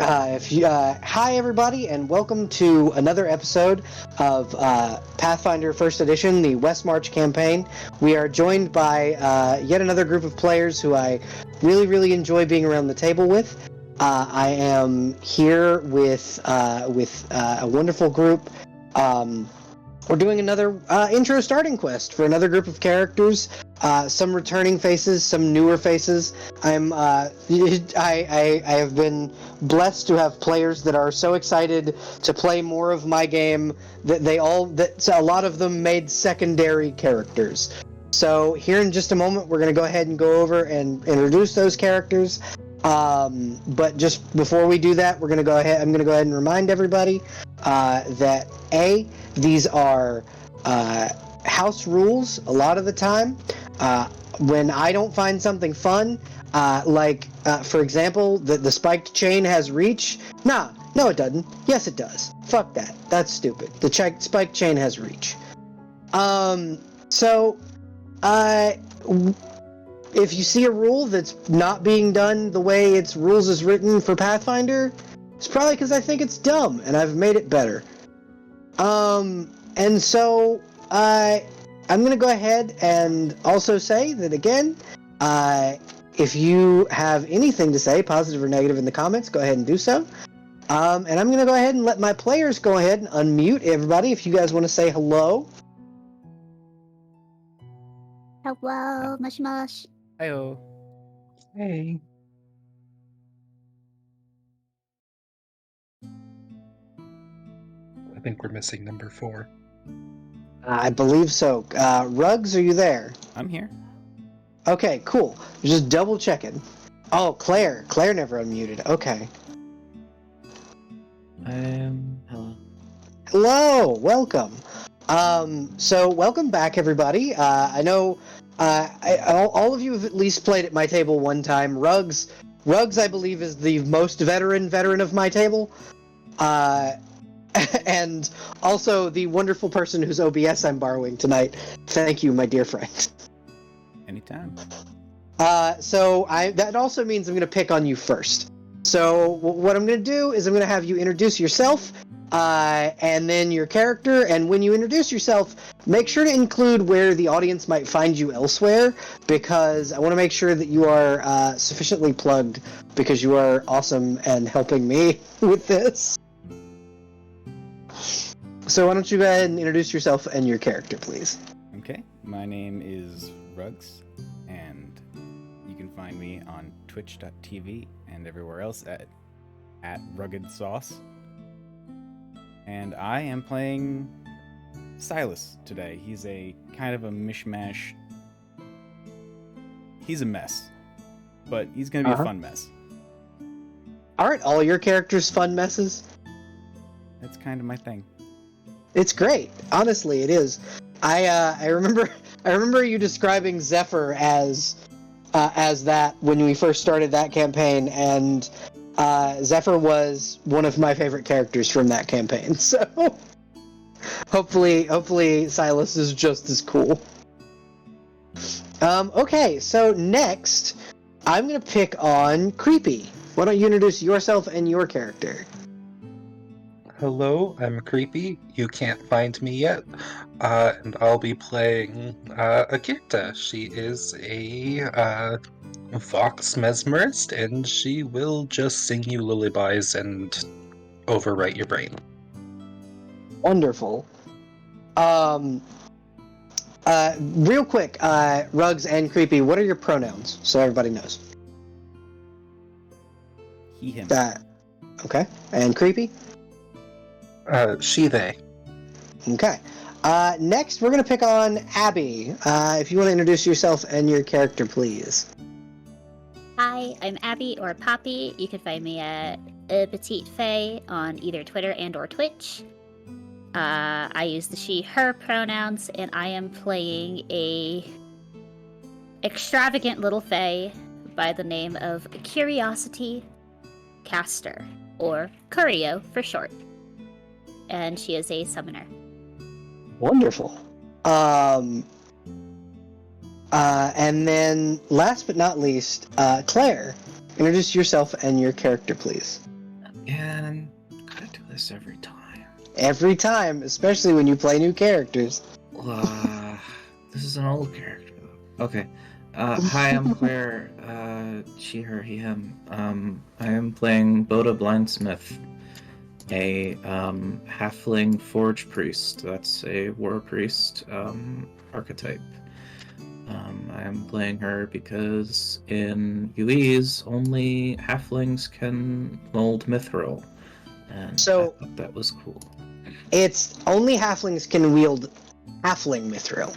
Hi everybody, and welcome to another episode of Pathfinder First Edition, the Westmarch campaign. We are joined by yet another group of players who I really enjoy being around the table with. I am here with a wonderful group. We're doing another intro starting quest for another group of characters. Some returning faces, some newer faces. I have been blessed to have players that are so excited to play more of my game that a lot of them made secondary characters. So here in just a moment, we're going to go ahead and go over and introduce those characters. But just before we do that, I'm going to go ahead and remind everybody that these are house rules a lot of the time. When I don't find something fun, for example, the spiked chain has reach. No it doesn't. Yes it does. Fuck that. That's stupid. The spiked chain has reach. If you see a rule that's not being done the way its rules is written for Pathfinder, it's probably because I think it's dumb and I've made it better. And so I'm going to go ahead and also say that again, if you have anything to say, positive or negative, in the comments, go ahead and do so. And I'm going to go ahead and let my players go ahead and unmute everybody if you guys want to say hello. Hello, mush mush. Heyo. Hey. I think we're missing number 4. I believe so. Ruggs, are you there? I'm here. Okay, cool. Just double checking. Oh, Claire. Claire never unmuted. Okay. Hello. Hello. Welcome. So welcome back, everybody. I know all of you have at least played at my table one time. Ruggs, I believe, is the most veteran of my table. And also the wonderful person whose OBS I'm borrowing tonight. Thank you, my dear friend. Anytime. So that also means I'm going to pick on you first. So what I'm going to do is I'm going to have you introduce yourself, and then your character, and when you introduce yourself, make sure to include where the audience might find you elsewhere, because I want to make sure that you are sufficiently plugged, because you are awesome and helping me with this. So why don't you go ahead and introduce yourself and your character, please. Okay, my name is Ruggs, and you can find me on twitch.tv and everywhere else at Rugged Sauce. And I am playing Silas today. He's a kind of a mishmash. He's a mess, but he's going to be a fun mess. Aren't all your characters fun messes? That's kind of my thing. It's great. Honestly, it is. I remember you describing Zephyr as that when we first started that campaign, and Zephyr was one of my favorite characters from that campaign. So hopefully Silas is just as cool. Okay, so next I'm gonna pick on Creepy. Why don't you introduce yourself and your character? Hello, I'm Creepy. You can't find me yet. And I'll be playing Akita. She is a Vox mesmerist, and she will just sing you lullabies and overwrite your brain. Wonderful. Real quick, Ruggs and Creepy, what are your pronouns, so everybody knows? He, him. Okay. And Creepy? She, they. Okay. Next, we're going to pick on Abby. If you want to introduce yourself and your character, please. Hi, I'm Abby, or Poppy. You can find me at Petite Faye on either Twitter and or Twitch. I use the she, her pronouns, and I am playing a extravagant little fae by the name of Curiosity Caster, or Curio for short. And she is a summoner. Wonderful. And then, last but not least, Claire. Introduce yourself and your character, please. And gotta do this every time. Every time, especially when you play new characters. This is an old character, though. Okay. Hi, I'm Claire. She, her, he, him. I am playing Boda Blindsmith, a halfling forge priest. That's a war priest archetype. I am playing her because in UEs only halflings can mold mithril, and So- I thought that was cool. It's only halflings can wield halfling mithril.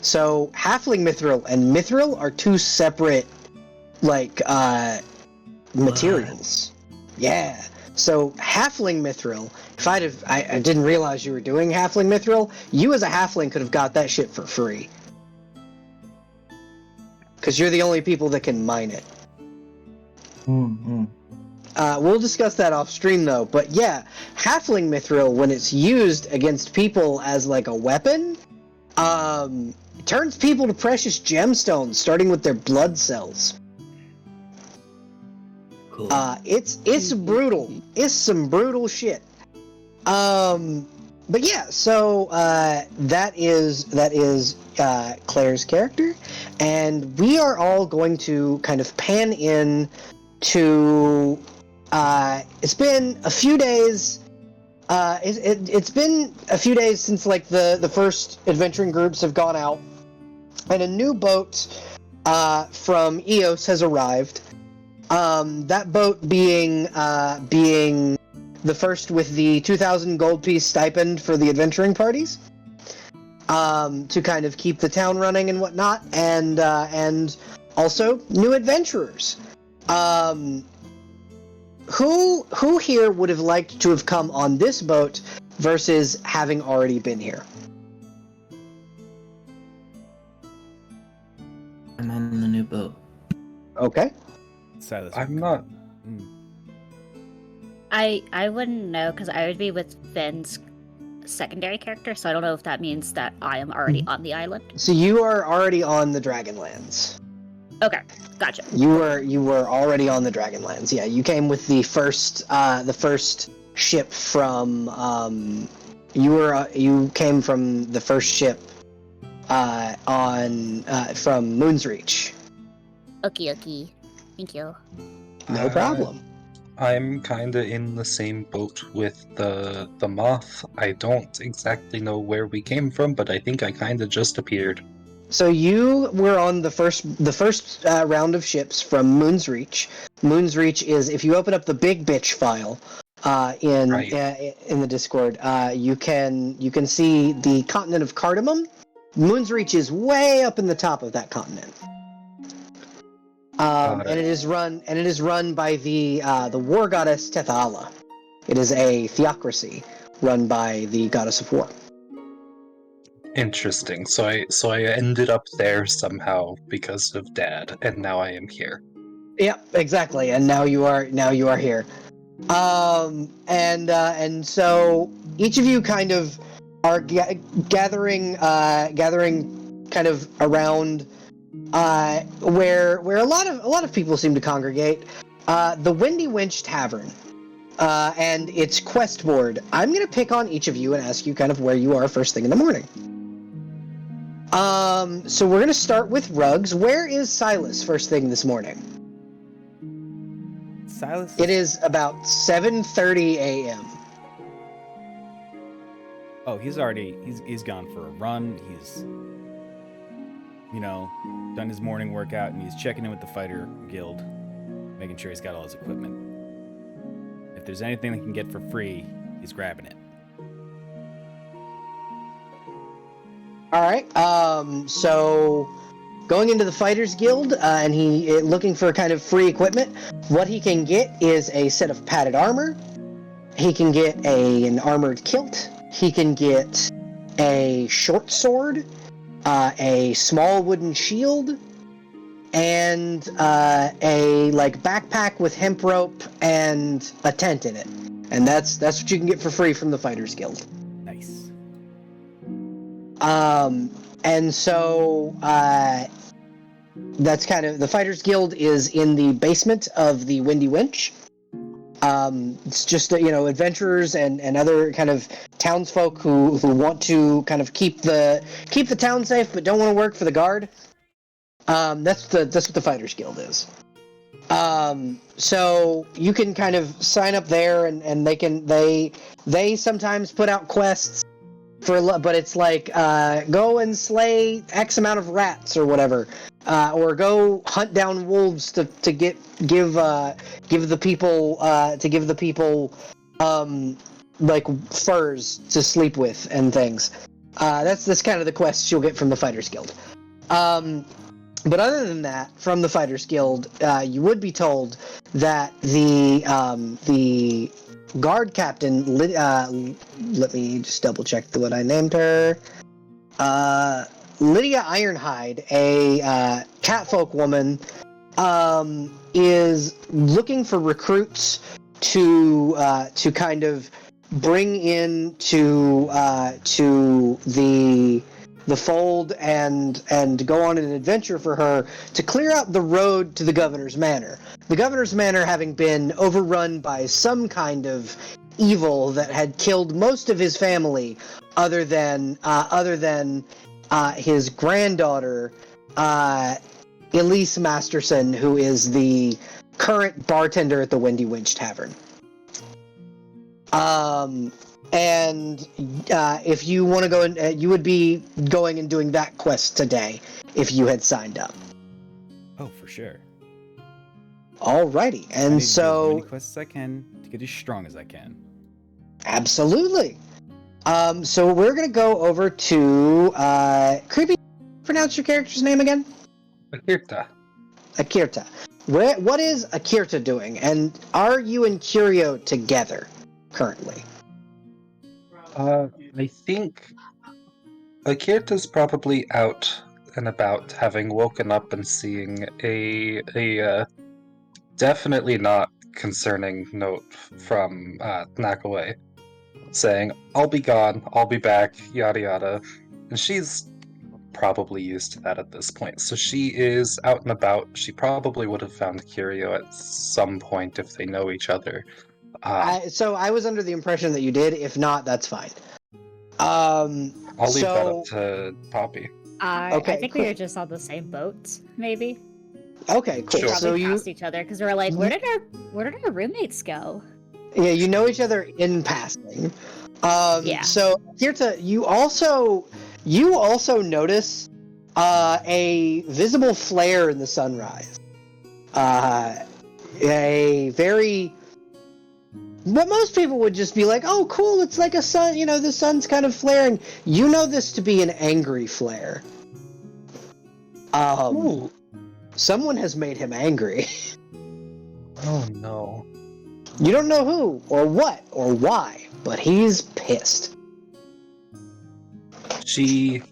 So halfling mithril and mithril are two separate, materials. Yeah. So halfling mithril. If I didn't realize you were doing halfling mithril, you as a halfling could have got that shit for free. Because you're the only people that can mine it. Mm-hmm. We'll discuss that off stream though, but yeah, halfling mithril, when it's used against people as like a weapon, it turns people to precious gemstones, starting with their blood cells. Cool. It's brutal. It's some brutal shit. But yeah, so that is Claire's character, and we are all going to kind of pan in to. It's been a few days. It's been a few days since like the first adventuring groups have gone out, and a new boat from Eos has arrived. That boat being the first with the 2,000 gold piece stipend for the adventuring parties, to kind of keep the town running and whatnot, and also new adventurers. Who here would have liked to have come on this boat versus having already been here? I'm on the new boat. Okay. Silas, I'm not. I wouldn't know because I would be with Ben's secondary character, so I don't know if that means that I am already on the island. So you are already on the Dragonlands. Okay, gotcha. You were already on the Dragonlands. Yeah, you came with the first ship from you came from the first ship from Moon's Reach. Okay. Thank you. No problem. I'm kinda in the same boat with the moth. I don't exactly know where we came from, but I think I kinda just appeared. So you were on the first round of ships from Moon's Reach. Moon's Reach is, if you open up the big bitch file in the Discord, you can see the continent of Cardamom. Moon's Reach is way up in the top of that continent. And it is run by the war goddess Tethala. It is a theocracy run by the goddess of war. Interesting. So I ended up there somehow because of Dad, and now I am here. Yeah, exactly. And now you are here. And so each of you kind of are gathering kind of around where a lot of people seem to congregate, the Windy Winch Tavern, and its quest board. I'm gonna pick on each of you and ask you kind of where you are first thing in the morning. So we're gonna start with Ruggs. Where is Silas first thing this morning? Silas? It is about 7:30 a.m. Oh, he's gone for a run. He's, done his morning workout, and he's checking in with the fighter guild, making sure he's got all his equipment. If there's anything that can get for free, he's grabbing it. All right. So going into the Fighters Guild, and he looking for kind of free equipment. What he can get is a set of padded armor. He can get an armored kilt. He can get a short sword, a small wooden shield, and a backpack with hemp rope and a tent in it. And that's what you can get for free from the Fighters Guild. Nice. And so that's kind of the Fighters Guild is in the basement of the Windy Winch. It's just adventurers and other kind of townsfolk who want to kind of keep the town safe but don't want to work for the guard. That's what the Fighters Guild is. So you can kind of sign up there, and they sometimes put out quests but it's like go and slay X amount of rats or whatever, or go hunt down wolves to give the people like furs to sleep with and things. That's kind of the quests you'll get from the Fighters Guild. But other than that, from the Fighters Guild, you would be told that the guard captain, let me just double check what I named her. Lydia Ironhide, a catfolk woman, is looking for recruits to kind of bring in to the fold and go on an adventure for her to clear out the road to the governor's manor. The governor's manor having been overrun by some kind of evil that had killed most of his family, other than his granddaughter, Elise Masterson, who is the current bartender at the Windy Winch Tavern. And if you want to go, you would be going and doing that quest today if you had signed up. Oh, for sure. Alrighty, and I need to do as so many quests as I can to get as strong as I can. absolutely. So we're gonna go over to Creepy. Pronounce your character's name again. Akirta. Akirta. What is Akirta doing, and are you and Curio together currently? I think Akirta's probably out and about, having woken up and seeing a definitely not concerning note from Nakaway, saying, "I'll be gone, I'll be back, yada yada," and she's probably used to that at this point. So she is out and about. She probably would have found Curio at some point if they know each other. So I was under the impression that you did. If not, that's fine. I'll leave that up to Poppy. I Okay, think we were just on the same boat, maybe. Okay, cool. We Sure. So probably you, passed each other because we were like, where did our roommates go? yeah, you know each other in passing. Yeah. So Kirta, you also notice a visible flare in the sunrise. A very what most people would just be like, "Oh, cool! It's like a sun. The sun's kind of flaring." You know this to be an angry flare. Ooh. Someone has made him angry. Oh no. You don't know who, or what, or why, but he's pissed. She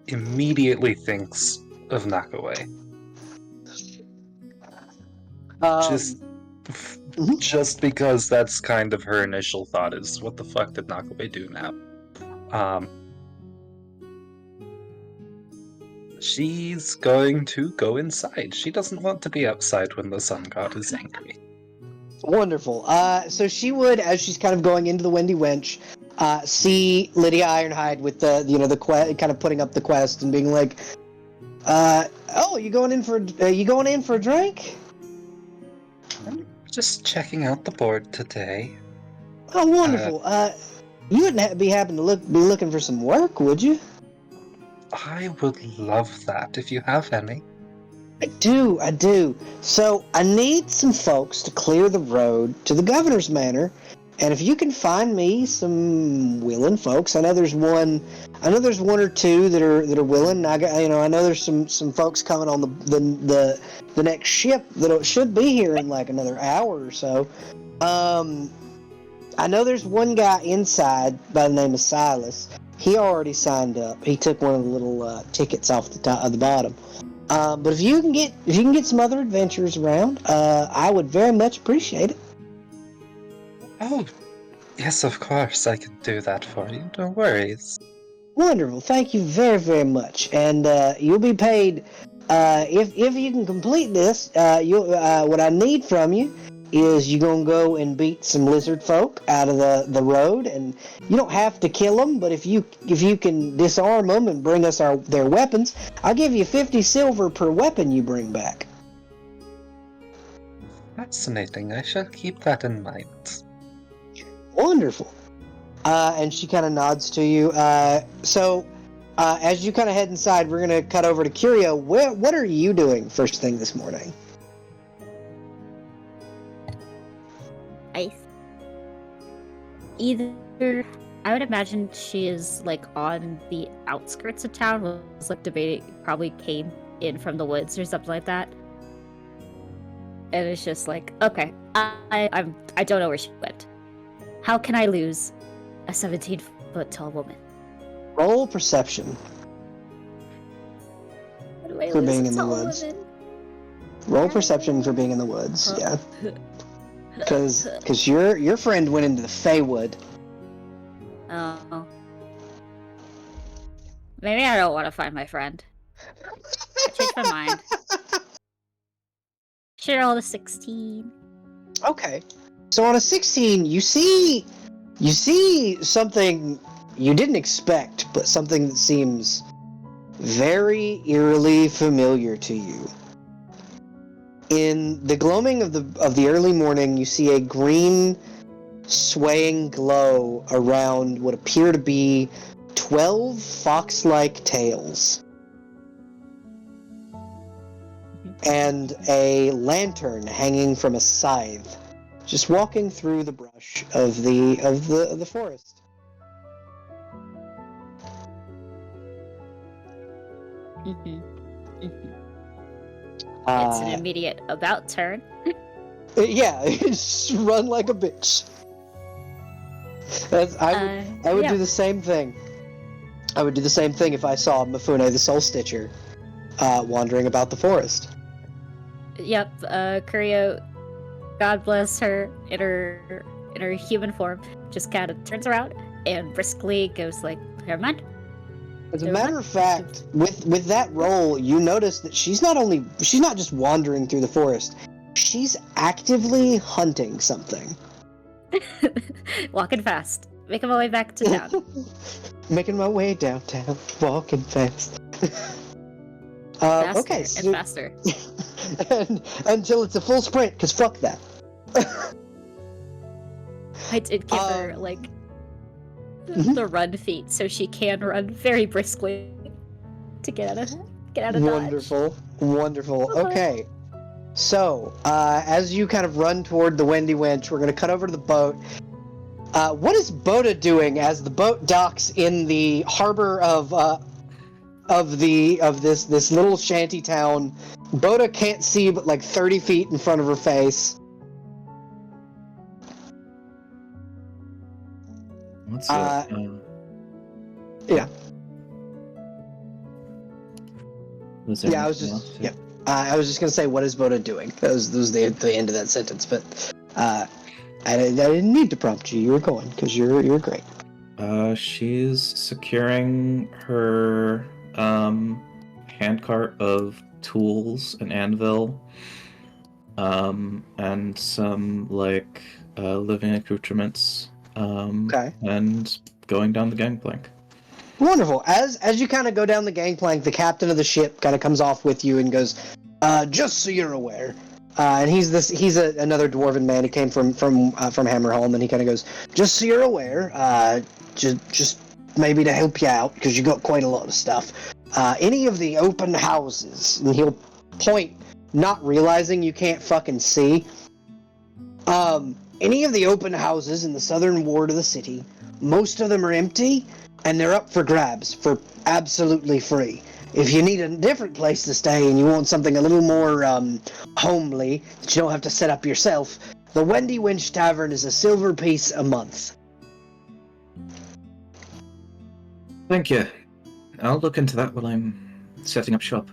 immediately thinks of Nakaway. Just because that's kind of her initial thought is, what the fuck did Nakaway do now? She's going to go inside. She doesn't want to be outside when the sun god is angry. Wonderful. So she would, as she's kind of going into the Windy Winch, see Lydia Ironhide with the kind of putting up the quest and being like, "Oh, you going in for a drink?" I'm just checking out the board today. Oh, wonderful. You wouldn't be happen to be looking for some work, would you? I would love that if you have any. I do. So I need some folks to clear the road to the governor's manor, and if you can find me some willing folks, I know there's one or two that are willing. I know there's some folks coming on the next ship that should be here in like another hour or so. I know there's one guy inside by the name of Silas. He already signed up. He took one of the little tickets off the top of the bottom. But if you can get some other adventurers around, I would very much appreciate it. Oh, yes, of course, I can do that for you. No worries. Wonderful. Thank you very, very much. And you'll be paid if you can complete this, what I need from you is you're gonna go and beat some lizard folk out of the road, and you don't have to kill them, but if you can disarm them and bring us their weapons, I'll give you 50 silver per weapon you bring back. Fascinating. I shall keep that in mind. Wonderful. And she kind of nods to you. So as you kind of head inside, we're gonna cut over to Curio. What are you doing first thing this morning? I would imagine she is like on the outskirts of town. Was like debating, probably came in from the woods or something like that. And it's just like, okay, I don't know where she went. How can I lose a 17-foot tall woman? Roll perception How do I for lose being a in the tall woods. woman? Roll perception for being in the woods. Yeah, because your friend went into the Feywood. Oh. Maybe I don't want to find my friend. I changed my mind. Should roll a 16. Okay. So on a 16, you see something you didn't expect, but something that seems very eerily familiar to you. In the gloaming of the early morning, you see a green swaying glow around what appear to be 12 fox-like tails. And a lantern hanging from a scythe, just walking through the brush of the forest. It's an immediate about turn. Yeah, just run like a bitch. I would do the same thing. I would do the same thing if I saw Mifune the Soul Stitcher wandering about the forest. Yep, Curio, God bless her, in her human form, just kind of turns around and briskly goes like, never mind. As a matter of fact, with that roll, you notice that she's not just wandering through the forest, she's actively hunting something. Walking fast. Making my way back to town. Making my way downtown, walking fast. Faster okay, and faster. and until it's a full sprint, because fuck that. I did give her, like, the run feat, so she can run very briskly to get out of Wonderful, dodge. wonderful. Okay, so as you kind of run toward the Wendy Winch, we're going to cut over to the boat. What is Boda doing as the boat docks in the harbor of this little shanty town? Boda can't see but like 30 feet in front of her face. What's yeah. Was there Yeah, I was anything just else? yeah. I was just gonna say, what is Boda doing? That was the end of that sentence, but I didn't need to prompt you. You were going because you're great. She's securing her handcart of tools, an anvil, and some like living accoutrements. Okay. And going down the gangplank. Wonderful. As you kind of go down the gangplank, the captain of the ship kind of comes off with you and goes, "Just so you're aware." And he's another dwarven man. He came from Hammerholm, and he kind of goes, "Just so you're aware, just maybe to help you out because you got quite a lot of stuff. Any of the open houses," and he'll point, not realizing you can't fucking see. Any of the open houses in the southern ward of the city, most of them are empty, and they're up for grabs for absolutely free. If you need a different place to stay and you want something a little more homely that you don't have to set up yourself, the Wendy Winch Tavern is a silver piece a month. Thank you. I'll look into that while I'm setting up shop.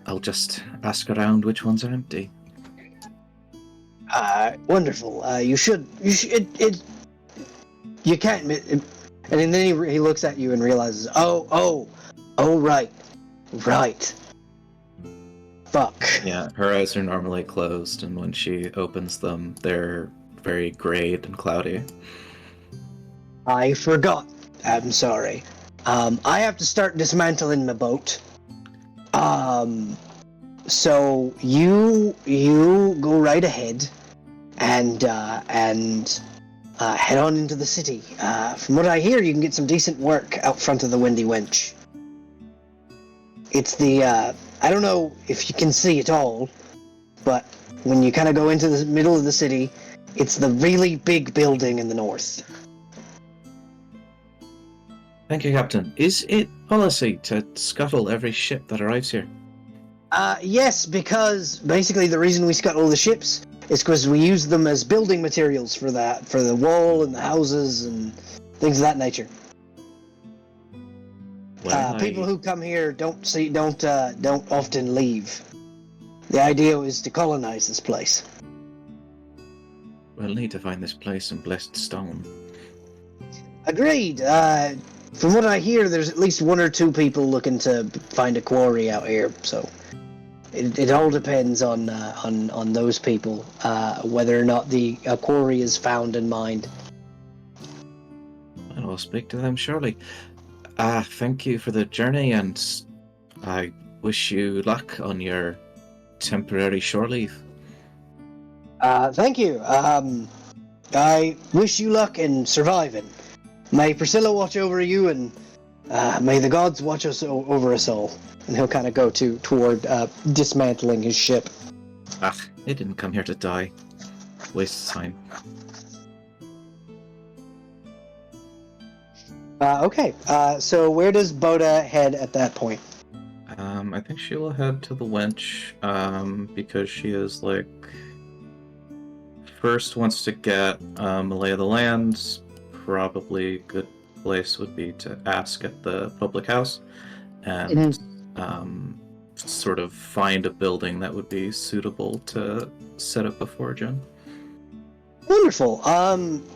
I'll just ask around which ones are empty. Wonderful. You can't. And then he looks at you and realizes, right. Fuck. Yeah, her eyes are normally closed, and when she opens them, they're very grayed and cloudy. I forgot. I'm sorry. I have to start dismantling the boat. So you go right ahead and head on into the city. From what I hear, you can get some decent work out front of the Windy Wench. It's the I don't know if you can see it all, but when you kind of go into the middle of the city, it's the really big building in the north. Thank you, Captain. Is it policy to scuttle every ship that arrives here? Yes, because basically the reason we scuttle the ships is because we use them as building materials for the wall and the houses and things of that nature. Well, People who come here don't often leave. The idea is to colonize this place. We'll need to find this place in blessed stone. Agreed. From what I hear, there's at least one or two people looking to find a quarry out here. So it all depends on those people, whether or not the quarry is found in mind. Well, I'll speak to them shortly. Thank you for the journey, and I wish you luck on your temporary shore leave. Thank you. I wish you luck in surviving. May Priscilla watch over you, and may the gods watch over us all. And he'll kind of go toward dismantling his ship. It didn't come here to die. Waste of time. Okay, so where does Boda head at that point? I think she will head to the wench, because she is first wants to get a lay of the land. Probably a good place would be to ask at the public house and sort of find a building that would be suitable to set up a forge in. Wonderful.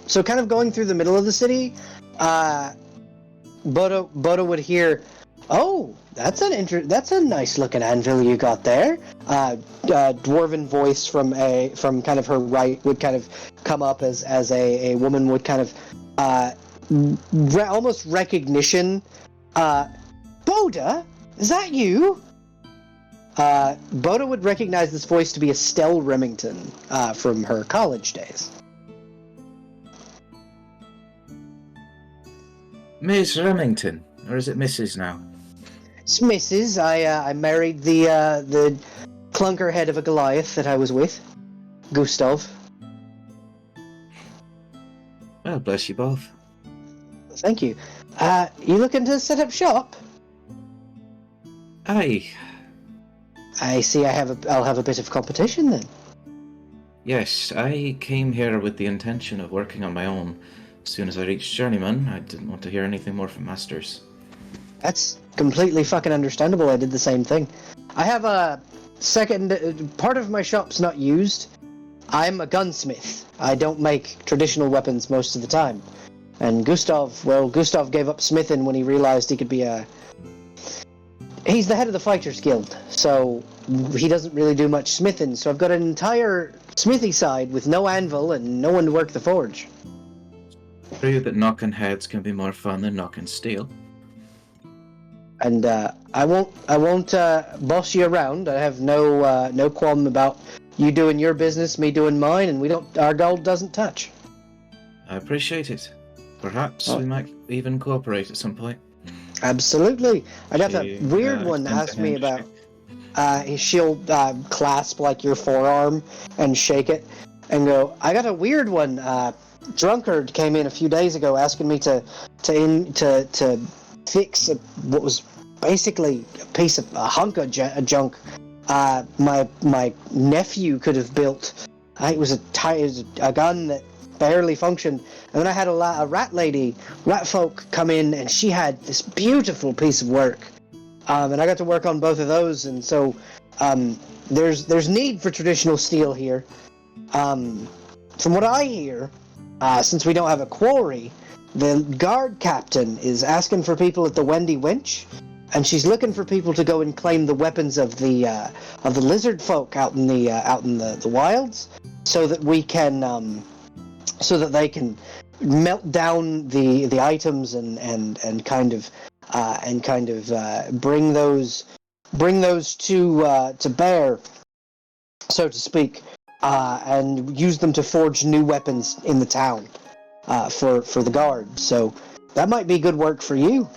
So kind of going through the middle of the city, Boda would hear, "Oh, that's a nice looking anvil you got there." Dwarven voice from kind of her right would kind of come up as a woman would kind of almost recognition. Boda, is that you? Boda would recognize this voice to be Estelle Remington from her college days. Miss Remington, or is it Mrs. now? It's Mrs. I married the clunker head of a Goliath that I was with, Gustav. Well, bless you both. Thank you. You looking to set up shop? Aye. I see. I'll have a bit of competition then. Yes, I came here with the intention of working on my own. As soon as I reached Journeyman, I didn't want to hear anything more from Masters. That's completely fucking understandable. I did the same thing. I have a second part of my shop's not used. I'm a gunsmith. I don't make traditional weapons most of the time. And Gustav gave up smithing when he realized he could be he's the head of the Fighters Guild, so he doesn't really do much smithing. So I've got an entire smithy side with no anvil and no one to work the forge. True that knocking heads can be more fun than knocking steel. And I won't boss you around. I have no qualm about you doing your business, me doing mine, and our gold doesn't touch. I appreciate it. Perhaps we might even cooperate at some point. Absolutely. I got a weird one ask me about. She'll clasp your forearm and shake it, and go. I got a weird one. Drunkard came in a few days ago asking me to fix what was basically a hunk of junk. My nephew could have built. It was a gun that barely functioned. And then I had a rat folk come in, and she had this beautiful piece of work. And I got to work on both of those, and so there's need for traditional steel here. From what I hear, since we don't have a quarry, the guard captain is asking for people at the Windy Wench, and she's looking for people to go and claim the weapons of the lizard folk out in the wilds, so that we can so that they can melt down the items and kind of bring those to bear, so to speak, and use them to forge new weapons in the town for the guard. So that might be good work for you.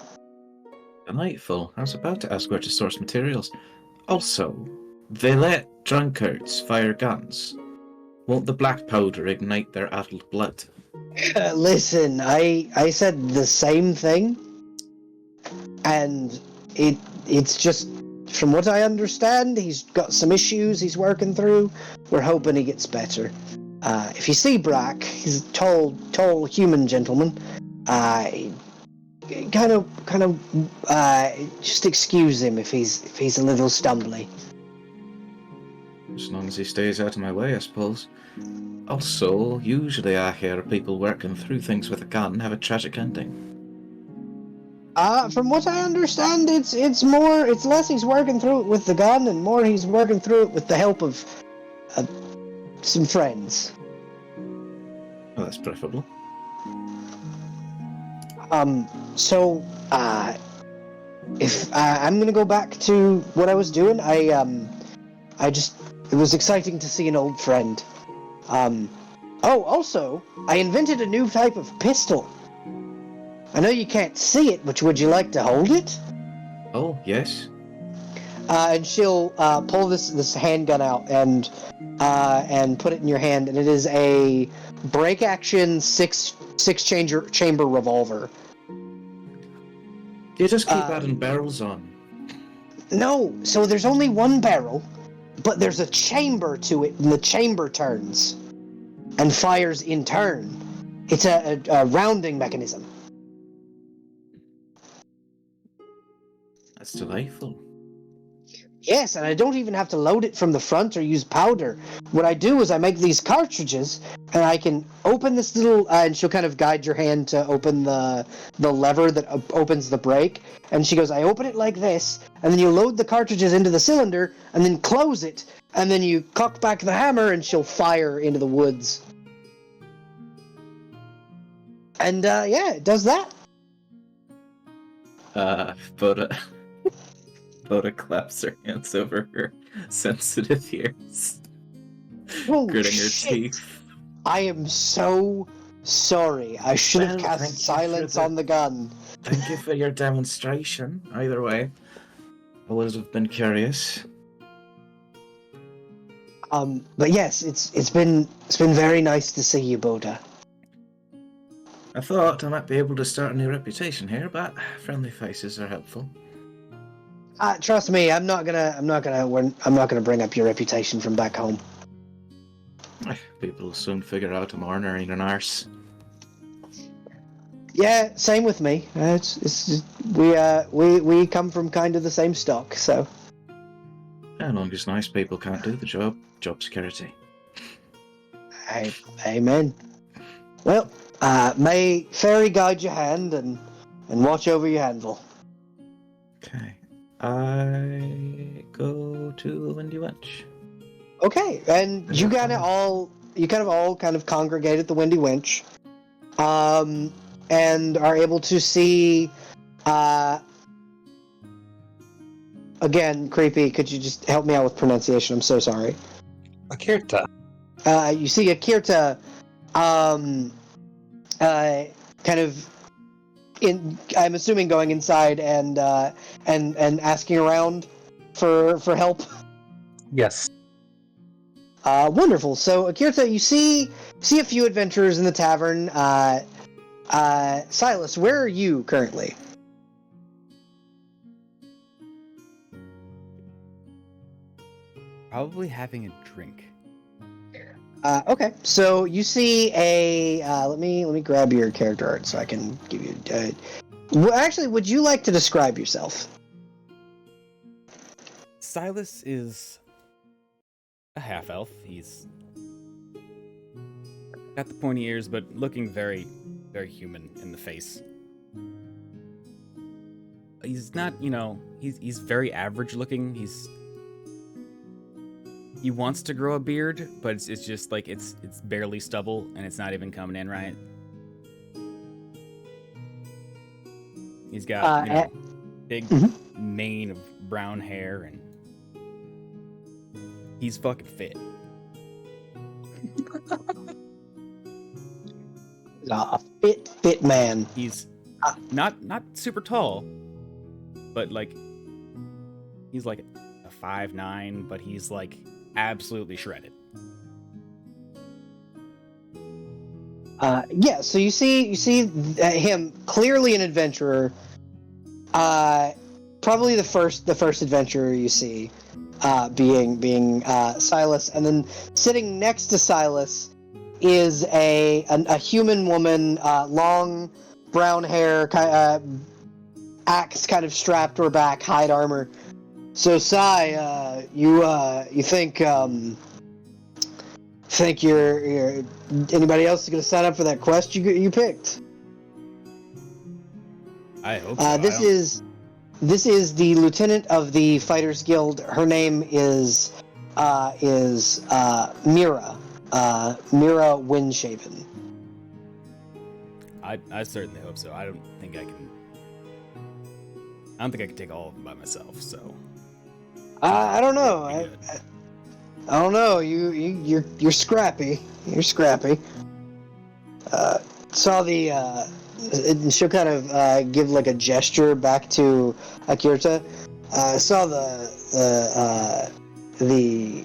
Delightful. I was about to ask where to source materials. Also, they let drunkards fire guns. Won't the black powder ignite their addled blood? Listen, I said the same thing, and it's just, from what I understand, he's got some issues he's working through. We're hoping he gets better. If you see Brack, he's a tall human gentleman. Kind of, just excuse him if he's a little stumbly. As long as he stays out of my way, I suppose. Also, usually I hear people working through things with a gun have a tragic ending. From what I understand, it's less he's working through it with the gun, and more he's working through it with the help of some friends. Well, that's preferable. So, if I'm gonna go back to what I was doing, it was exciting to see an old friend. Also, I invented a new type of pistol. I know you can't see it, but would you like to hold it? Oh, yes. And she'll pull this handgun out and put it in your hand, and it is a break action six chamber revolver. You just keep adding barrels on. No, so there's only one barrel, but there's a chamber to it, and the chamber turns and fires in turn. It's a rounding mechanism. That's delightful. Yes, and I don't even have to load it from the front or use powder. What I do is I make these cartridges, and I can open this little, and she'll kind of guide your hand to open the lever that opens the brake. And she goes, I open it like this, and then you load the cartridges into the cylinder, and then close it, and then you cock back the hammer, and she'll fire into the woods. And, yeah, it does that. Boda claps her hands over her sensitive ears, Oh, gritting her shit. teeth. I am so sorry. I should have Well, thank cast you silence for the- on the gun. Thank you for your demonstration. Either way, I would have been curious. But yes, it's been very nice to see you, Boda. I thought I might be able to start a new reputation here, but friendly faces are helpful. Trust me, I'm not gonna bring up your reputation from back home. People will soon figure out I'm ornery and arse. Yeah, same with me. We come from kind of the same stock, so. As long as nice people can't do the job security. Amen. Well, may fairy guide your hand and watch over your handle. Okay. I go to the Windy Wench. Okay, and you kind of all congregate at the Windy Winch, and are able to see. Again, creepy. Could you just help me out with pronunciation? I'm so sorry. Akirta. You see Akirta, kind of. I'm assuming going inside and asking around for help. Yes. Wonderful. So Akirta, you see a few adventurers in the tavern. Silas, where are you currently? Probably having a drink. Okay. So you see a. Let me grab your character art so I can give you. Actually, would you like to describe yourself? Silas is a half-elf. He's got the pointy ears, but looking very, very human in the face. he's not, he's very average looking. He wants to grow a beard, but it's just like it's barely stubble and it's not even coming in right. He's got big mane of brown hair, and he's fucking fit. A fit man. He's not super tall, but like he's like a 5'9", but he's like absolutely shredded. Yeah, so you see him, clearly an adventurer. Probably the first adventurer you see, being Silas, and then sitting next to Silas is a human woman, long brown hair, axe kind of strapped to her back, hide armor. So, Sai, you think you're anybody else is going to sign up for that quest you picked? I hope so. This is the lieutenant of the Fighters Guild. Her name is Mira. Mira Windshaven. I certainly hope so. I don't think I can take all of them by myself. So I don't know. I don't know. You're scrappy. You're scrappy. Saw the and she'll kind of give like a gesture back to Akirta. Saw the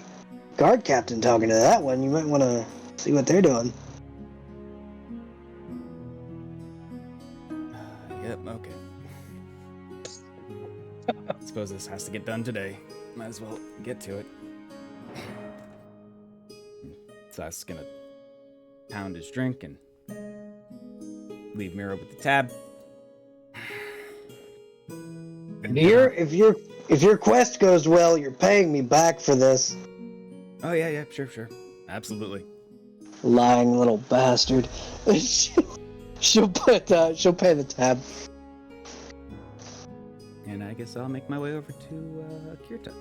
guard captain talking to that one. You might want to see what they're doing. Yep. Okay. I suppose this has to get done today. Might as well get to it. So I was gonna pound his drink and leave Mira with the tab. If your quest goes well, you're paying me back for this. Oh yeah, sure, absolutely. Lying little bastard. she'll pay the tab. And I guess I'll make my way over to Kirta.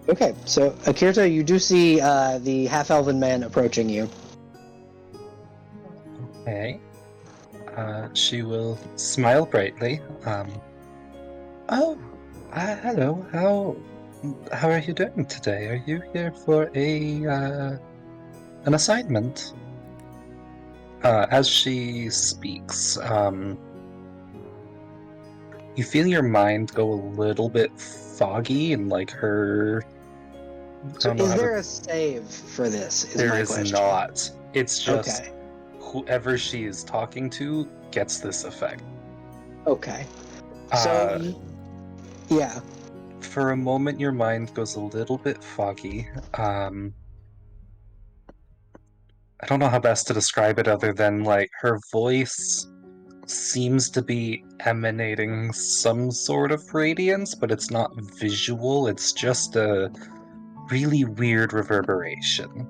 Okay, so Akirta, you do see the half-elven man approaching you. Okay. She will smile brightly. Hello. How are you doing today? Are you here for an assignment? As she speaks, you feel your mind go a little bit foggy, and like her. So is there a save for this? There is not. It's just okay. Whoever she is talking to gets this effect. Okay. So, yeah. For a moment, your mind goes a little bit foggy. I don't know how best to describe it other than, like, her voice seems to be emanating some sort of radiance, but it's not visual, it's just a really weird reverberation.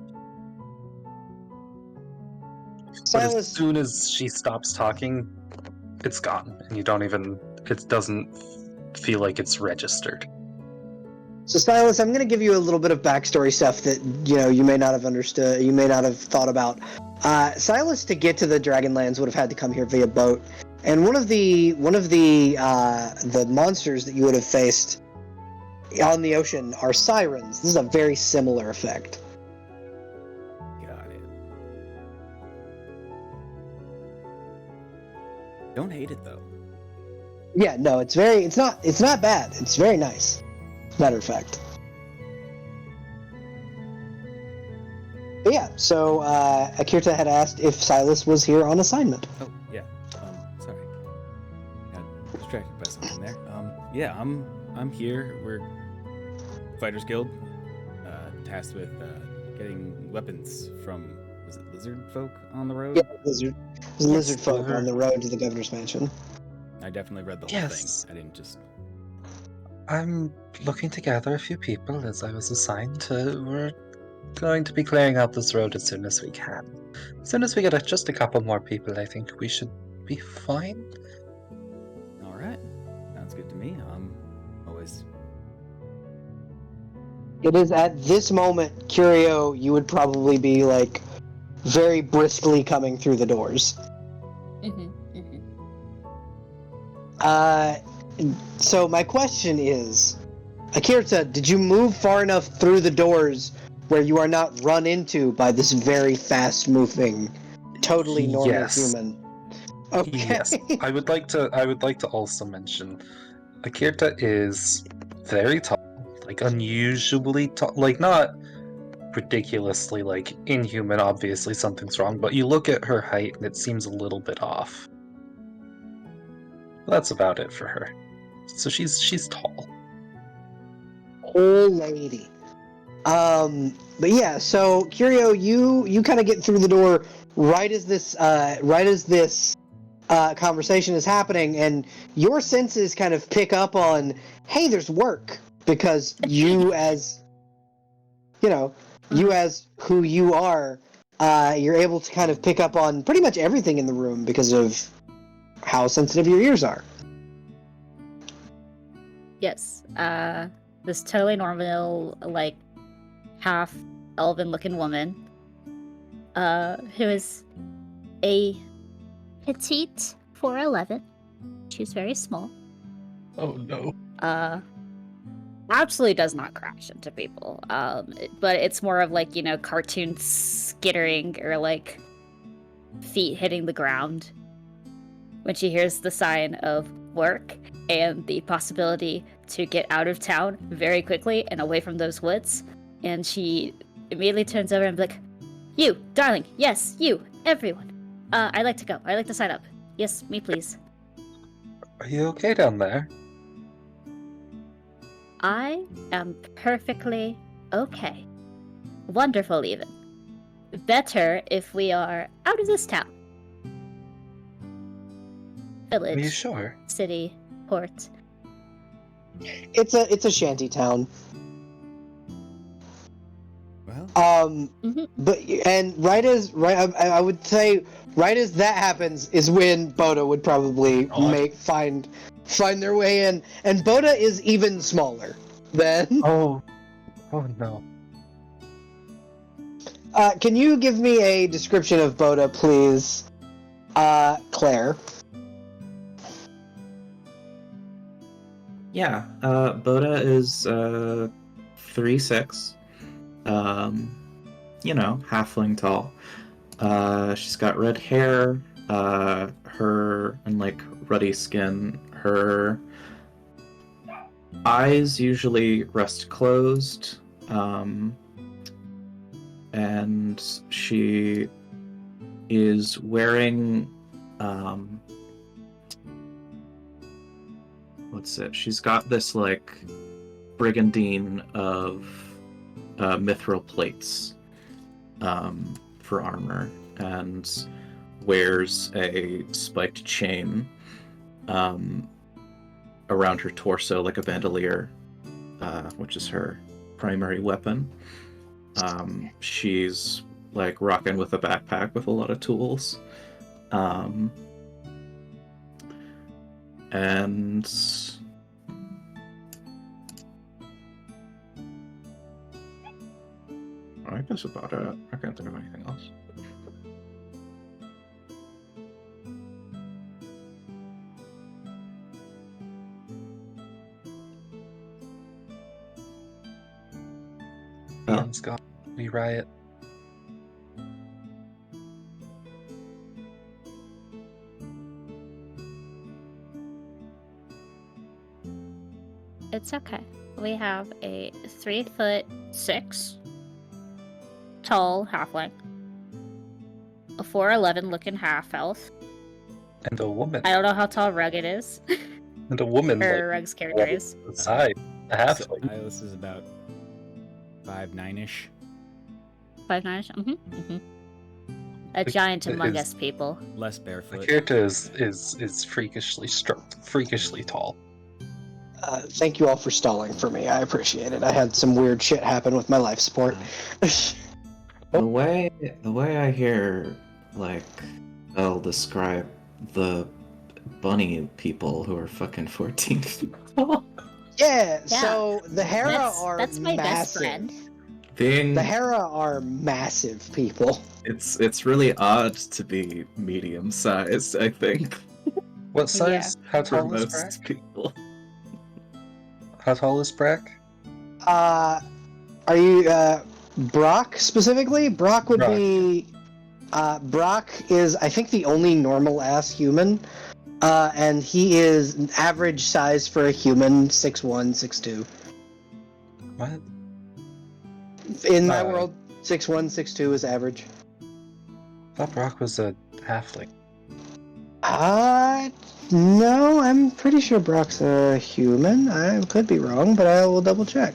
But as soon as she stops talking, it's gone, and it doesn't feel like it's registered. So Silas, I'm going to give you a little bit of backstory stuff that you may not have understood, you may not have thought about. Silas, to get to the Dragonlands, would have had to come here via boat, and one of the monsters that you would have faced on the ocean are sirens. This is a very similar effect. Got it. Don't hate it though. Yeah, no, it's not bad. It's very nice. Matter of fact. But yeah, so Akirta had asked if Silas was here on assignment. Oh, yeah. Sorry. Got distracted by something there. Yeah, I'm here. We're Fighters Guild, tasked with getting weapons from, was it lizard folk on the road? Yeah, lizard folk on the road to the governor's mansion. I definitely read the whole thing. I didn't just... I'm looking to gather a few people as I was assigned to. We're going to be clearing out this road as soon as we can. As soon as we get just a couple more people, I think we should be fine. me. I'm always. It is at this moment, Curio, you would probably be like very briskly coming through the doors. So my question is, Akirta, did you move far enough through the doors where you are not run into by this very fast-moving, totally normal Yes. human? Okay. Yes, I would like to also mention, Akirta is very tall, like unusually tall, like not ridiculously like inhuman. Obviously, something's wrong, but you look at her height and it seems a little bit off. That's about it for her. So she's tall. Old lady. But yeah, so Curio, you kind of get through the door right as this conversation is happening, and your senses kind of pick up on, hey, there's work, because you as who you are, you're able to kind of pick up on pretty much everything in the room because of how sensitive your ears are. Yes. This totally normal, like, half elven looking woman, who is a petite 4'11". She's very small. Oh no. Absolutely does not crash into people. But it's more of like, cartoon skittering or like feet hitting the ground when she hears the sign of work and the possibility to get out of town very quickly and away from those woods. And she immediately turns over and be like, you, darling, yes, you, everyone. I'd like to go. I'd like to sign up. Yes, me please. Are you okay down there? I am perfectly okay. Wonderful, even. Better if we are out of this town. Village. Are you sure? City. Port. It's a shanty town. Well, But I would say right as that happens is when Boda would probably find their way in, and Boda is even smaller than. Oh no. Can you give me a description of Boda, please, Claire? Yeah, Boda is 3'6". Halfling tall. She's got red hair, and like ruddy skin. Her eyes usually rest closed, and she is wearing she's got this like brigandine of mithril plates for armor, and wears a spiked chain around her torso like a bandolier, which is her primary weapon. She's like rocking with a backpack with a lot of tools. And I guess about it. I can't think of anything else. Ian's gone. We riot. It's okay. We have a 3'6" tall halfling, a 4'11" looking half elf, And a woman. I don't know how tall Rugged is, And a woman. or like, Rug's character is. the side. A half. so Ios is about 5'9"ish. 5'9"ish. A giant among is- us people. Less barefoot. Akirta is freakishly tall. Thank you all for stalling for me. I appreciate it. I had some weird shit happen with my life support. The way I hear like they'll describe the bunny people who are fucking 14 feet tall. Yeah, Yeah, so the Hera are that's my best massive. friend. The Hera are massive people. It's really odd to be medium sized, I think, What size? How for tall is most Brack? people. How tall is Brack? Are you Brock specifically? Brock would Brock. be Brock is I think the only normal ass human. And he is an average size for a human, 6'1", 6'2". What? In my world, 6'1", 6'2" is average. I thought Brock was a halfling. No, I'm pretty sure Brock's a human. I could be wrong, but I will double check.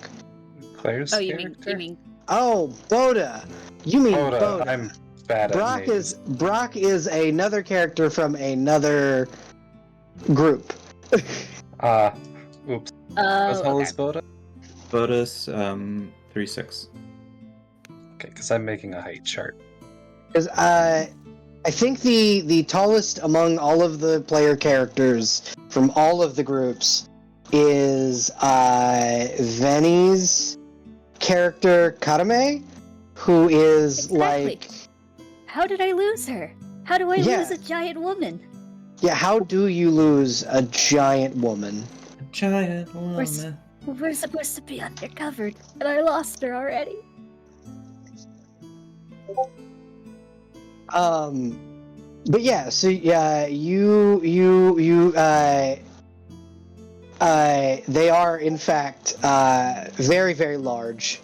Claire's Oh, character? you mean Oh, Boda. You mean Boda. I'm bad Brock at names. Brock is another character from another group. Oops. How tall okay. is Boda? Boda's 3'6". Okay, because I'm making a height chart. Because I think the tallest among all of the player characters from all of the groups is Veni's character Karame, who is Exactly. like, How did I lose her? How do I Yeah. lose a giant woman? yeah, how do you lose a giant woman? A giant woman. We're supposed to be undercovered, and I lost her already. But yeah, so yeah, they are in fact very, very large.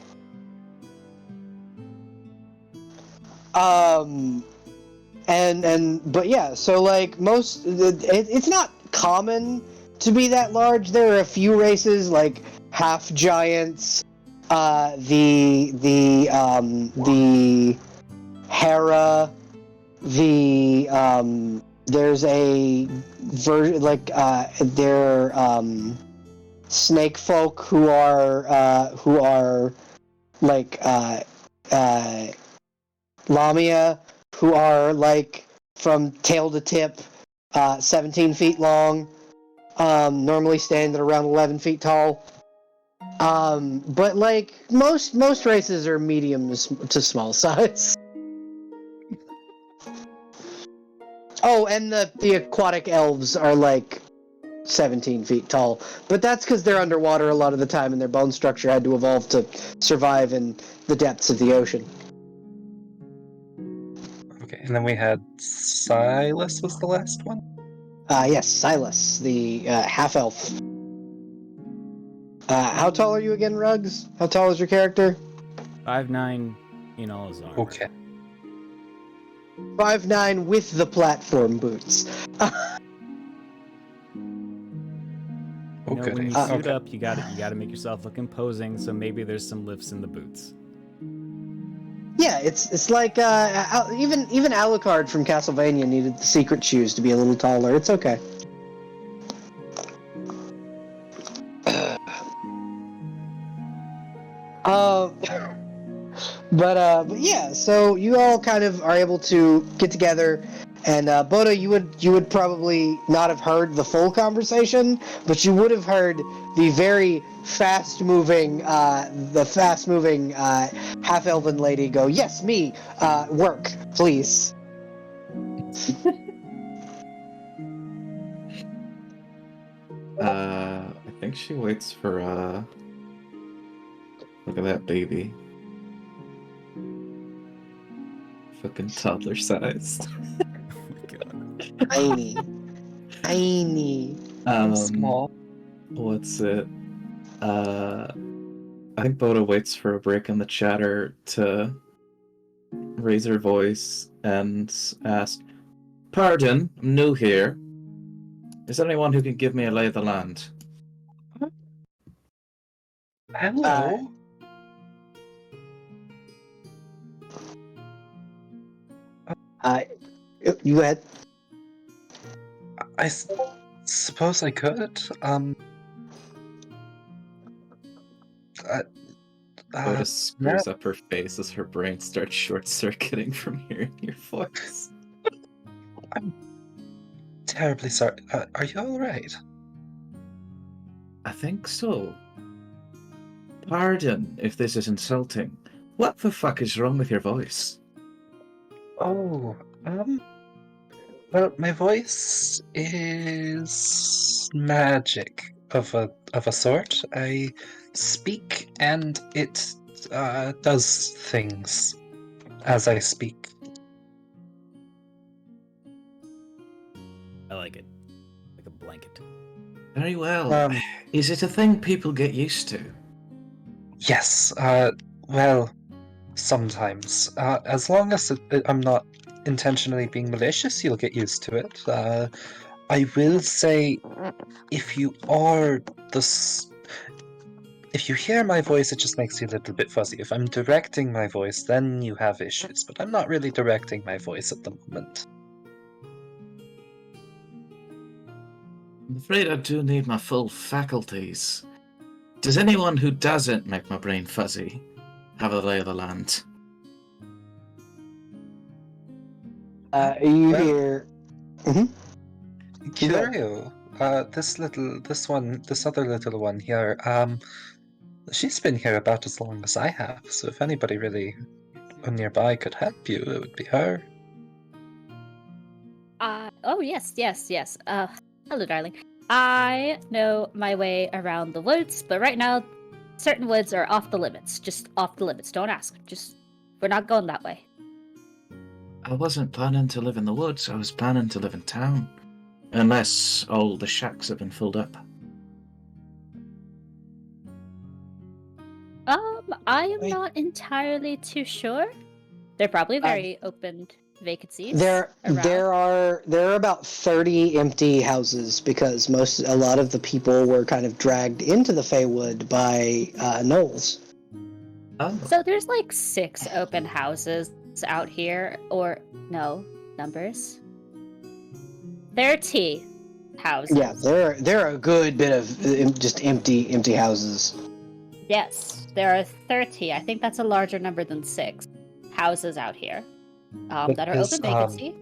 But yeah, so like it's not common to be that large. There are a few races like half giants, the Hera, there's a version like they're snake folk who are like Lamia, who are like from tail to tip 17 feet long, normally stand at around 11 feet tall. But like most races are medium to small size. Oh, and the aquatic elves are like 17 feet tall, but that's because they're underwater a lot of the time and their bone structure had to evolve to survive in the depths of the ocean. Okay, and then we had Silas was the last one? Yes, Silas, the half-elf. How tall are you again, Ruggs? How tall is your character? 5'9" in all his armor. Okay. 5'9" with the platform boots. You know, when you goodness. suit Okay. up, you gotta make yourself look imposing. So maybe there's some lifts in the boots. Yeah, it's like even Alucard from Castlevania needed the secret shoes to be a little taller. It's okay. But yeah, so you all kind of are able to get together, and Boda, you would probably not have heard the full conversation, but you would have heard the very fast-moving half-elven lady go, "Yes, me, work, please." I think she waits for look at that baby. Fucking toddler sized. Oh my god. Tiny. Small. What's it? I think Boda waits for a break in the chatter to raise her voice and ask, "Pardon, I'm new here. Is there anyone who can give me a lay of the land?" Hello. You go ahead. I suppose I could. Boda screws up her face as her brain starts short-circuiting from hearing your voice. terribly sorry. Are you all right? I think so. Pardon if this is insulting. What the fuck is wrong with your voice? Oh, well, my voice is magic of a sort. I speak and it does things as I speak. I like it. Like a blanket. Very well. Um, Is it a thing people get used to? Yes, well, sometimes. As long as I'm not intentionally being malicious, you'll get used to it. I will say, if you are if you hear my voice, it just makes you a little bit fuzzy. If I'm directing my voice, then you have issues, but I'm not really directing my voice at the moment. I'm afraid I do need my full faculties. Does anyone who doesn't make my brain fuzzy have a lay of the land? You Well- hear. Mhm. Curio, this other little one here, she's been here about as long as I have, so if anybody really nearby could help you, it would be her. Oh, yes. Hello, darling. I know my way around the woods, but right now, certain woods are off the limits. Just off the limits. Don't ask. We're not going that way. I wasn't planning to live in the woods, I was planning to live in town. Unless all the shacks have been filled up. I am not entirely too sure. They're probably very open vacancies. There around. are about 30 empty houses because a lot of the people were kind of dragged into the Feywood by gnolls. Oh, So there's like 6 open houses out here, or no, numbers. 30 houses. Yeah, there are a good bit of just empty houses. Yes, there are 30. I think that's a larger number than 6 houses out here that are open vacancy.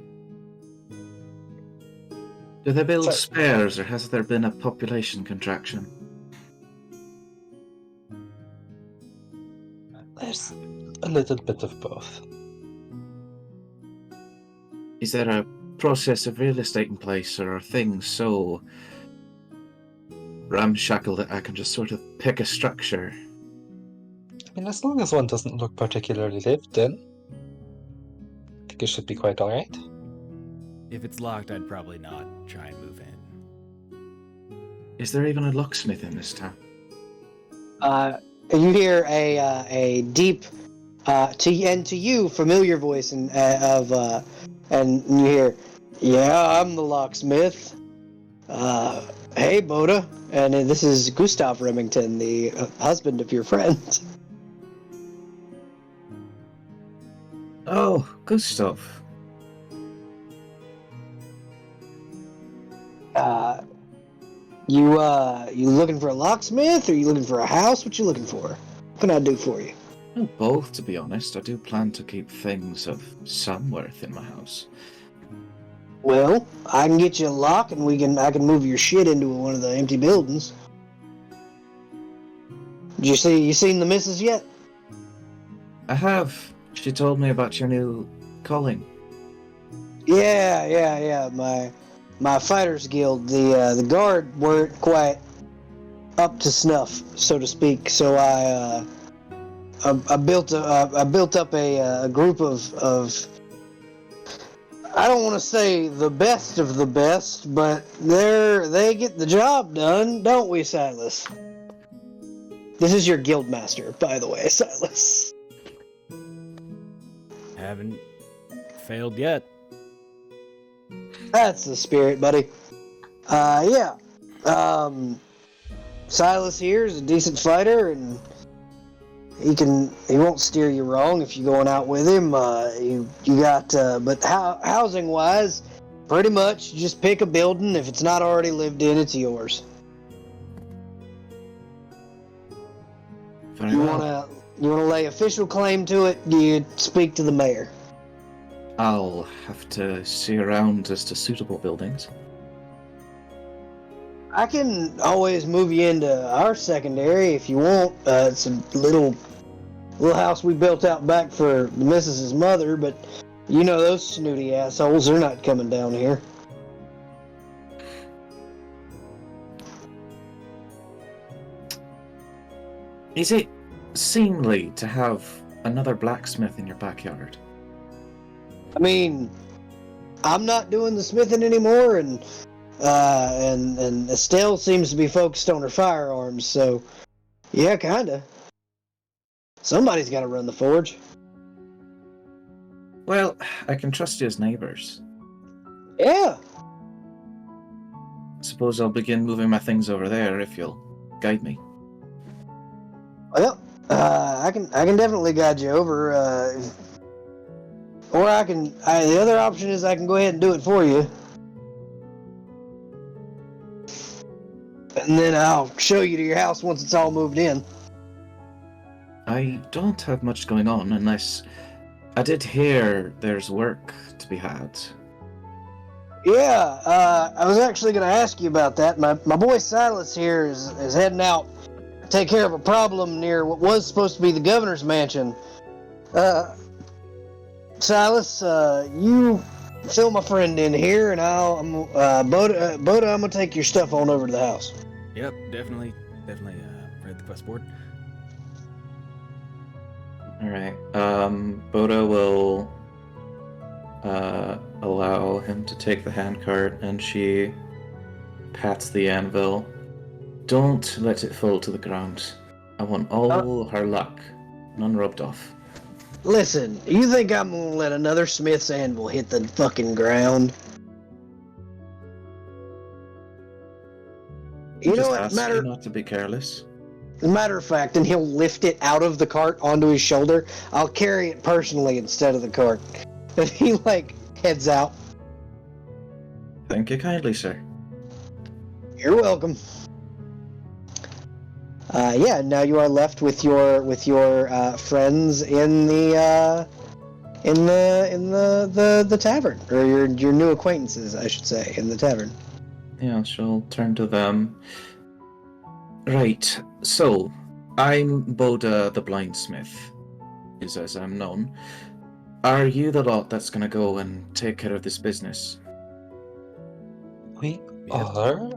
do they build Sorry. spares, or has there been a population contraction? There's a little bit of both. Is there a process of real estate in place, or are things so ramshackle that I can just sort of pick a structure? I mean, as long as one doesn't look particularly lived in, I think it should be quite alright. If it's locked, I'd probably not try and move in. Is there even a locksmith in this town? You hear a deep to you familiar voice and you hear, "Yeah, I'm the locksmith. Hey, Boda," and this is Gustav Remington, the husband of your friend. Oh, Gustav. You looking for a locksmith, or you looking for a house? What you looking for? What can I do for you? Well, both, to be honest. I do plan to keep things of some worth in my house. Well, I can get you a lock, and I can move your shit into one of the empty buildings. You seen the missus yet? I have. She told me about your new calling. Yeah. My fighters guild, the guard weren't quite up to snuff, so to speak. So I built up a group of I don't want to say the best of the best, but they get the job done, don't we, Silas? This is your guild master, by the way, Silas. Haven't failed yet. That's the spirit, buddy. Yeah. Silas here is a decent fighter, and he won't steer you wrong if you're going out with him. You got, but housing wise, pretty much just pick a building. If it's not already lived in, it's yours. Very You well. wanna lay official claim to it? You speak to the mayor. I'll have to see around as to suitable buildings. I can always move you into our secondary if you want. It's a little house we built out back for the missus's mother, but you know those snooty assholes, they're not coming down here. Is it seemly to have another blacksmith in your backyard? I mean, I'm not doing the smithing anymore, and Estelle seems to be focused on her firearms, so yeah, kinda. Somebody's got to run the forge. Well, I can trust you as neighbors. Yeah. Suppose I'll begin moving my things over there if you'll guide me. Well, I can definitely guide you over. Or I can. The other option is I can go ahead and do it for you, and then I'll show you to your house once it's all moved in. I don't have much going on unless I did hear there's work to be had. Yeah, I was actually going to ask you about that. My boy Silas here is heading out to take care of a problem near what was supposed to be the governor's mansion. Silas, you fill my friend in here, and Boda, I'm gonna take your stuff on over to the house. Yep, definitely. Read the quest board. Alright, Boda will allow him to take the handcart, and she pats the anvil. Don't let it fall to the ground. I want all her luck, none rubbed off. Listen, you think I'm gonna let another smith's anvil hit the fucking ground? You know what? Ask you not to be careless. As a matter of fact, and he'll lift it out of the cart onto his shoulder. I'll carry it personally instead of the cart. And he heads out. Thank you kindly, sir. You're welcome. Yeah, now you are left with your friends in the tavern, or your new acquaintances, I should say, in the tavern. Yeah, she'll turn to them. Right, so I'm Boda the blindsmith, is as I'm known. Are you the lot that's gonna go and take care of this business? We are.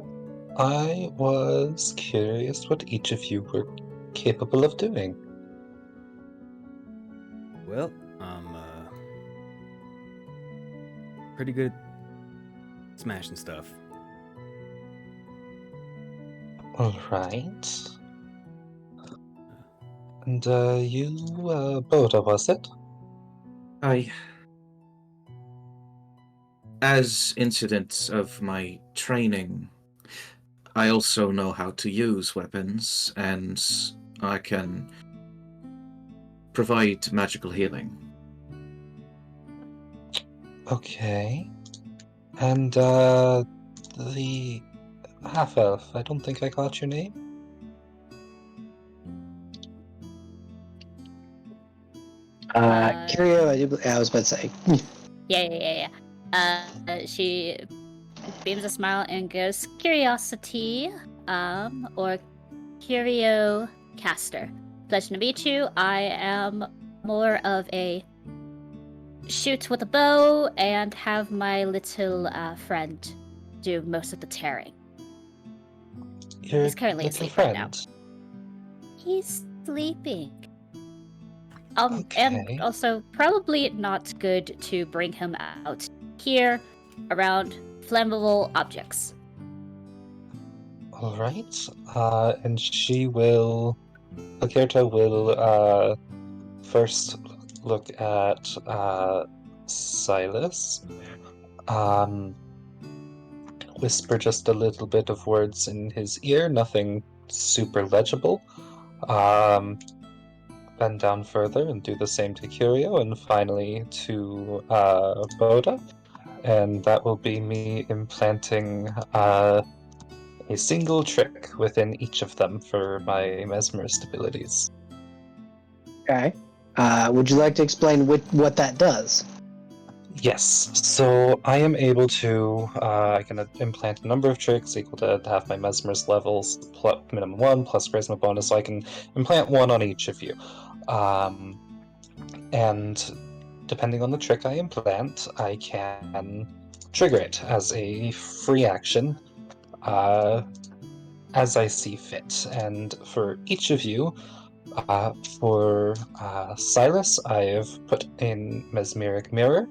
I was curious what each of you were capable of doing. Well, I'm pretty good at smashing stuff. Alright. And you, Boda, was it? As incidents of my training, I also know how to use weapons, and I can provide magical healing. Okay. And, the half-elf, I don't think I got your name? Curio, I was about to say. Yeah. She beams a smile and goes, Curiosity, or Curio Caster. Pleasure to meet you. I am more of a shoot with a bow and have my little friend do most of the tearing. Your He's currently little asleep right now. friend. He's sleeping. Okay. And also probably not good to bring him out here around flammable objects. Alright. And she will... Lagerta will, first look at, Silas. Whisper just a little bit of words in his ear, nothing super legible. Bend down further and do the same to Curio, and finally to Boda. And that will be me implanting a single trick within each of them for my mesmerist abilities. Okay. Would you like to explain what that does? Yes, so I am able to, I can implant a number of tricks equal to half my mesmerist levels, minimum 1, plus charisma bonus, so I can implant 1 on each of you. And depending on the trick I implant, I can trigger it as a free action, as I see fit. And for each of you, for Silas, I have put in Mesmeric Mirror.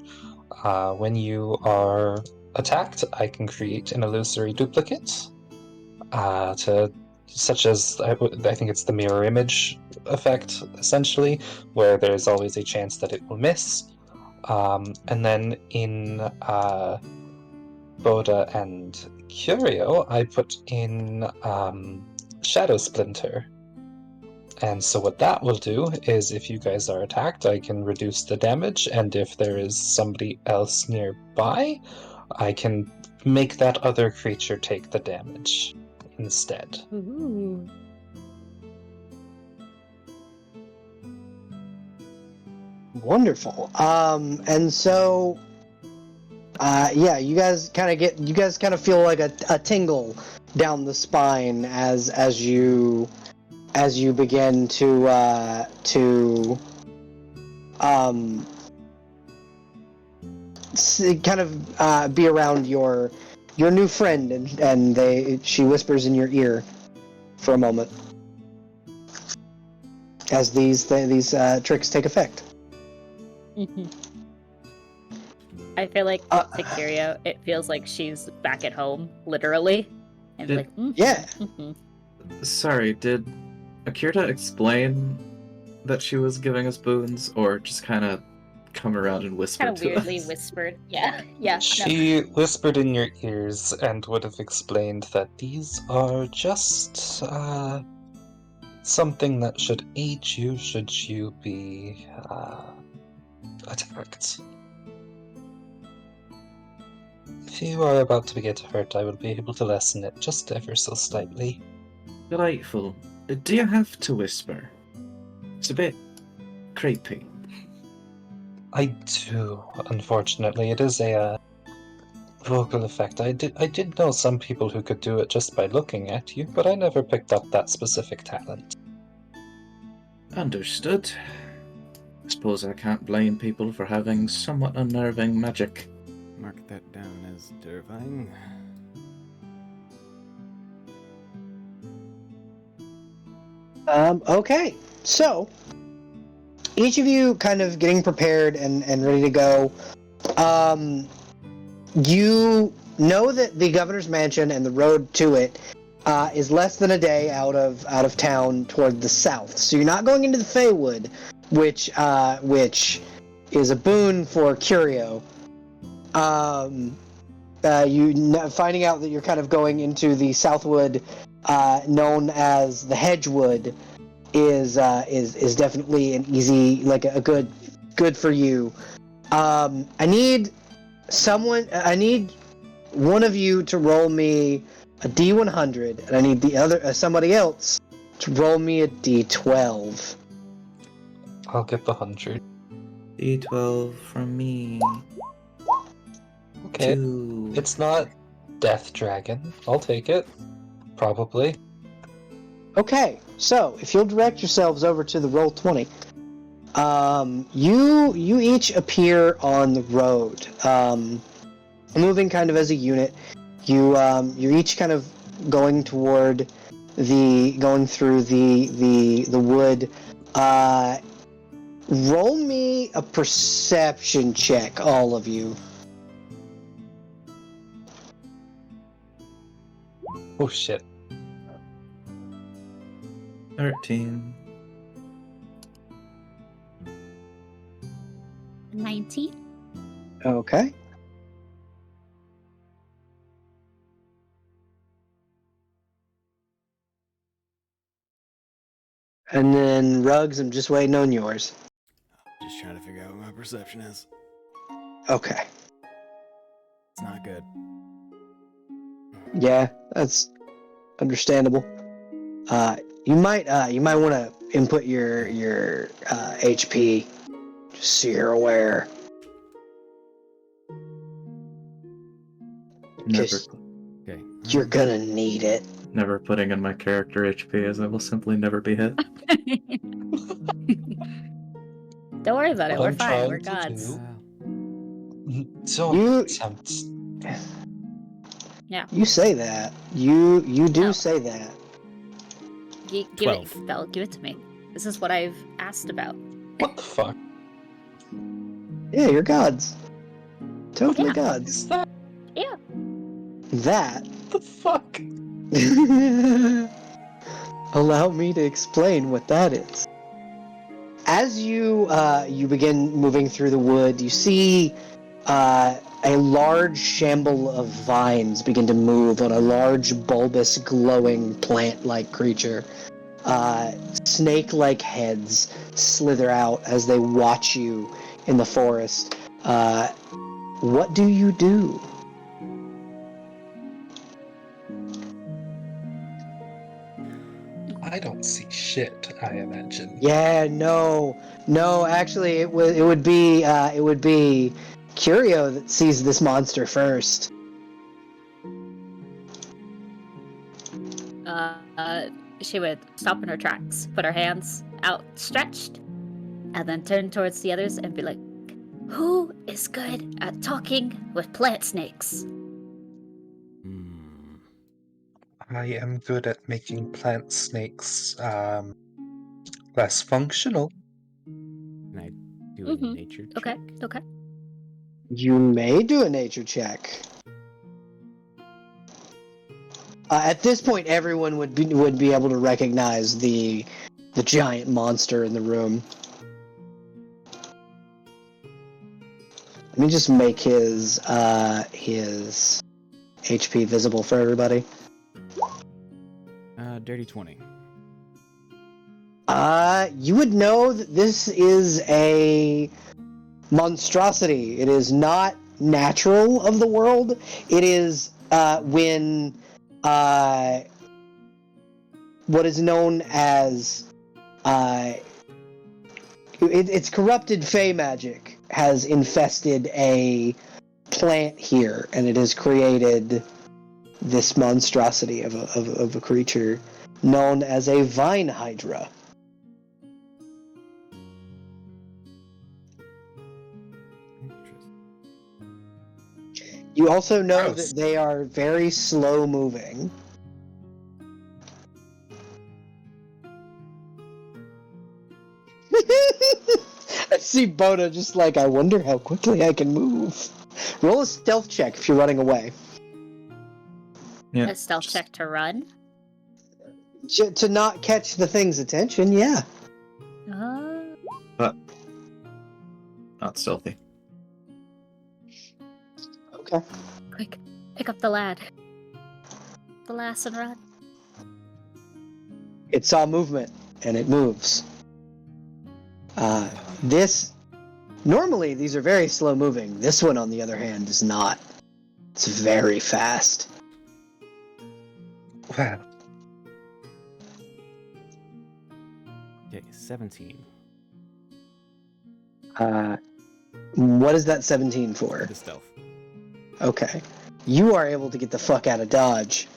When you are attacked, I can create an illusory duplicate, such as I think it's the mirror image effect, essentially, where there's always a chance that it will miss. And then in Boda and Curio, I put in Shadow Splinter. And so what that will do is if you guys are attacked, I can reduce the damage, and if there is somebody else nearby, I can make that other creature take the damage instead. Ooh. Wonderful. And so, yeah, you guys kind of feel like a tingle down the spine as you begin to kind of be around your new friend, and she whispers in your ear for a moment as these tricks take effect. I feel like to Curio, it feels like she's back at home, literally. And like, Yeah. Sorry, did Akirta explain that she was giving us boons, or just kind of come around and whisper kind of to weirdly us? whispered. Yeah. No. She whispered in your ears and would have explained that these are just something that should aid you should you be attacked. If you are about to get hurt, I will be able to lessen it just ever so slightly. Delightful. Do you have to whisper? It's a bit creepy. I do, unfortunately. It is a vocal effect. I did know some people who could do it just by looking at you, but I never picked up that specific talent. Understood. I suppose I can't blame people for having somewhat unnerving magic. Mark that down as terrifying. Okay, so each of you kind of getting prepared and ready to go. You know that the governor's mansion and the road to it is less than a day out of town toward the south. So you're not going into the Feywood, which is a boon for Curio. Finding out that you're kind of going into the Southwood, known as the Hedgewood, is definitely an easy, like a good for you. I need one of you to roll me a D100, and I need the other somebody else to roll me a D12. I'll get the 100. D12 from me. Okay. 2. It's not Death Dragon. I'll take it. Probably. Okay, so if you'll direct yourselves over to the Roll20, you each appear on the road, moving kind of as a unit. You're each kind of going through the wood. Roll me a perception check, all of you. Oh shit. 13. 19. Okay. And then Ruggs, I'm just waiting on yours. Just trying to figure out what my perception is. Okay. It's not good. Yeah, that's understandable. You might want to input your HP, just so you're aware. Never, Just, Okay. you're gonna need it. never putting in my character HP, as I will simply never be hit. Don't worry about it. We're I'm fine. We're trying to gods. Don't You- attempt. Yeah. You say that. You do No. say that. Give it, 12. Belle. Give it to me. This is what I've asked about. What the fuck? Yeah, you're gods. Totally Yeah. gods. Is that Yeah. That. the fuck? Allow me to explain what that is. As you begin moving through the wood, you see a large shamble of vines begin to move on a large, bulbous, glowing plant-like creature. Snake-like heads slither out as they watch you in the forest. What do you do? I don't see shit, I imagine. Yeah, no, actually, it would be Curio that sees this monster first. She would stop in her tracks, put her hands outstretched, and then turn towards the others and be like, "Who is good at talking with plant snakes?" Hmm. I am good at making plant snakes less functional. Can I do a Mhm. nature check? Okay. Okay. You may do a nature check. At this point, everyone would be able to recognize the giant monster in the room. Let me just make his HP visible for everybody. Dirty 20. You would know that this is a monstrosity. It is not natural of the world. It is when what is known as it's corrupted fey magic has infested a plant here, and it has created this monstrosity of a creature known as a vine hydra. Interesting. You also know Gross. that they are very slow moving. I see Boda just like, I wonder how quickly I can move. Roll a stealth check if you're running away. Yeah. A stealth check to run. To not catch the thing's attention, yeah. Not stealthy. Okay. Quick, pick up the lad. The lass and run. It saw movement, and it moves. Normally, these are very slow moving. This one, on the other hand, is not. It's very fast. Well, Okay, 17. What is that 17 for? The stealth. Okay. You are able to get the fuck out of Dodge.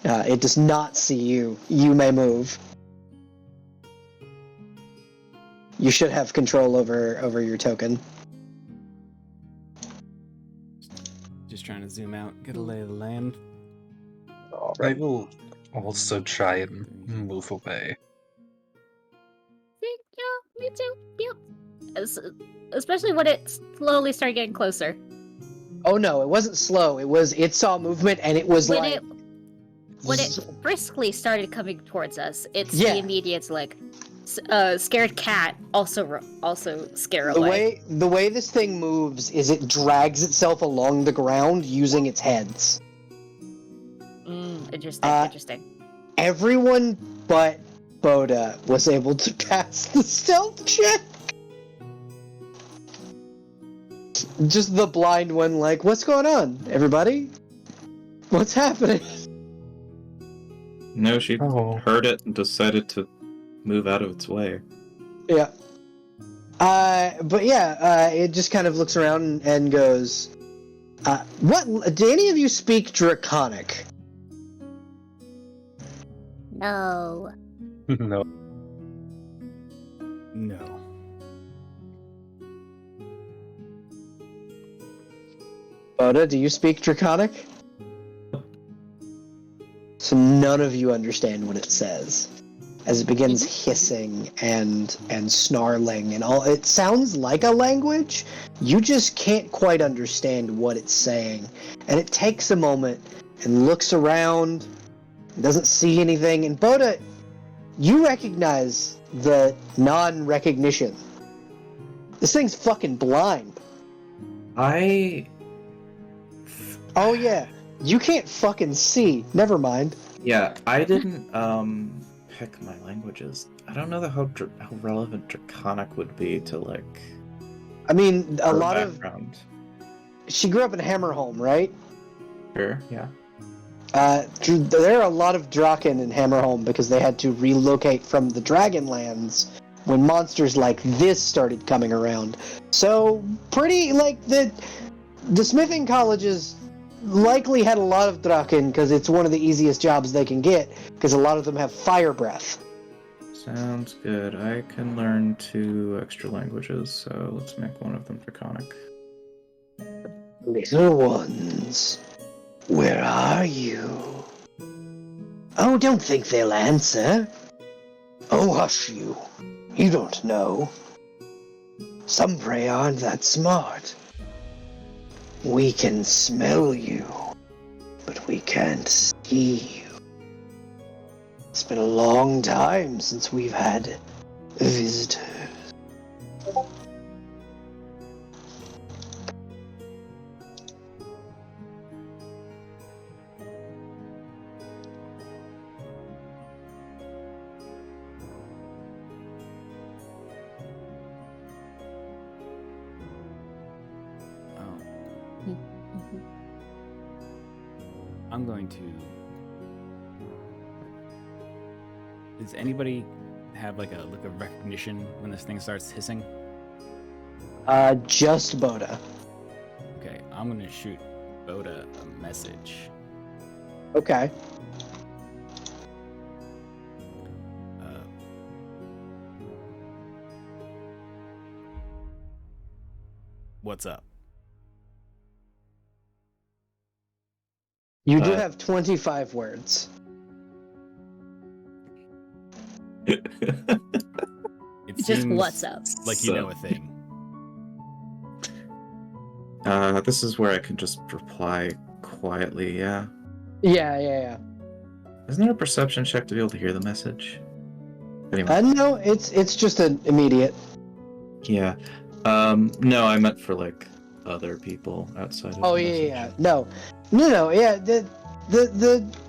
It does not see you. You may move. You should have control over your token. Just trying to zoom out, get a lay of the land. I will also try and move away. Yeah, me too. Yep. Especially when it slowly started getting closer. Oh no, it wasn't slow. It saw movement, and it was When like... when it briskly started coming towards us, it's Yeah. the immediate like scared cat also scare The away. way this thing moves is it drags itself along the ground using its heads. Interesting. Interesting. Everyone but Boda was able to pass the stealth check. Just the blind one, like, what's going on, everybody? What's happening? No, she Oh. heard it and decided to move out of its way. Yeah. But yeah, it just kind of looks around and goes, What? Do any of you speak Draconic? No. No. No. Boda, do you speak Draconic? So none of you understand what it says. As it begins hissing and snarling and all. It sounds like a language. You just can't quite understand what it's saying. And it takes a moment and looks around, doesn't see anything. And Boda, you recognize the non-recognition. This thing's fucking blind. Oh yeah, you can't fucking see. Never mind. Yeah, I didn't pick my languages. I don't know how relevant Draconic would be to like. I mean, a her lot background. she grew up in Hammerholm, right? Sure. Yeah. There are a lot of Draken in Hammerholm because they had to relocate from the Dragonlands when monsters like this started coming around. So, pretty, like, the smithing colleges likely had a lot of Draken because it's one of the easiest jobs they can get because a lot of them have fire breath. Sounds good. I can learn 2 extra languages, so let's make one of them Draconic. Little ones, where are you? Oh, don't think they'll answer. Oh, hush you. You don't know. Some prey aren't that smart. We can smell you, but we can't see you. It's been a long time since we've had visitors. I'm going to... Does anybody have like a look of recognition when this thing starts hissing? Just Boda. Okay, I'm gonna shoot Boda a message. Okay. What's up? You do have 25 words. It Just seems what's up? like you know a thing. This is where I can just reply quietly. Yeah. Yeah. Isn't there a perception check to be able to hear the message? Anyway. No, it's just an immediate. Yeah. No, I meant for like other people outside of Oh the yeah. message. No. Yeah. The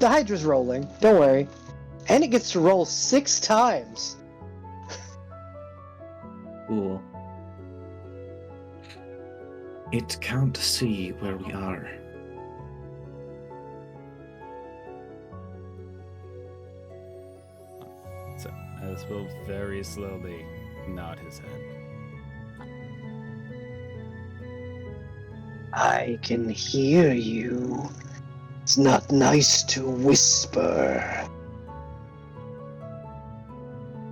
Hydra's rolling. Don't worry, and it gets to roll 6 times. Cool. It can't see where we are. So, as will very slowly nod his head. I can hear you. It's not nice to whisper.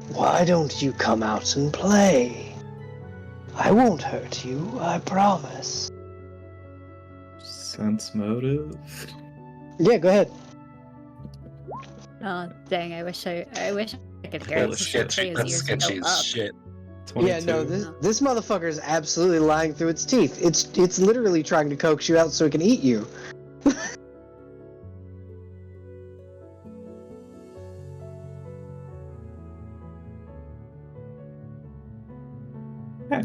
Why don't you come out and play? I won't hurt you, I promise. Sense motive? Yeah, go ahead. Oh dang! I wish I could hear That's it. sketchy. That's sketchy as shit. 22. Yeah, no, this motherfucker is absolutely lying through its teeth. It's literally trying to coax you out so it can eat you. Okay.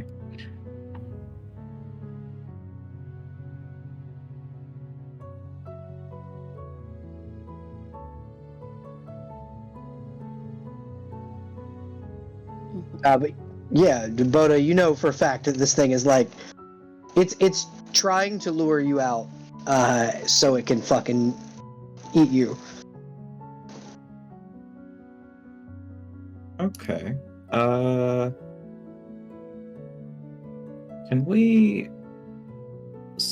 But yeah, Boda, you know for a fact that this thing is like, it's trying to lure you out, so it can fucking eat you. Okay. Can we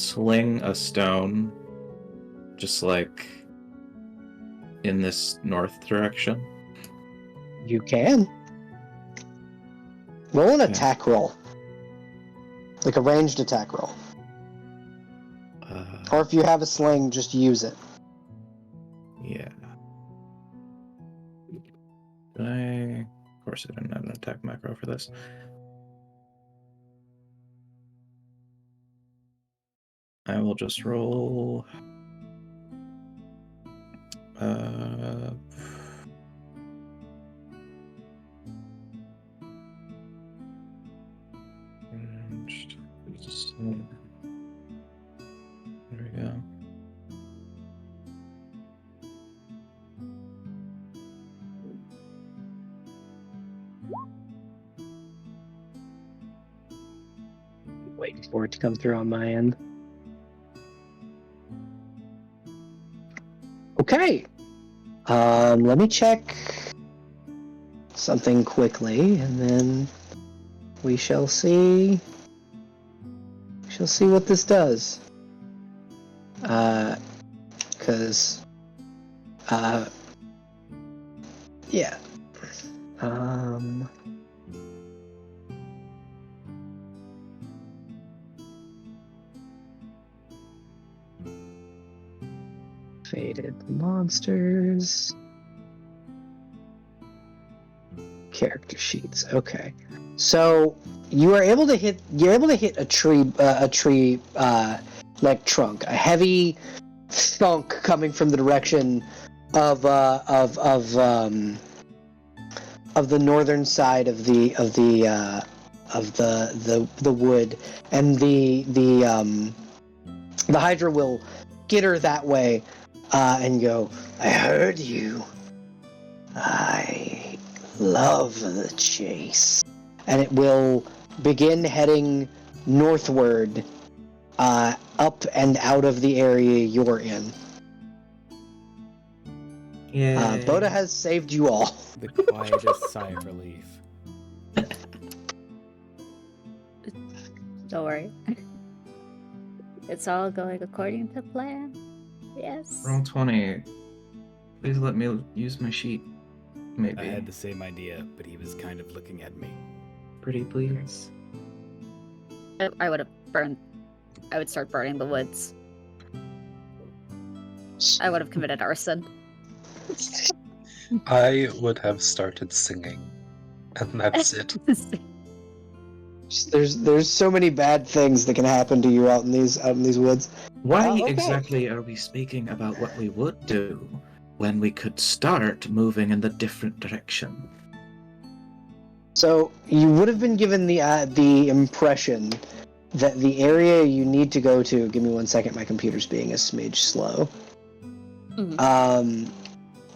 sling a stone just like in this north direction? You can. Roll an Okay. attack roll. Like a ranged attack roll. Or if you have a sling, just use it. Yeah. Of course, I didn't have an attack macro for this. I will just roll. There we go. Waiting for it to come through on my end. Okay. Let me check something quickly, and then we shall see. We shall see what this does. Yeah. Faded monsters. Character sheets. Okay. So you are able to hit. You're able to hit a tree. Like trunk. A heavy thunk coming from the direction of the northern side of the wood, and the Hydra will get her that way, and go, I heard you. I love the chase. And it will begin heading northward, up and out of the area you're in. Yeah. Boda has saved you all. The quietest sigh of relief. Don't worry. It's all going according to plan. Yes. Roll 20. Please let me use my sheet. Maybe. I had the same idea, but he was kind of looking at me. Pretty please. I would have burned. I would start burning the woods. I would have committed arson. I would have started singing, and that's it. There's so many bad things that can happen to you out in these woods. Why okay. exactly are we speaking about what we would do when we could start moving in the different direction? So you would have been given the impression that the area you need to go to. Give me 1 second. My computer's being a smidge slow. Mm-hmm.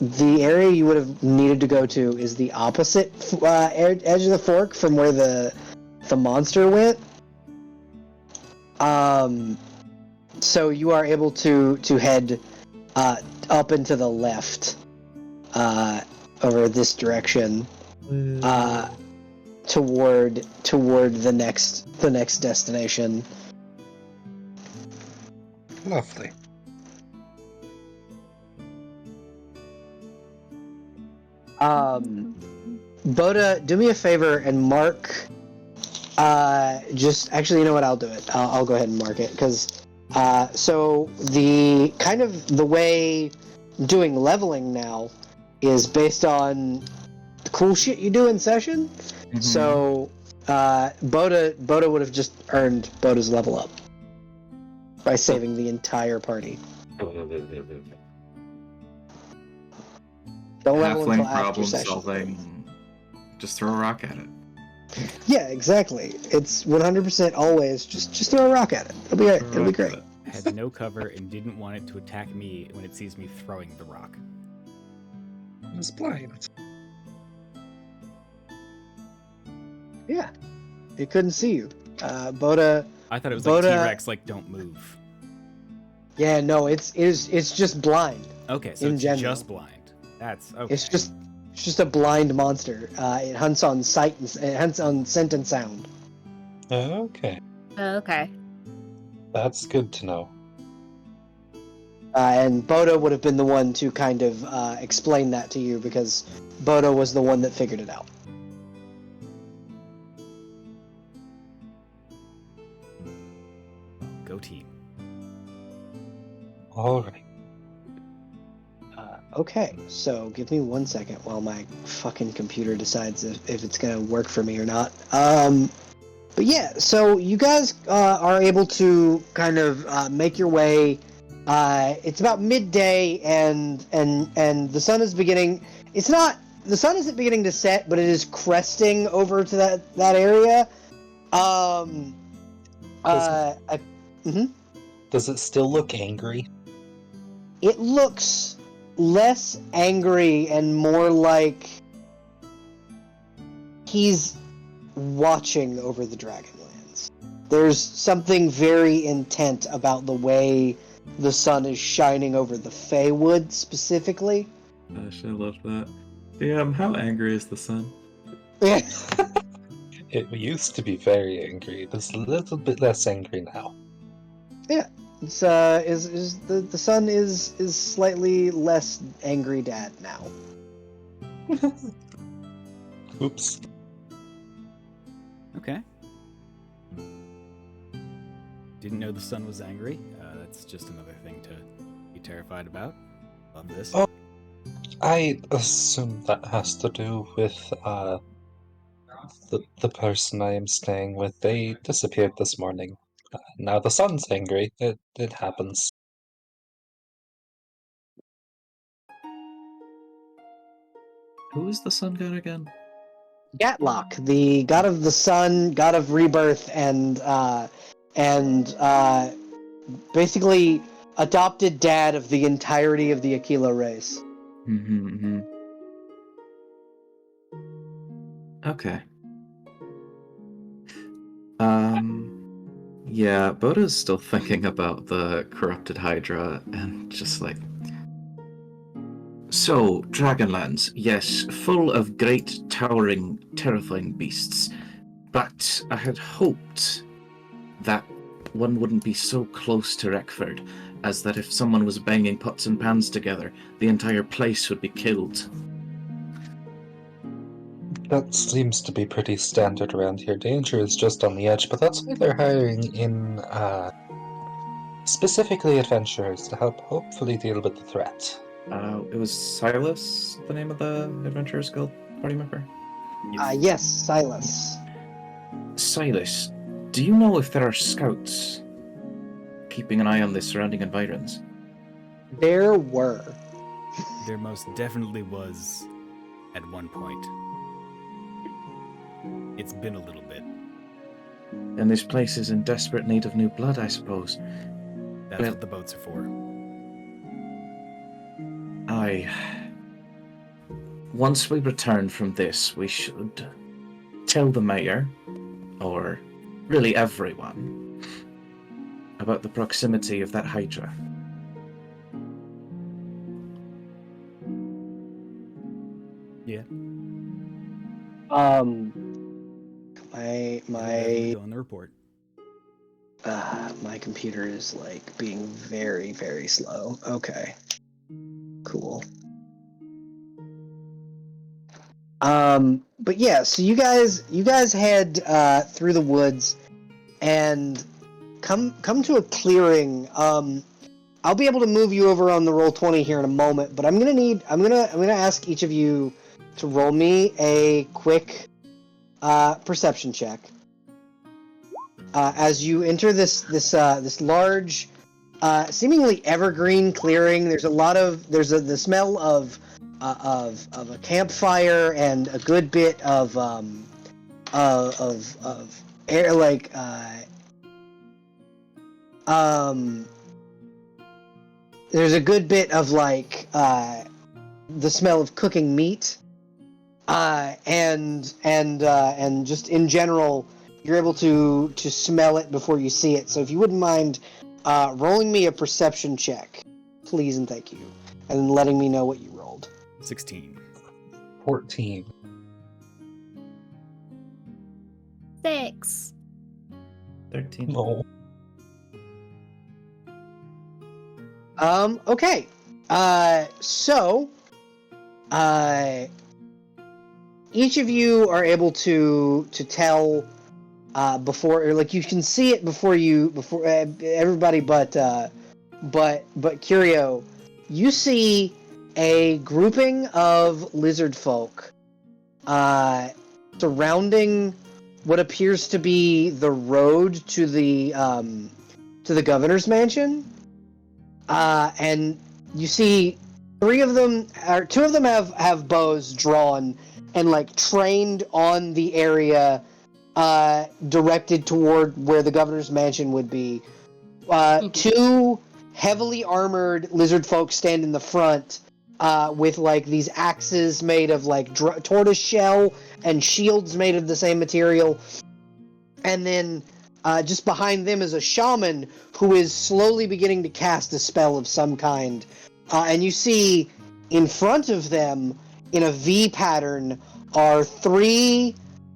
The area you would have needed to go to is the opposite edge of the fork from where the monster went. So you are able to head up and to the left over this direction toward the next destination. Lovely. Boda, do me a favor and mark. Just actually, you know what? I'll do it. I'll go ahead and mark it because. So the kind of the way doing leveling now is based on the cool shit you do in session. Mm-hmm. So Boda would have just earned Boda's level up by saving the entire party. Don't level until Halfling after problem session. solving. Just throw a rock at it. Yeah, exactly. It's 100% always just throw a rock at it. It'll be Throw a it'll be rock great. at it. Had no cover and didn't want it to attack me when it sees me throwing the rock. I was blind. Yeah, it couldn't see you. Boda. I thought it was like Boda- T-Rex, like don't move. Yeah, no, it's just blind. Okay, so In it's general. just blind. That's okay. It's just a blind monster. It hunts on scent and sound. Okay. Okay. That's good to know. And Bodo would have been the one to kind of explain that to you because Bodo was the one that figured it out. Go team. All right. Okay, so give me 1 second while my fucking computer decides if it's gonna work for me or not. But yeah, so you guys are able to kind of make your way. It's about midday, and the sun is beginning. It's not the sun isn't beginning to set, but it is cresting over to that area. Does it still look angry? It looks less angry and more like he's watching over the Dragonlands. There's something very intent about the way the sun is shining over the Feywood specifically. Gosh, I love that. How angry is the sun? It used to be very angry. It's a little bit less angry now. Yeah, it's is the sun is slightly less angry dad now. Oops. Okay. Didn't know the sun was angry. That's just another thing to be terrified about. Love this. Oh. I assume that has to do with the person I am staying with. They disappeared this morning. Now the sun's angry. It happens. Who is the sun god again? Gatlock, the god of the sun, god of rebirth, and basically adopted dad of the entirety of the Aquila race. Okay. Yeah, Boda's still thinking about the corrupted Hydra and just like... So, Dragonlands, yes, full of great, towering, terrifying beasts. But I had hoped that one wouldn't be so close to Wreckford, as that if someone was banging pots and pans together, the entire place would be killed. That seems to be pretty standard around here. Danger is just on the edge, but that's why they're hiring in specifically adventurers to help hopefully deal with the threat. It was Silas, the name of the Adventurers Guild party member? Yes, Silas. Silas, do you know if there are scouts keeping an eye on the surrounding environs? There were. There most definitely was at one point. It's been a little bit. And this place is in desperate need of new blood, I suppose. That's what the boats are for. Once we return from this, we should tell the mayor, or really everyone, about the proximity of that Hydra. Yeah. My on the report. my computer is like being very, very slow. Okay. Cool. But yeah, so you guys head through the woods and come to a clearing. I'll be able to move you over on the Roll20 here in a moment, but I'm gonna ask each of you to roll me a quick perception check. As you enter this large, seemingly evergreen clearing, there's the smell of a campfire and a good bit of air, like there's a good bit of like the smell of cooking meat, and just in general, you're able to smell it before you see it. So if you wouldn't mind rolling me a perception check, please and thank you, and letting me know what you rolled. 16. 14. 6. 13. No. Okay. So, each of you are able to tell before, or like you can see it before everybody, but Curio, you see a grouping of lizard folk surrounding what appears to be the road to the governor's mansion, and you see two of them have bows drawn and like trained on the area directed toward where the governor's mansion would be. Two heavily armored lizard folk stand in the front with like these axes made of like tortoise shell and shields made of the same material. And then just behind them is a shaman who is slowly beginning to cast a spell of some kind. And you see in front of them, in a V pattern, are three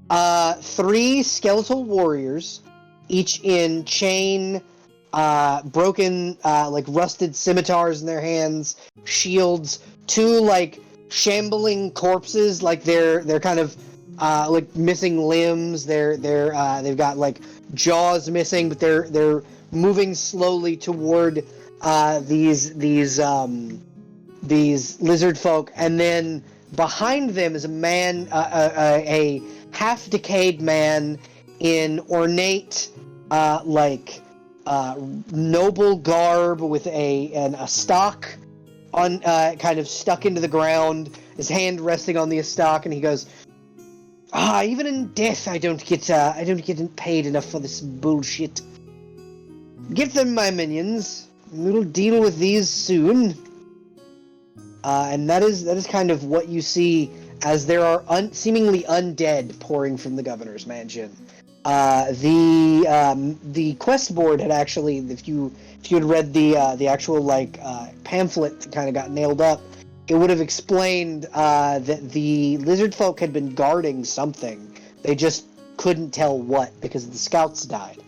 skeletal warriors, each in chain, broken, like rusted scimitars in their hands, shields, two like shambling corpses, like they're kind of like missing limbs. They've got like jaws missing, but they're moving slowly toward these lizard folk. And then behind them is a man, a half decayed man in ornate noble garb with a stock on kind of stuck into the ground, his hand resting on the stock, and he goes, even in death I don't get paid enough for this bullshit. Give them my minions. We'll deal with these soon. And that is kind of what you see as there are seemingly undead pouring from the governor's mansion. The quest board had actually, if you had read the actual pamphlet that kind of got nailed up, it would have explained that the lizard folk had been guarding something. They just couldn't tell what because the scouts died.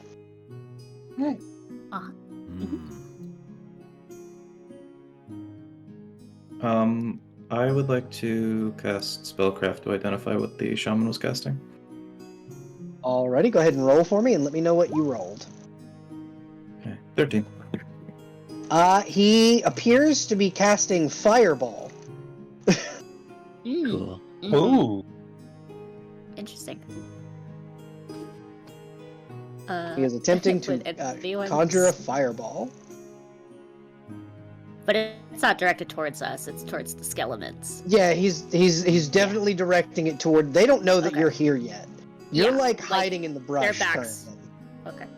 I would like to cast Spellcraft to identify what the shaman was casting. Alrighty, go ahead and roll for me and let me know what you rolled. Okay, 13. He appears to be casting Fireball. Cool. Ooh. Interesting. He is attempting to would anyone- conjure a fireball. But it's not directed towards us, it's towards the skeletons. Yeah, he's definitely directing it toward. They don't know that Okay. you're here yet. You're Yeah, like hiding in the brush. their backs. Currently. Okay.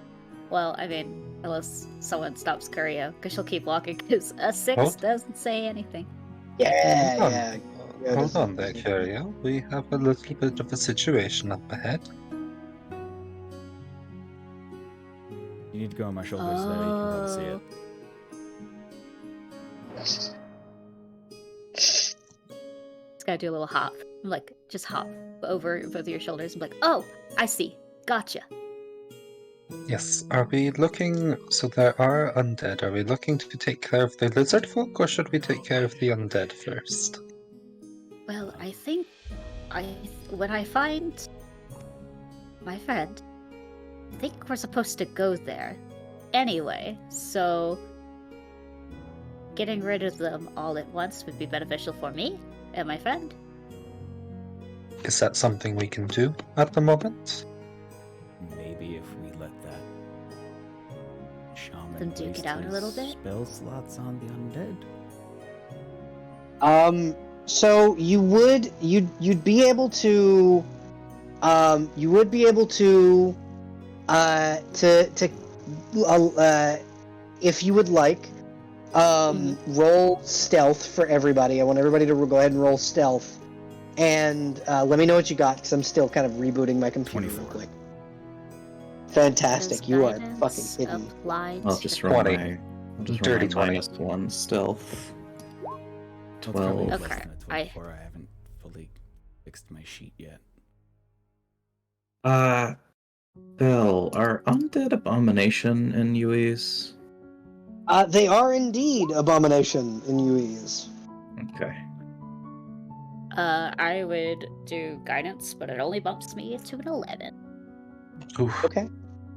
Well, I mean, unless someone stops Curio, because she'll keep walking, because a 6 Hold- doesn't say anything. Yeah, Hold on. yeah. Hold on there, Curio. We have a little bit of a situation up ahead. You need to go on my shoulders there. You can probably see it. Just gotta do a little hop. Like, just hop over both of your shoulders and be like, oh, I see. Gotcha. Yes, are we looking... So there are undead. Are we looking to take care of the lizard folk, or should we take care of the undead first? Well, I think when I find my friend, I think we're supposed to go there anyway, so getting rid of them all at once would be beneficial for me and my friend. Is that something we can do at the moment? Maybe if we let that shaman Then duke waste it out a his little bit? spell slots on the undead. So you'd be able to, if you would like, roll stealth for everybody. I want everybody to go ahead and roll stealth, and let me know what you got because I'm still kind of rebooting my computer 24. real quick. Fantastic, Does you are guidance fucking hidden. apply I'll to just the- roll 20. my Dirty 20. -1 stealth. That's probably 12. less Okay, than a 24. I haven't fully fixed my sheet yet. Belle, are undead abomination in UEs? They are indeed abomination in UEs. Okay. I would do guidance, but it only bumps me to an 11. Oof. Okay.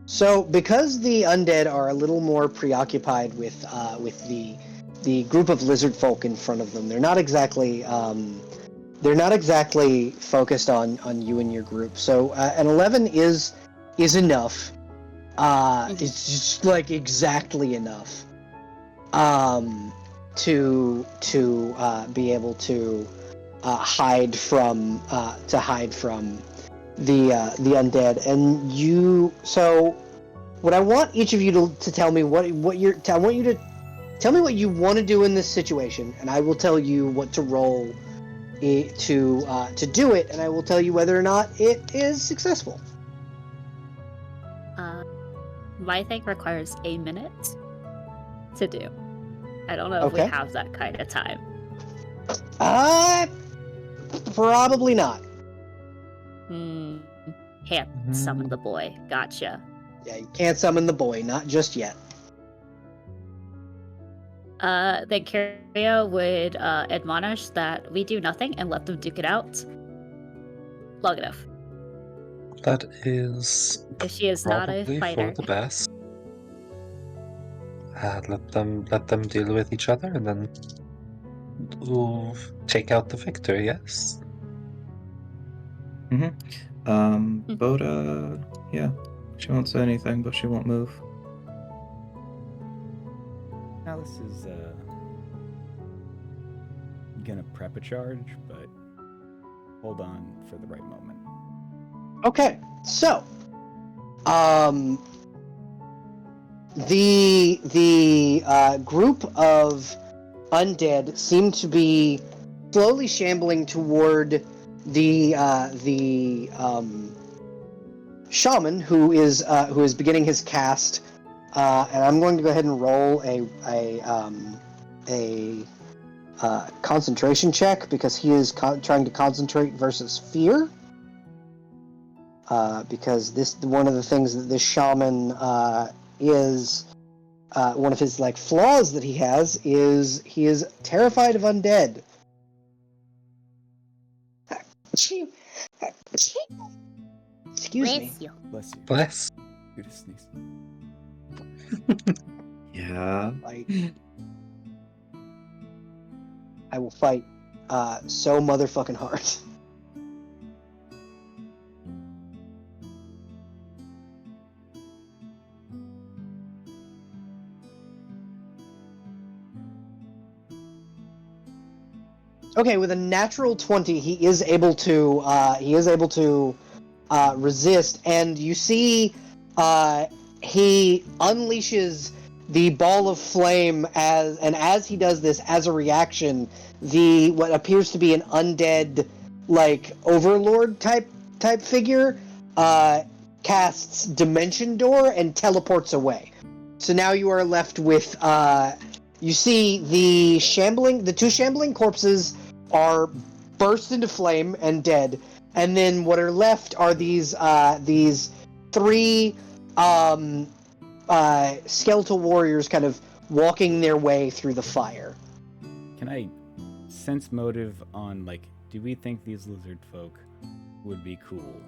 So, because the undead are a little more preoccupied with the group of lizard folk in front of them, they're not exactly focused on you and your group. So, an 11 is enough. It's just like exactly enough to be able to hide from the undead. And you, so what I want each of you to tell me what you're I want you to tell me what you want to do in this situation, and I will tell you what to roll to do it, and I will tell you whether or not it is successful. My thing requires a minute to do. I don't know if we Okay. have that kind of time. Probably not. Can't summon the boy. Gotcha. Yeah, you can't summon the boy, not just yet. Then Curio would admonish that we do nothing and let them duke it out long enough. That is If she is not a probably for fighter. the best. Let them deal with each other, and then we'll take out the victor. Yes. Boda, yeah, she won't say anything, but she won't move. Alice is gonna prep a charge, but hold on for the right moment. Okay, so the group of undead seem to be slowly shambling toward the shaman who is beginning his cast, and I'm going to go ahead and roll a concentration check because he is trying to concentrate versus fear. Because this one of the things that this shaman is one of his like flaws that he has is he is terrified of undead. Excuse me. Bless you. Bless you. Bless. You just sneeze. Yeah. Like, I will fight so motherfucking hard. Okay, with a natural 20, he is able to resist, and you see he unleashes the ball of flame as he does this, as a reaction, what appears to be an undead like overlord type figure casts Dimension Door and teleports away. So now you are left with you see the two shambling corpses are burst into flame and dead, and then what are left are these three skeletal warriors kind of walking their way through the fire. Can I sense motive on, like, do we think these lizard folk would be cool?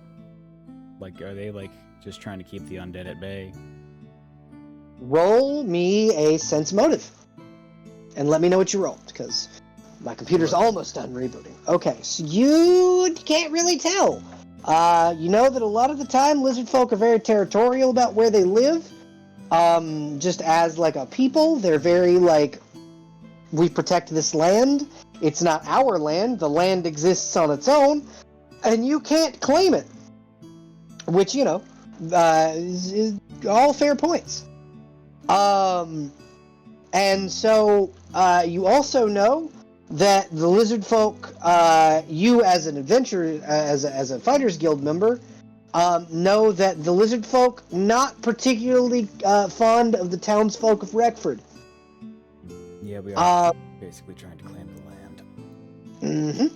Like, are they, like, just trying to keep the undead at bay? Roll me a sense motive. And let me know what you rolled, because my computer's almost done rebooting. Okay, so you can't really tell. You know that a lot of the time lizard folk are very territorial about where they live. Just as like a people, they're very like, we protect this land. It's not our land. The land exists on its own, and you can't claim it. Which, you know, is all fair points. And so you also know that the lizard folk, you as an adventurer, as a Fighters Guild member, know that the lizard folk not particularly fond of the townsfolk of Reckford. Yeah, we are basically trying to claim the land.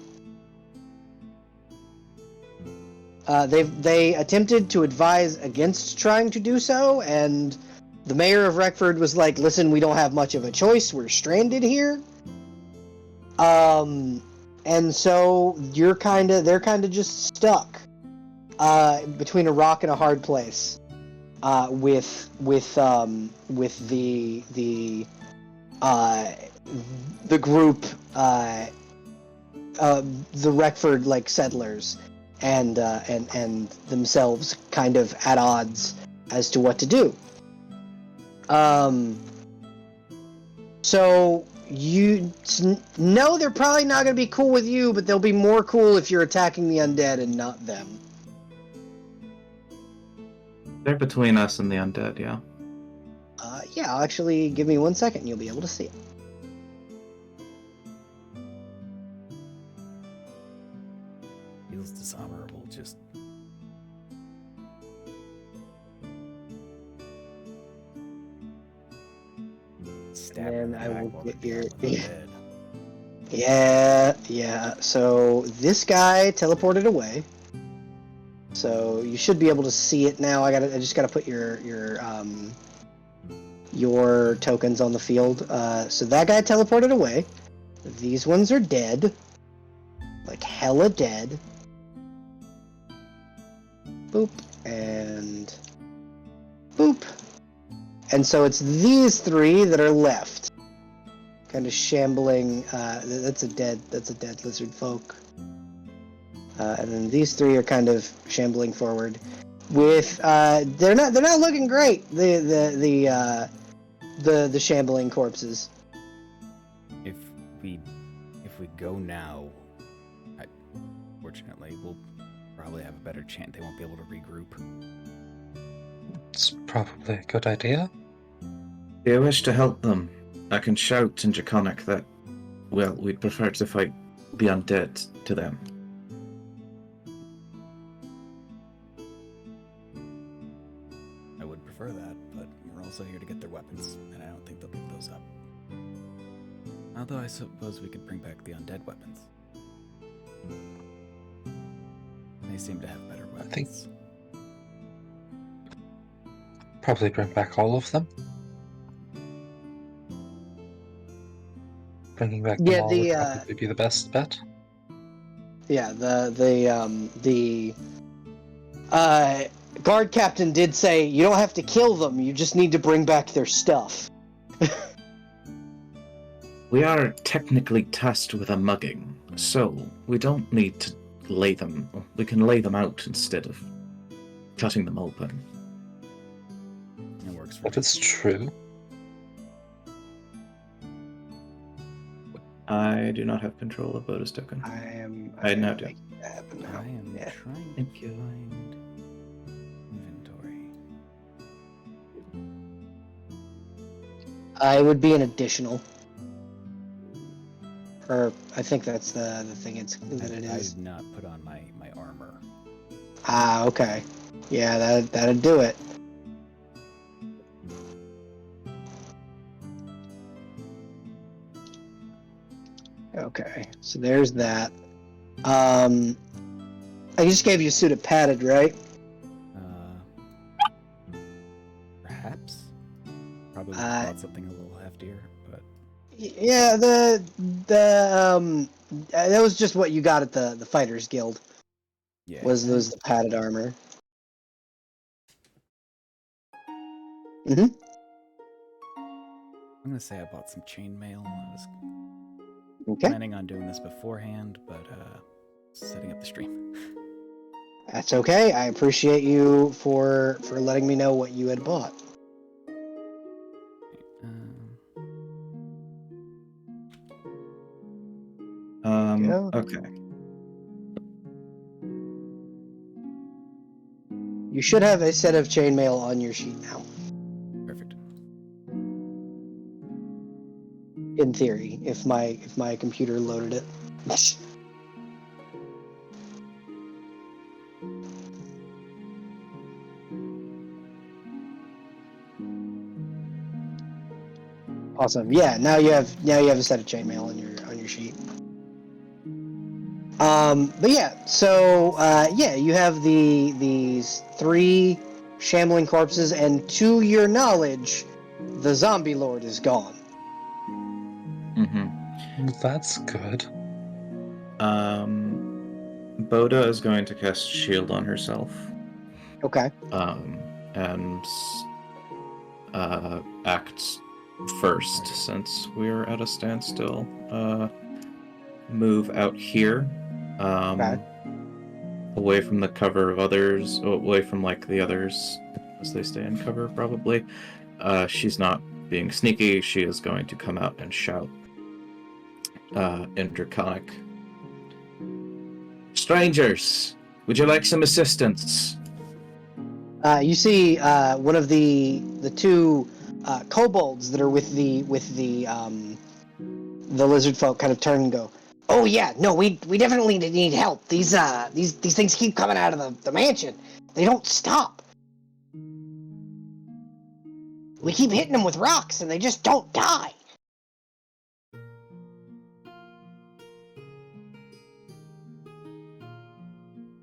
They attempted to advise against trying to do so, and the mayor of Reckford was like, listen, we don't have much of a choice. We're stranded here. And so they're kind of just stuck between a rock and a hard place with the group, the Reckford like settlers, and themselves kind of at odds as to what to do. So you know they're probably not going to be cool with you, but they'll be more cool if you're attacking the undead and not them. They're between us and the undead, yeah. Yeah, I'll actually give me 1 second and you'll be able to see it. Feels dishonorable, just... Stab her in And the I back will while get they're your... dealing with undead. Yeah. So this guy teleported away. So you should be able to see it now. I just gotta put your tokens on the field. So that guy teleported away. These ones are dead. Like hella dead. Boop. And boop. And so it's these three that are left. Kind of shambling. That's a dead lizard folk. And then these three are kind of shambling forward. With they're not looking great. The shambling corpses. If we go now, fortunately, we'll probably have a better chance. They won't be able to regroup. It's probably a good idea. Do you wish to help them? I can shout in Draconic that, well, we'd prefer to fight the undead to them. I would prefer that, but we're also here to get their weapons, and I don't think they'll give those up. Although I suppose we could bring back the undead weapons. They seem to have better weapons. think- Probably bring back all of them. Bringing back them Yeah, all would probably be the best bet. Yeah, the guard captain did say you don't have to kill them. You just need to bring back their stuff. We are technically tasked with a mugging, so we don't need to lay them. We can lay them out instead of cutting them open. It works for That me. is true. I do not have control of Boda's token. I now do. making that happen now. I am Yeah. trying to Thank you. find inventory. It would be an additional. Or I think that's the thing it I is. did not put on my armor. Ah, okay. Yeah, that'd do it. Okay, so there's that. I just gave you a suit of padded, right? Perhaps. Probably bought something a little heftier, but Yeah, that was just what you got at the Fighters Guild. yeah. Was the padded armor. Mm-hmm. I'm gonna say I bought some chainmail. I was Okay, planning on doing this beforehand, but setting up the stream. that's okay. I appreciate you for letting me know what you had bought. Yeah. Okay. You should have a set of chainmail on your sheet now. Perfect. In theory, if my computer loaded it. Awesome. Yeah, now you have a set of chainmail on your sheet. But yeah, so yeah, you have these three shambling corpses, and to your knowledge, the zombie lord is gone. Mm-hmm. That's good. Boda is going to cast Shield on herself. Okay. And act first, since we're at a standstill. Move out here. Okay. Away from the cover of others, away from like the others, as they stay in cover probably. She's not being sneaky, she is going to come out and shout. In Draconic. Strangers, would you like some assistance? You see one of the two kobolds that are with the lizard folk kind of turn and go, "Oh yeah, no, we definitely need help. These things keep coming out of the mansion. They don't stop. We keep hitting them with rocks and they just don't die."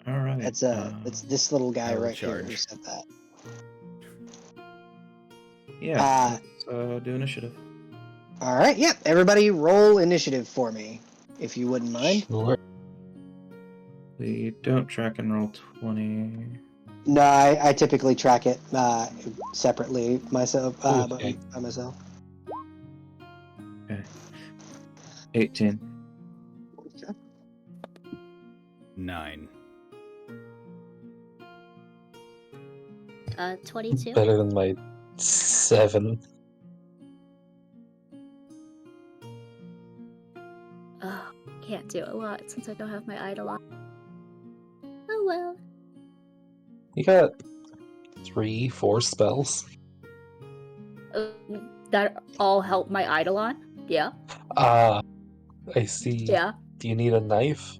All right. It's this little guy I will right here who charge. said that. Yeah. Let's do initiative. All right, yeah. Everybody, roll initiative for me, if you wouldn't mind. Sure. We don't track and roll 20. No, I typically track it separately myself. Okay. By myself. Okay. 18. 9. 22. Better than my 7. Oh, can't do a lot since I don't have my idol on. Oh well. You got 3, 4 spells. That all help my Eidolon? Yeah. Ah, I see. Yeah. Do you need a knife?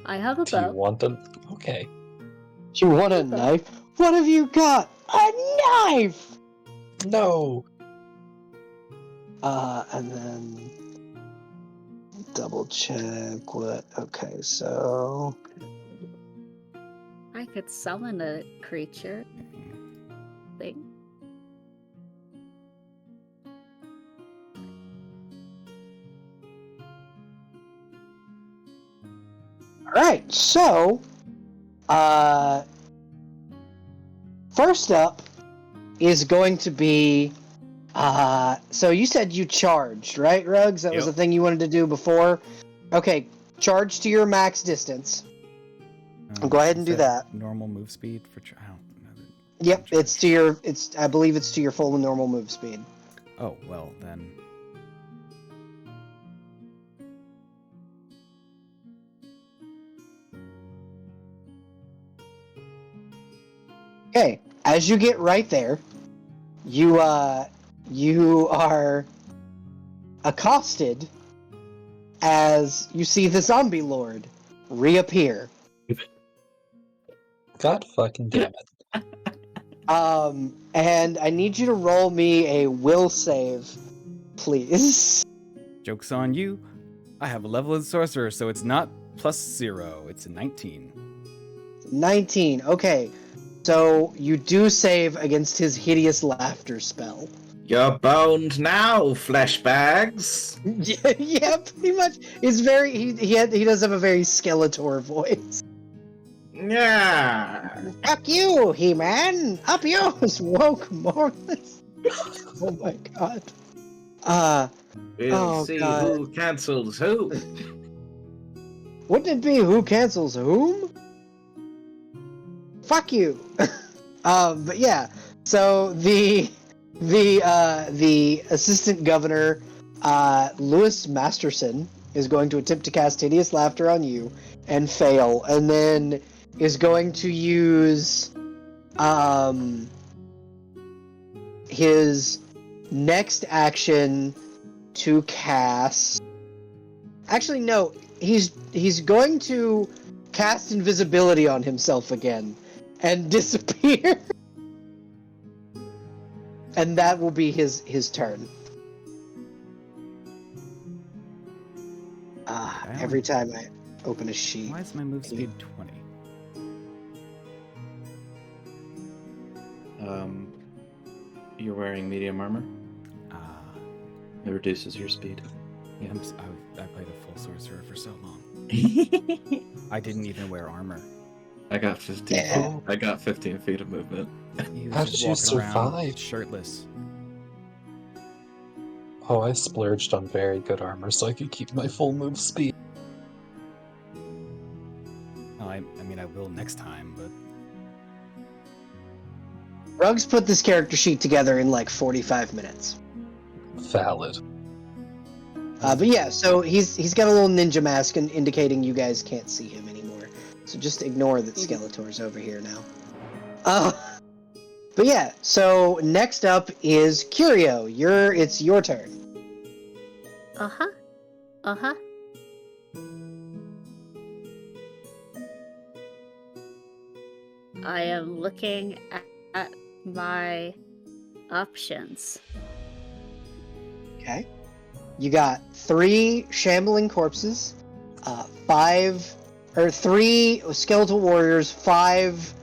I have a Do you bow. want a... Okay. You want a knife? What have you got? A knife! No! And then double check what. Okay, so I could summon a creature thing. all right. So, first up is going to be. So you said you charged, right, Ruggs? That was the Yep. thing you wanted to do before. Okay, charge to your max distance. Go ahead and Is do that. Normal move speed for I don't know. Yep, it's to your. It's. I believe it's to your full and normal move speed. Oh well then. Okay, as you get right there, you are accosted as you see the zombie lord reappear. God fucking damn it. And I need you to roll me a will save, please. Joke's on you. I have a level of sorcerer, so it's not +0. It's a 19. 19. Okay, so you do save against his hideous laughter spell. You're boned now, flesh bags. Yeah, pretty much. It's very. He does have a very Skeletor voice. Yeah. Fuck you, He-Man! Up yours, woke Morris! Oh my god. We'll Oh, see God. who cancels who. Wouldn't it be who cancels whom? Fuck you! But yeah, so the assistant governor, Louis Masterson, is going to attempt to cast Hideous Laughter on you and fail, and then is going to use his next action to cast. Actually, no, he's going to cast invisibility on himself again and disappear. And that will be his turn. Every time I open a sheet. Why is my move speed 20? You're wearing medium armor. Ah, It reduces your speed. yeah. I played a full sorcerer for so long. I didn't even wear armor. I got 15. Yeah. I got 15 feet of movement. He was How just did you walking around survive? shirtless. Oh, I splurged on very good armor so I could keep my full move speed. Oh, I mean, I will next time, but Ruggs put this character sheet together in like 45 minutes. Valid. But yeah, so he's got a little ninja mask indicating you guys can't see him anymore. So just ignore that Skeletor's over here now. But yeah, so next up is Curio. It's your turn. Uh-huh. Uh-huh. I am looking at my options. Okay. You got 3 shambling corpses, 3 skeletal warriors, 5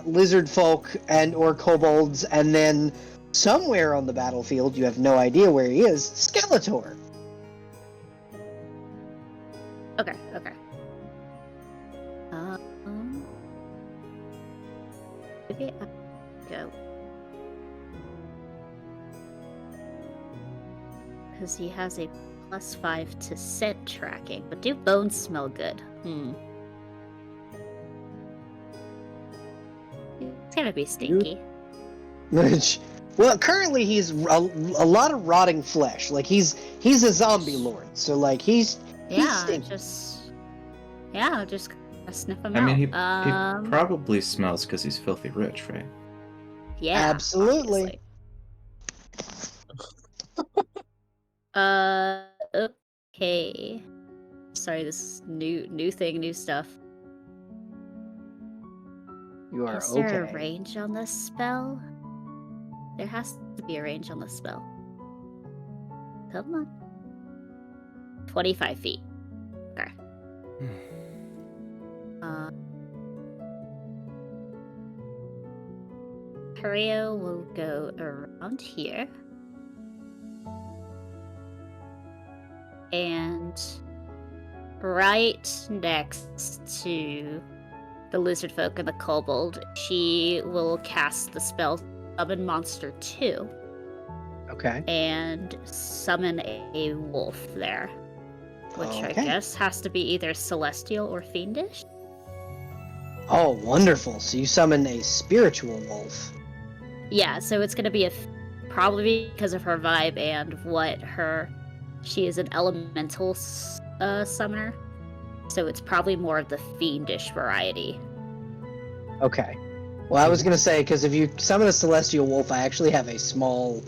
lizard folk and or kobolds, and then somewhere on the battlefield, you have no idea where he is, Skeletor. Okay. Maybe I go. Because he has a +5 to scent tracking, but do bones smell good? It's gonna be stinky. Which, well, currently he's a lot of rotting flesh. Like he's a zombie lord, so like he's stinky. just sniff him I out. mean, he probably smells because he's filthy rich, right? Yeah, Absolutely. obviously. Okay. Sorry, this is new thing, new stuff. You are Is there okay. a range on this spell? There has to be a range on this spell. Come on. 25 feet. Okay. Curio will go around here. And right next to the lizard folk and the kobold, she will cast the spell Summon Monster 2 Okay. and summon a wolf there. Which I Okay. guess has to be either celestial or fiendish. Oh, wonderful. So you summon a spiritual wolf. Yeah, so it's gonna be probably because of her vibe and she is an elemental summoner, so it's probably more of the fiendish variety. Okay. Well, I was gonna say, because if you summon a celestial wolf, I actually have a small,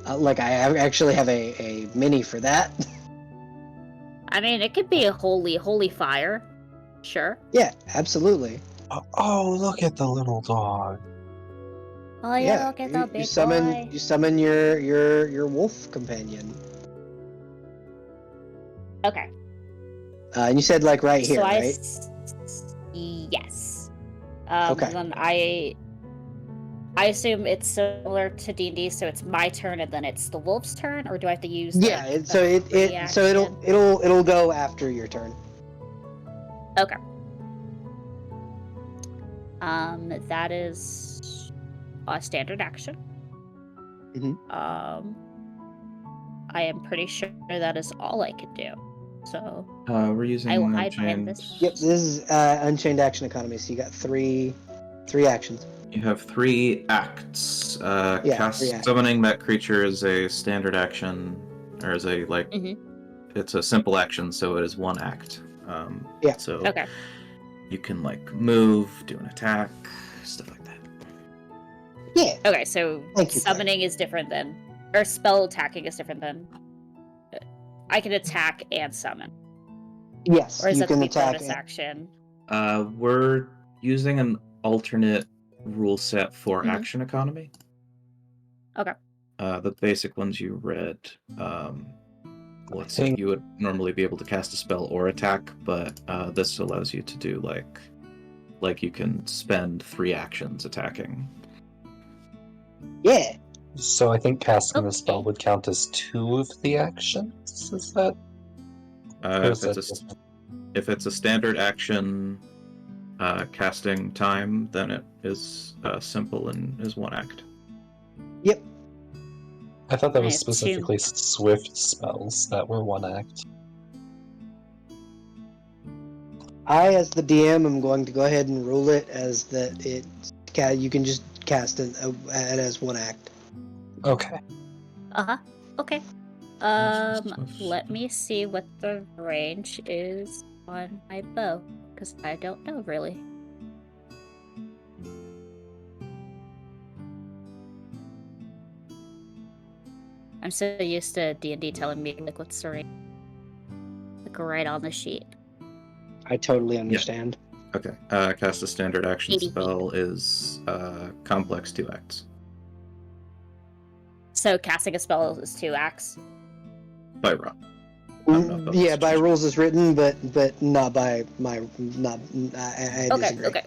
I actually have a mini for that. I mean, it could be a holy fire, sure. Yeah, absolutely. Oh, look at the little dog. Oh yeah, look at the big boy. You summon your wolf companion. Okay. And you said like right here, So right? Yes. Okay. Then I assume it's similar to D&D, so it's my turn and then it's the wolf's turn, or do I have to use? Yeah. Like, So it'll go after your turn. Okay. That is a standard action. Mhm. I am pretty sure that is all I can do. So We're using I will hide behind Unchained. this. Yep. This is Unchained Action Economy. So you got three actions. You have 3 acts. Yeah, 3 Cast acts. summoning that creature is a standard action, or is a it's a simple action, so it is 1 act. Yeah. So Okay. you can like do an attack, stuff like that. Yeah. Okay, so Thank you, summoning is different than, or spell attacking is different than. I can attack and summon, Yes. or is You that to can be attack. bonus action? We're using an alternate rule set for Mhm. action economy. Okay. The basic ones you read. Let's see, you would normally be able to cast a spell or attack, but this allows you to do like you can spend 3 actions attacking. Yeah. So I think casting the spell Okay. would count as 2 of the actions. Is that? Or is that different? If it's a standard action casting time, then it is simple and is 1 act. Yep. I thought that I was assume- specifically swift spells that were 1 act. I, as the DM, am going to go ahead and rule it as that you can just cast it as 1 act. Okay. Uh-huh. Okay. Let me see what the range is on my bow, because I don't know really. I'm so used to D&D telling me like what's the range. Like right on the sheet. I totally understand. Okay. Cast a standard action 80 feet. spell is complex 2 acts. So casting a spell is 2 acts. By Rob. I don't know if that's Yeah, by changed. rules as written, but not by my I Okay, disagree. okay.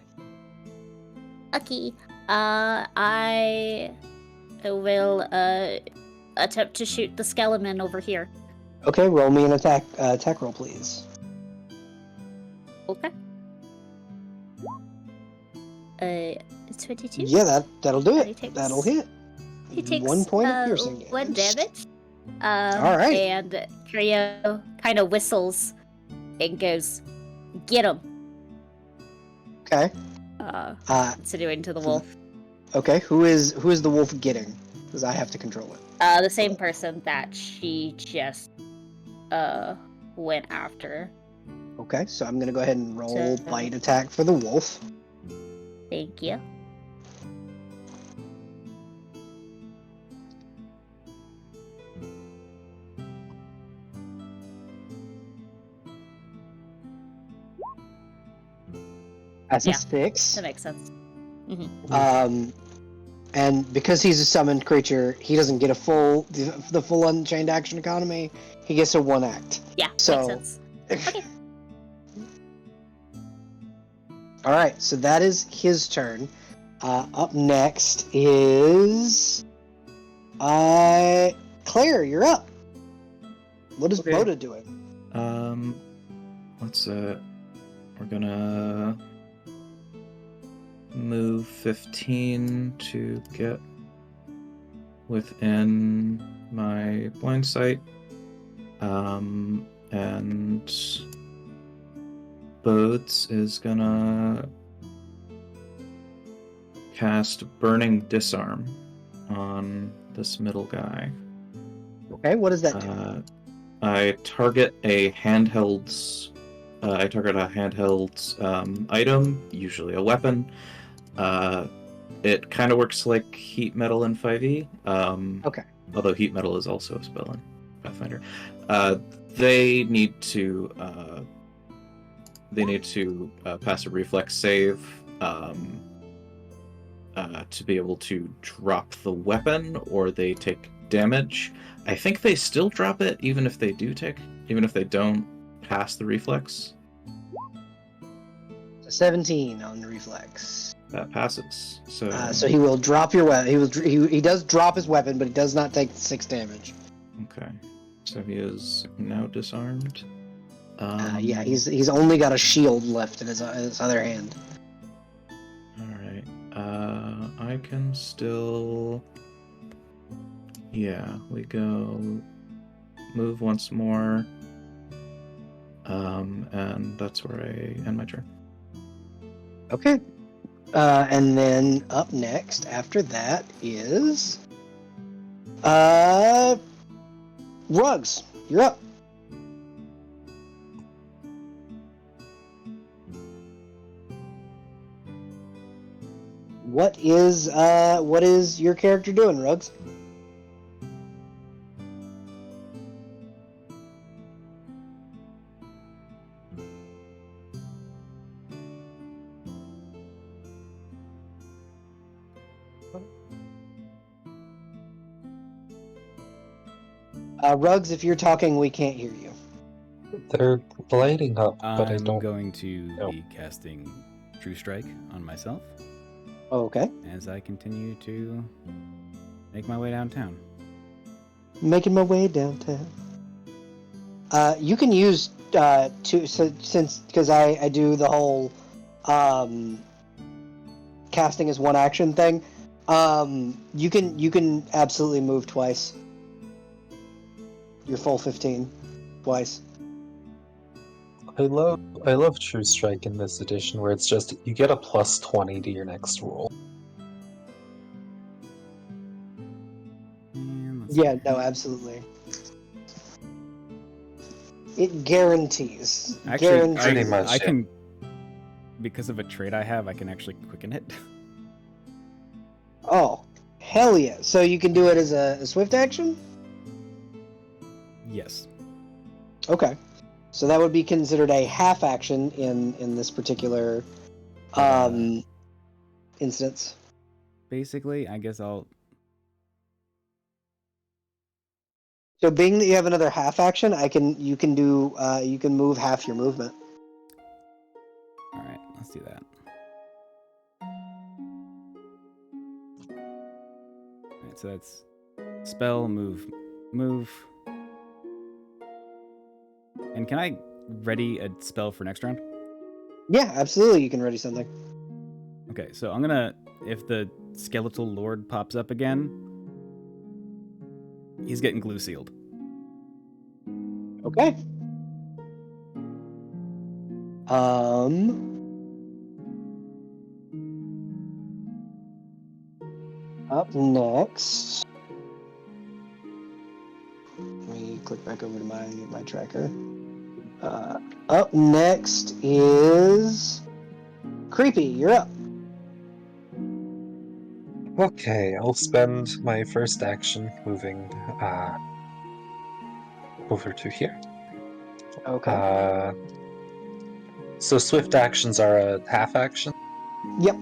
Okay. I will attempt to shoot the skeleton over here. Okay, roll me an attack roll, please. Okay. 22? Yeah, that'll do He it. takes- That'll hit. He takes 1 point of piercing damage. 1 damage. All right. And Trio kind of whistles and goes, "Get him!" Okay. Insinuating to the wolf. Okay. Who is the wolf getting? Because I have to control it. The same person that she just went after. Okay, so I'm gonna go ahead and roll So- bite attack for the wolf. Thank you. That's Yeah. a 6. That makes sense. And because he's a summoned creature, he doesn't get the full unchained action economy. He gets a 1 act. Yeah, So- makes sense. Okay. All right, so that is his turn. Up next is Claire. You're up. What is Okay. Boda doing? We're gonna move 15 to get within my blind sight. And Bodes is gonna cast Burning Disarm on this middle guy. Okay, what does that do? I target a handheld item, usually a weapon. It kind of works like heat metal in 5e. Okay. Although heat metal is also a spell in Pathfinder. They need to pass a reflex save to be able to drop the weapon, or they take damage. I think they still drop it even if they don't pass the reflex. 17 on the reflex. That passes. So So he will drop your weapon. He does drop his weapon, but he does not take 6 damage. okay. So he is now disarmed. Yeah, he's only got a shield left in his other hand. Alright. I can still... Yeah, we go... Move once more. And that's where I end my turn. Okay. And then up next after that is Rugs. You're up. What is your character doing, Rugs? Rugs, if you're talking, we can't hear you. They're lighting up, but I I'm don't. going to Oh. be casting True Strike on myself. Okay. as I continue to make my way downtown. Making my way downtown. You can use since because I do the whole casting as one action thing. You can absolutely move twice. Your full 15 twice. I love True Strike in this edition where it's just you get a plus 20 to your next roll. And let's Yeah, see. no, absolutely. It guarantees. Actually, Pretty much, I yeah. can, because of a trait I have, I can actually quicken it. Oh, hell yeah! So you can do it as a swift action? Yes. Okay. So that would be considered a half action in this particular instance. Basically, I guess I'll. So being that you have another half action, you can move half your movement. All right, let's do that. All right, so that's spell, move. And can I ready a spell for next round? Yeah, absolutely. You can ready something. Okay, so I'm gonna, if the skeletal lord pops up again, he's getting glue sealed. Okay. Up next. Let me click back over to my tracker. Up next is Creepy. You're up. Okay, I'll spend my first action moving over to here. Okay. So swift actions are a half action. Yep.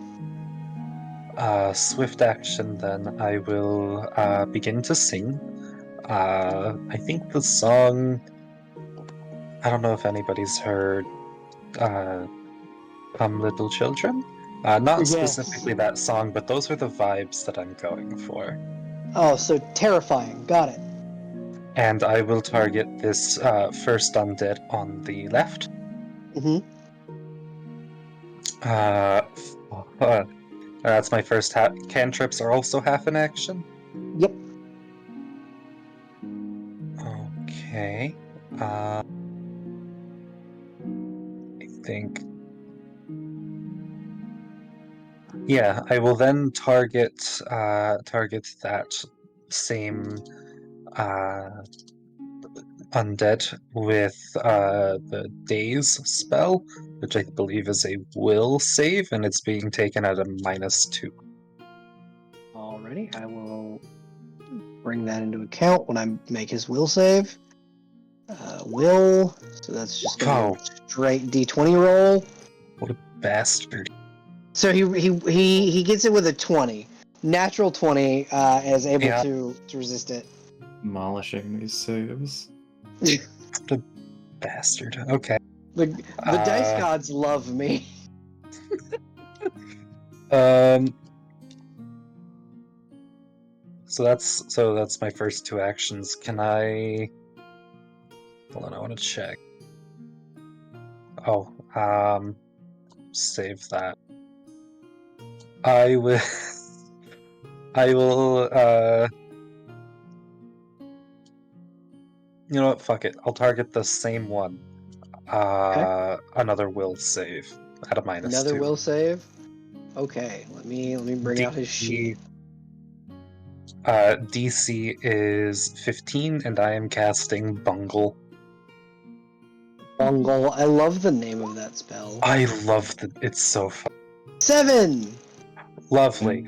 Swift action, then I will begin to sing. I think the song. I don't know if anybody's heard Come Little Children. Not Yes. specifically that song, but those are the vibes that I'm going for. Oh, so terrifying. Got it. And I will target this first undead on the left. Mm-hmm. That's my first cantrips are also half an action. Yep. Okay. I think. Yeah, I will then target that same undead with the Daze spell, which I believe is a will save, and it's being taken at a -2. Alrighty, I will bring that into account when I make his will save. Will, so that's just going to be a straight D20 roll. What a bastard! So he gets it with a 20, natural 20, is able Yeah. to resist it. Demolishing these saves. What a bastard. Okay. The dice gods love me. So that's my first two actions. Can I? Hold on, I want to check. Oh, save that. I will. I will. You know what? Fuck it. I'll target the same one. Okay. Another will save at a -2. Another will save. Okay, let me bring out his sheet. DC is 15, and I am casting Bungle. Bungle. I love the name of that spell. I love it's so fun. 7. Lovely.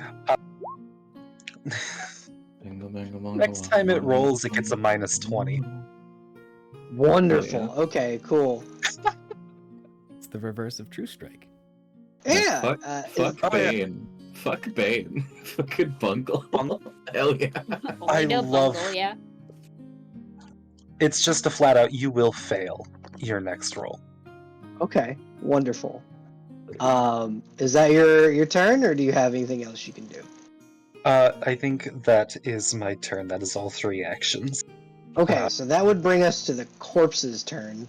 Bingo, bingo, bingo, Next time it rolls, it gets a -20. Wonderful. Oh, yeah. Okay, cool. It's the reverse of True Strike. Yeah. Fuck Bane. Fuck Bane. Fucking Bungle. Hell yeah. I know love- Bungle, yeah. It's just a flat out, you will fail your next roll. Okay, wonderful. Is that your turn, or do you have anything else you can do? I think that is my turn. That is all 3 actions. Okay, so that would bring us to the corpse's turn.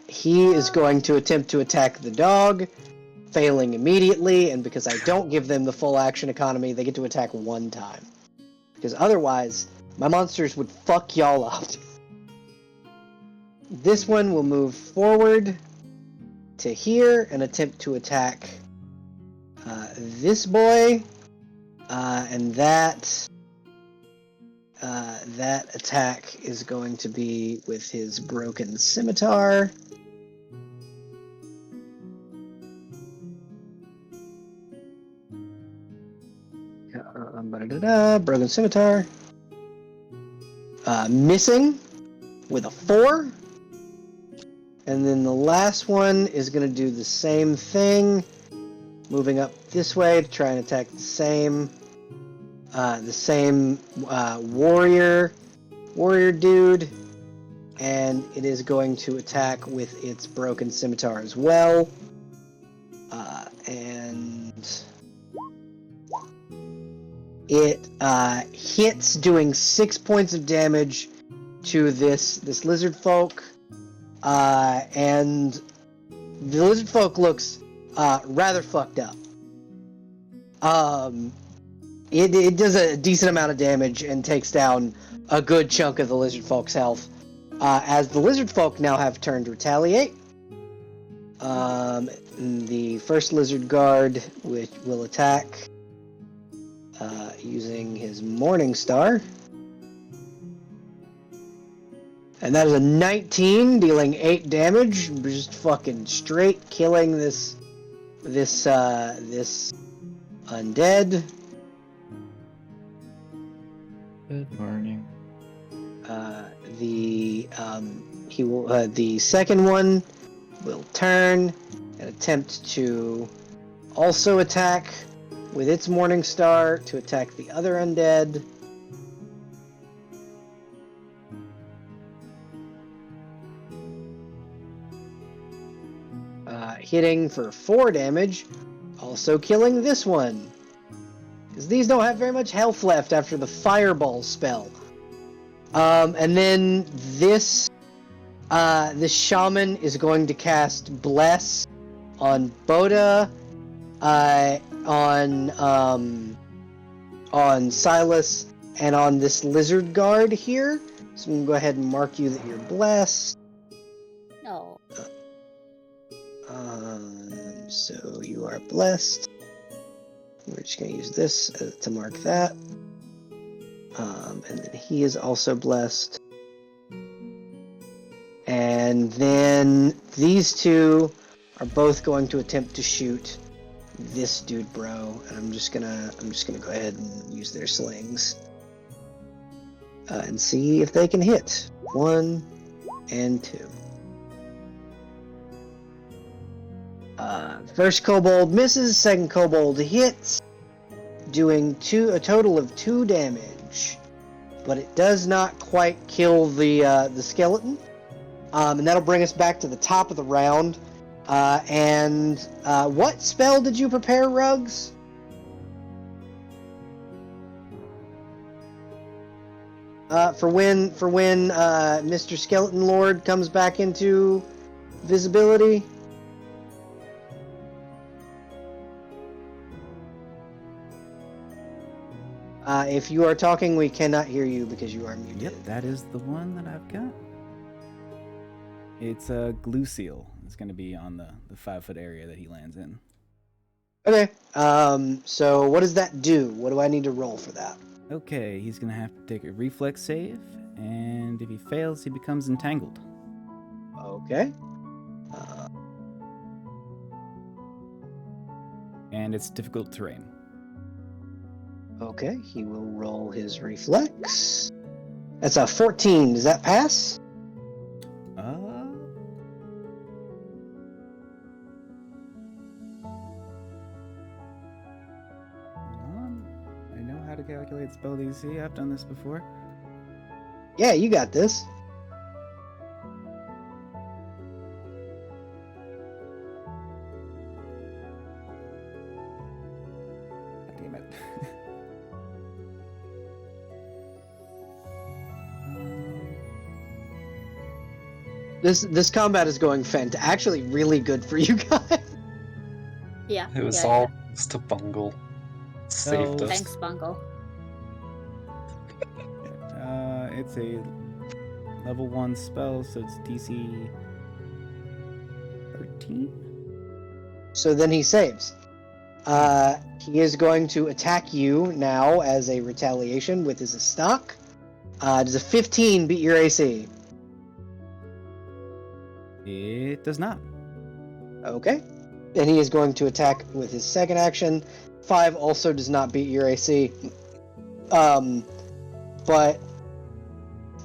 He is going to attempt to attack the dog, failing immediately, and because I don't give them the full action economy, they get to attack 1 time. Because otherwise, my monsters would fuck y'all up. This one will move forward to here and attempt to attack this boy, and that attack is going to be with his broken scimitar. Broken scimitar. Missing with a 4. And then the last one is going to do the same thing, moving up this way to try and attack the same warrior dude, and it is going to attack with its broken scimitar as well. And it hits, doing 6 points of damage to this lizard folk. And the lizard folk looks rather fucked up. It does a decent amount of damage and takes down a good chunk of the lizard folk's health. As the lizard folk now have turned to retaliate. The first lizard guard will attack using his Morning Star. And that is a 19, dealing 8 damage, just fucking straight killing this undead. Good morning. The second one will turn and attempt to also attack with its Morning Star to attack the other undead. Hitting for 4 damage, also killing this one. Because these don't have very much health left after the fireball spell. And then this shaman is going to cast Bless on Boda, on Silas, and on this lizard guard here. So I'm going to go ahead and mark you that you're blessed. No. So you are blessed. We're just going to use this to mark that. And then he is also blessed. And then these two are both going to attempt to shoot this dude, bro. And I'm just gonna go ahead and use their slings and see if they can hit. 1 and 2. First kobold misses, second kobold hits, doing a total of 2 damage, but it does not quite kill the skeleton. And that'll bring us back to the top of the round. And what spell did you prepare, Ruggs? For when Mr. Skeleton Lord comes back into visibility? If you are talking, we cannot hear you because you are muted. Yep, that is the one that I've got. It's a glue seal. It's going to be on the 5-foot area that he lands in. Okay. So what does that do? What do I need to roll for that? Okay, he's going to have to take a reflex save, and if he fails, he becomes entangled. Okay. And it's difficult terrain. Okay, he will roll his reflex. That's a 14. Does that pass? I know how to calculate spell DC. I've done this before. Yeah, you got this. This combat is going actually really good for you guys. Yeah. It was yeah, all just a bungle. Saved No. us. Thanks, Bungle. It's a level 1 spell, so it's DC 13. So then he saves. He is going to attack you now as a retaliation with his stock. Does a 15 beat your AC? It does not. Okay. And he is going to attack with his second action. 5 also does not beat your AC. But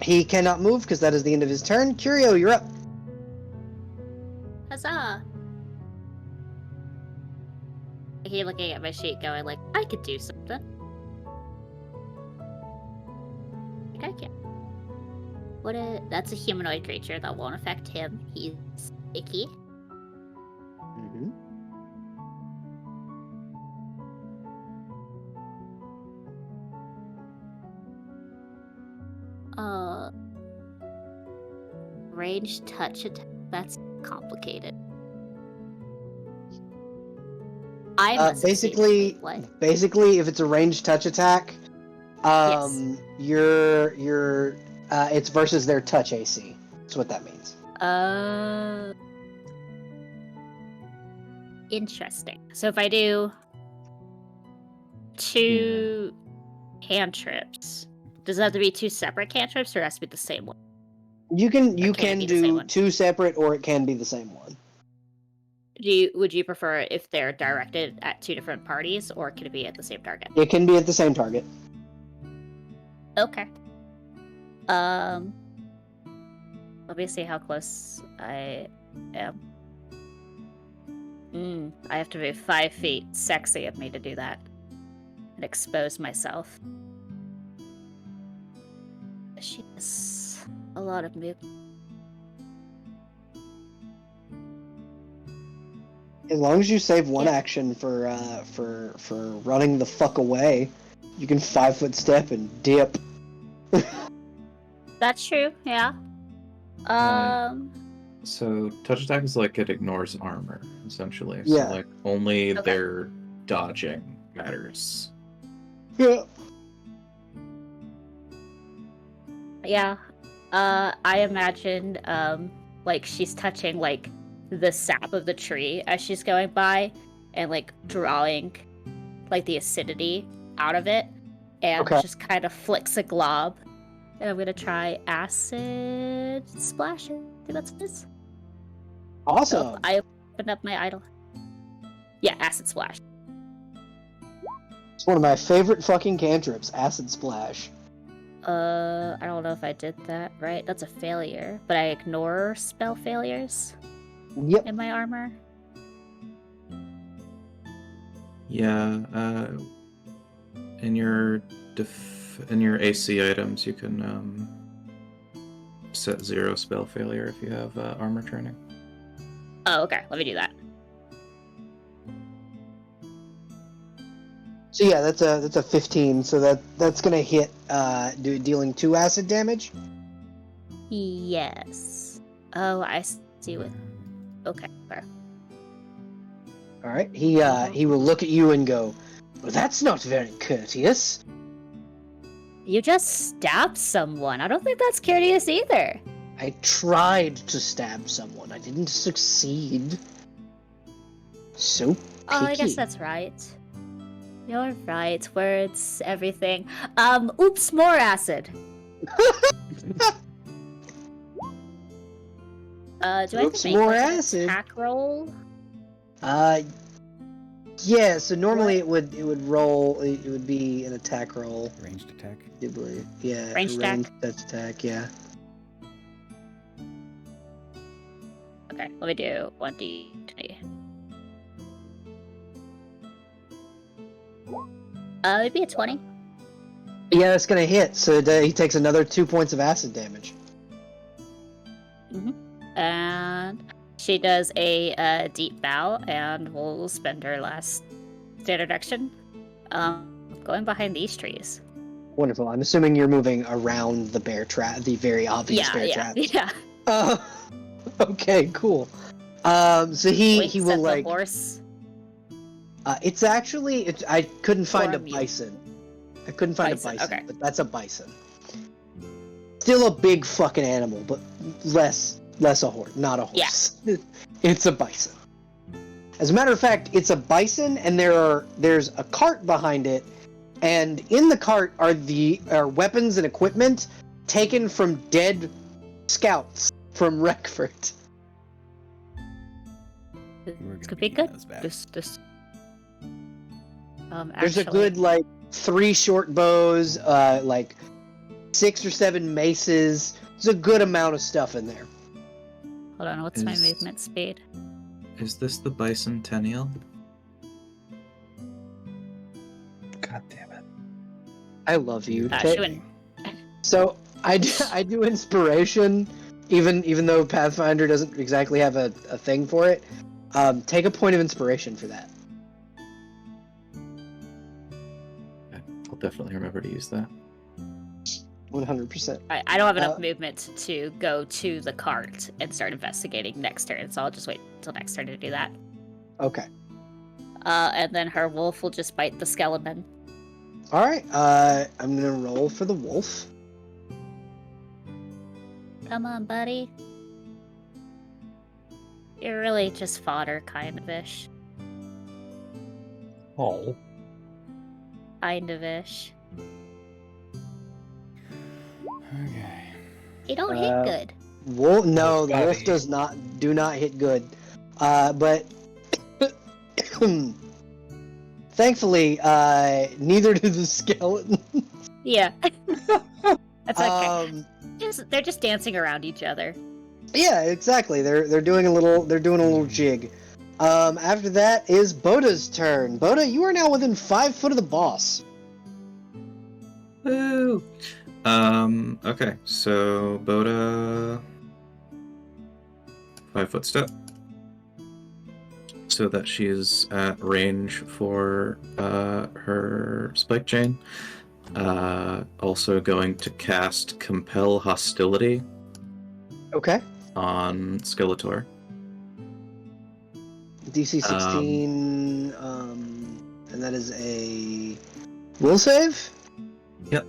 he cannot move because that is the end of his turn. Curio, you're up. Huzzah! I keep looking at my sheet going like, I could do something. Like I can. That's a humanoid creature that won't affect him. He's icky. Mm-hmm. Range touch attack. That's complicated. I must Basically, what? basically, if it's a ranged touch attack, Yes. it's versus their touch AC. That's what that means. Interesting. So if I do 2 cantrips, does it have to be 2 separate cantrips, or it has to be the same one? You can Or can it be the same do one? 2 separate, or it can be the same one. Would you prefer if they're directed at 2 different parties, or can it be at the same target? It can be at the same target. Okay. Let me see how close I am. I have to move 5 feet. Sexy of me to do that. And expose myself. She has a lot of movement. As long as you save one Yeah. action for running the fuck away, you can 5-foot step and dip. That's true, yeah. So touch attack is like it ignores armor, essentially. Yeah. So like only Okay. their dodging matters. Yeah. Yeah. I imagined, like she's touching like the sap of the tree as she's going by, and like drawing like the acidity out of it, and Okay. just kind of flicks a glob. And I'm gonna try acid splash. I think that's what it is. Awesome. So I opened up my idol. Yeah, acid splash. It's one of my favorite fucking cantrips, Acid Splash. I don't know if I did that right. That's a failure, but I ignore spell failures Yep. in my armor. Yeah. In your AC items, you can set 0 spell failure if you have armor training. Oh, okay. Let me do that. So yeah, that's a 15. So that's gonna hit, dealing 2 acid damage. Yes. Oh, I see what. Okay, fair. All right. He will look at you and go, "Well, that's not very courteous." You just stabbed someone. I don't think that's courteous either. I tried to stab someone. I didn't succeed. So picky. Oh, I guess that's right. You're right. Words, everything. Oops, more acid. Do I have Oops, to make more like, an acid. attack roll? Yeah. So normally it would roll. It would be an attack roll. Ranged attack. I believe. Yeah. Ranged attack? Touch attack. Yeah. Okay, let me do 1d20. It'd be a 20. Yeah, that's gonna hit. So he takes another 2 points of acid damage. And she does a deep bow and will spend her last standard action going behind these trees. Wonderful. I'm assuming you're moving around the bear trap, the very obvious bear trap. Yeah. Okay, cool. So he Winks will at the like. horse. It's actually I couldn't find a Or a mute. bison. I couldn't find Bison, a bison, okay. but that's a bison. Still a big fucking animal, but less a horse, not a horse. Yeah. It's a bison. As a matter of fact, it's a bison, and there's a cart behind it, and in the cart are weapons and equipment taken from dead scouts from Wreckford. We're gonna This could be be getting good. those back. This. There's a Actually, good like 3 short bows, like 6 or 7 maces. There's a good amount of stuff in there. Hold on, what's my movement speed? Is this the bicentennial? God damn it. I love you. She wouldn't. So I do inspiration, even though Pathfinder doesn't exactly have a thing for it. Take a point of inspiration for that. I'll definitely remember to use that. 100%. I don't have enough movement to go to the cart and start investigating next turn, so I'll just wait until next turn to do that. Okay. And then her wolf will just bite the skeleton. All right. I'm gonna roll for the wolf. Come on, buddy. You're really just fodder, kind of-ish. Oh. Kind of-ish. Okay. You don't hit good. Wolf? No, the wolf Buddy. does not hit good. But thankfully, neither do the skeleton. Yeah. That's okay. Um, They're just dancing around each other. Yeah, exactly. They're doing a little jig. After that is Boda's turn. Boda, you are now within 5 foot of the boss. Woo! Okay, so Boda 5-foot step. So that she is at range for her spike chain. Also going to cast Compel Hostility Okay. on Skeletor. DC 16, and that is a will save? Yep.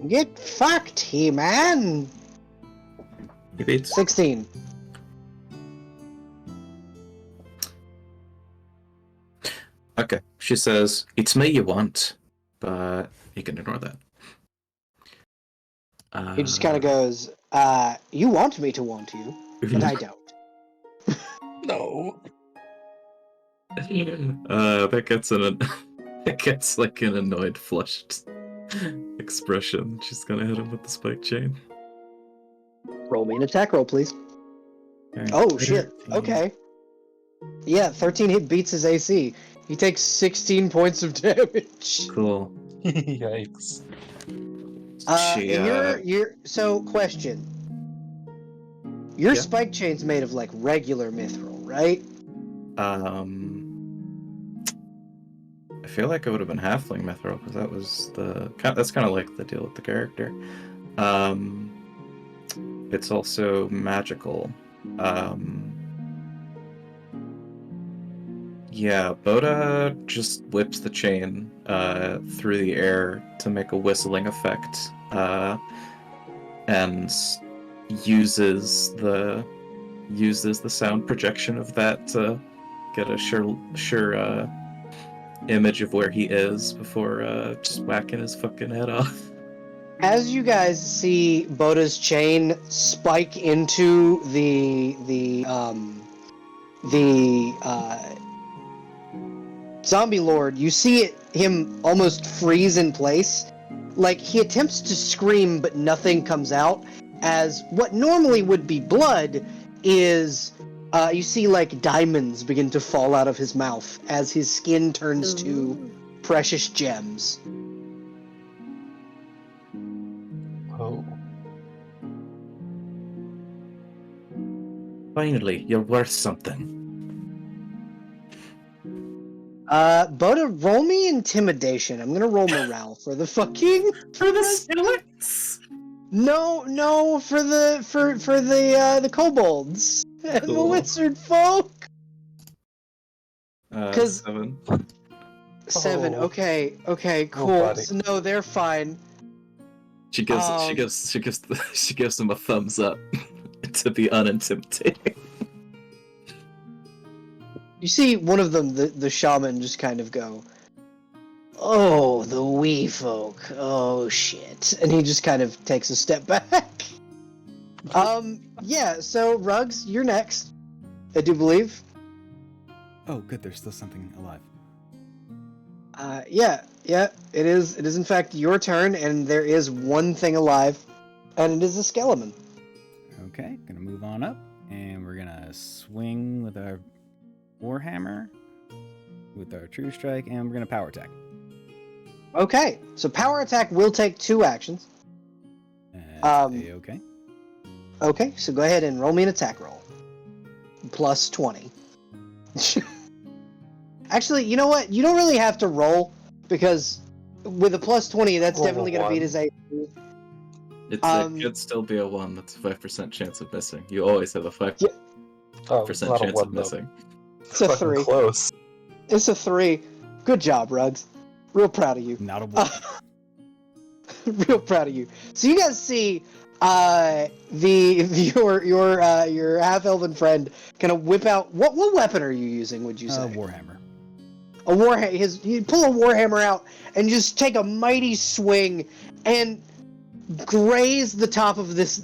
Get fucked, He-Man! He beats. 16. Okay, she says, "It's me you want," but you can ignore that. He just kind of goes, you want me to want you, but I don't. No. That gets it gets like an annoyed, flushed expression. She's gonna hit him with the spike chain. Roll me an attack roll, please. Okay. Oh, shit. Okay. Yeah, 13 hit beats his AC. He takes 16 points of damage. Cool. Yikes. And so question. Your Yeah. spike chain's made of like regular mithril, right? I feel like it would have been halfling mithril because that was that's kind of like the deal with the character. It's also magical. Yeah, Boda just whips the chain through the air to make a whistling effect, and uses the sound projection of that to get a sure image of where he is before just whacking his fucking head off. As you guys see Boda's chain spike into the zombie lord, you see him almost freeze in place. Like, he attempts to scream, but nothing comes out, as what normally would be blood is, you see, like, diamonds begin to fall out of his mouth as his skin turns to precious gems. Oh. Finally, you're worth something. Boda, roll me intimidation. I'm gonna roll morale for the fucking For the skeletons. No, for the kobolds and the Cool. wizard folk. 'Cause- 7. 7. Oh. Okay, cool. buddy. So, no, they're fine. She gives them a thumbs up to be unintimidating. You see one of them, the shaman, just kind of go, "Oh, the wee folk. Oh shit," and he just kind of takes a step back. Yeah. So Ruggs, you're next. I do believe. Oh, good. There's still something alive. Yeah. It is in fact your turn, and there is one thing alive, and it is a skeleton. Okay, gonna move on up, and we're gonna swing with our warhammer, with our true strike, and we're gonna power attack. Okay. So power attack will take 2 actions. Okay. Okay. So go ahead and roll me an attack roll. Plus 20. Actually, you know what? You don't really have to roll, because with a plus 20, that's Roll definitely going to one. beat his AC. It could still be a 1. That's a 5% chance of missing. You always have a 5% Yeah. Oh, it's not a chance one, of though. missing. It's a Fucking 3. close. It's a 3. Good job, Ruggs. Real proud of you. Not a one. Real proud of you. So you guys see your half-elven friend kind of whip out... What weapon are you using, would you say? Warhammer. A warhammer. You pull a warhammer out and just take a mighty swing and graze the top of this,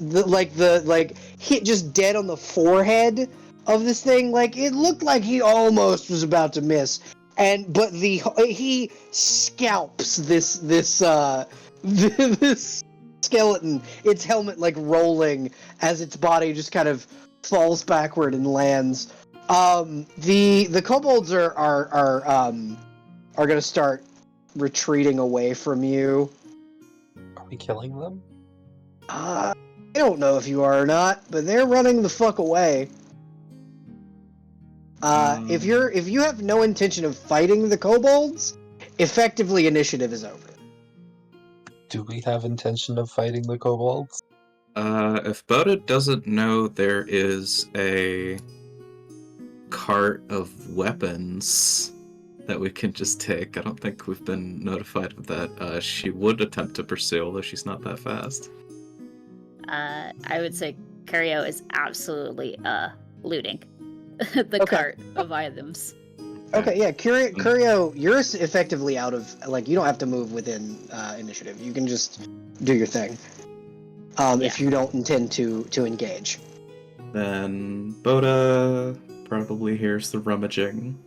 hit just dead on the forehead of this thing. Like, it looked like he almost was about to miss, but he scalps this this skeleton, its helmet like rolling as its body just kind of falls backward and lands. The kobolds are gonna start retreating away from you. Are we killing them? I don't know if you are or not, but they're running the fuck away. If you have no intention of fighting the kobolds, effectively initiative is over. Do we have intention of fighting the kobolds? If Boda doesn't know there is a cart of weapons that we can just take, I don't think we've been notified of that. She would attempt to pursue, although she's not that fast. I would say Curio is absolutely looting the Okay. cart of items. Okay, yeah, Curio, you're effectively out of, like, you don't have to move within initiative. You can just do your thing. If you don't intend to engage. Then Boda probably hears the rummaging,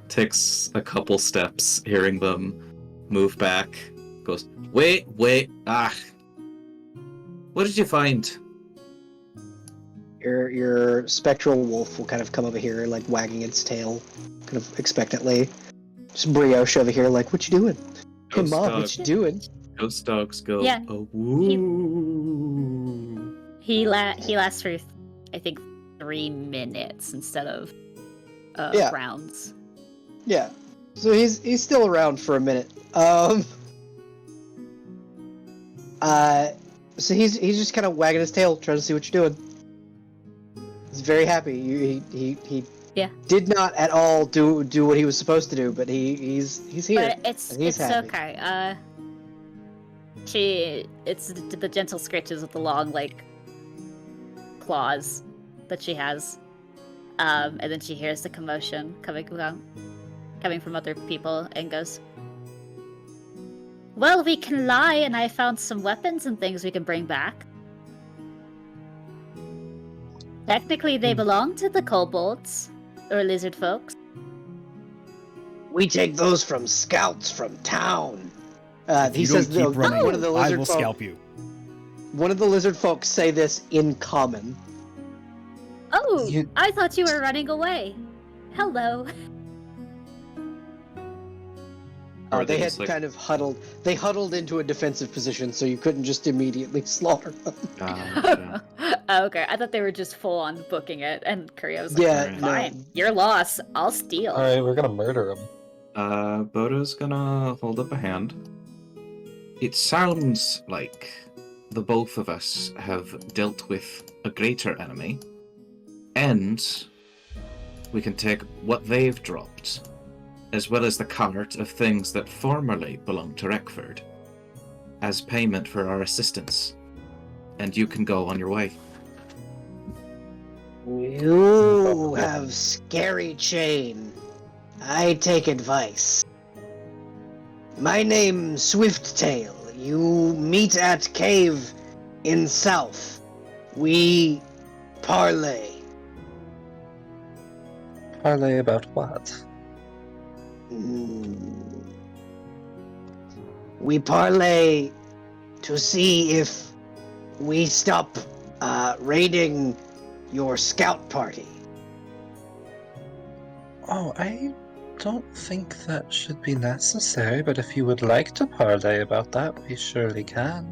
takes a couple steps, hearing them, move back, goes, wait, what did you find? Your spectral wolf will kind of come over here, like, wagging its tail, kind of expectantly. Just Brioche over here, like, what you doing? Hey, Ghost Mom, dog. what you doing? Ghost dogs go, Yeah. oh, woo. He lasts for, I think, 3 minutes instead of Yeah. rounds. Yeah. So he's still around for a minute. So he's just kind of wagging his tail, trying to see what you're doing. He's very happy. He Yeah. did not at all do what he was supposed to do, but he's here. But it's and he's happy. okay. It's the gentle scratches with the long, like, claws that she has. And then she hears the commotion coming from other people and goes, well, we can lie, and I found some weapons and things we can bring back. Technically, they belong to the kobolds, or lizard folks. We take those from scouts from town. If He you says don't keep running, one of the I lizard will folk, scalp you. One of the lizard folks say this in common. Oh, You- I thought you were running away. Hello. Or They had just, like, kind of huddled. They huddled into a defensive position, so you couldn't just immediately slaughter them. gotcha. Oh, okay. I thought they were just full on booking it, and Kuria was like, Yeah, Alright. fine, no. your loss, I'll steal. Alright, we're gonna murder him. Bodo's gonna hold up a hand. It sounds like the both of us have dealt with a greater enemy, and we can take what they've dropped, as well as the cart of things that formerly belonged to Reckford, as payment for our assistance. And you can go on your way. You have scary chain. I take advice. My name Swifttail. You meet at cave in south. We parley. Parlay about what? We parley to see if we stop raiding your scout party. Oh, I don't think that should be necessary, but if you would like to parlay about that, we surely can.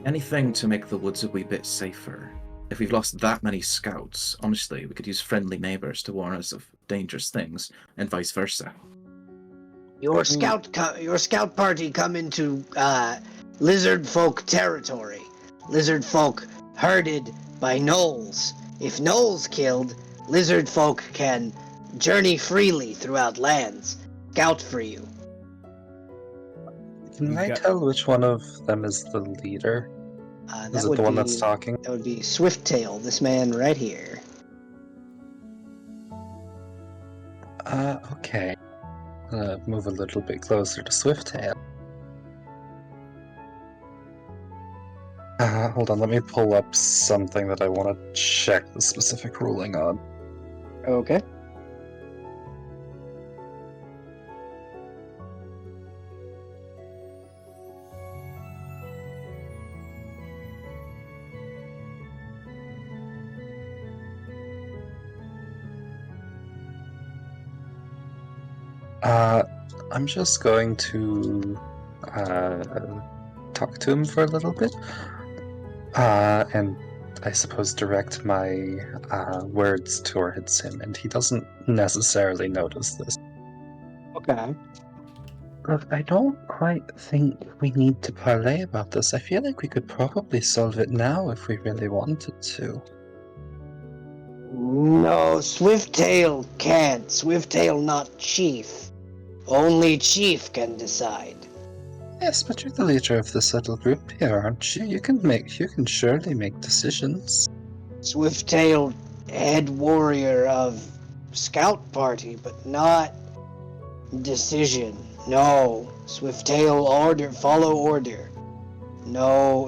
Anything to make the woods a wee bit safer. If we've lost that many scouts, honestly, we could use friendly neighbours to warn us of dangerous things, and vice versa. Your scout party come into lizard folk territory. Lizard folk herded by gnolls. If gnolls killed, lizard folk can journey freely throughout lands. Scout for you. Can We've I got- tell which one of them is the leader? Is it the one that's talking? That would be Swifttail, this man right here. Okay. Move a little bit closer to Swifttail. Hold on, let me pull up something that I want to check the specific ruling on. Okay. I'm just going to talk to him for a little bit, and I suppose direct my words towards him, and he doesn't necessarily notice this. Okay. Look, I don't quite think we need to parlay about this. I feel like we could probably solve it now if we really wanted to. No, Swifttail can't. Swifttail not chief. Only chief can decide. Yes, but you're the leader of this little group here, aren't you? You can surely make decisions. Swifttail, head warrior of scout party, but not decision. No, Swifttail follow order. No.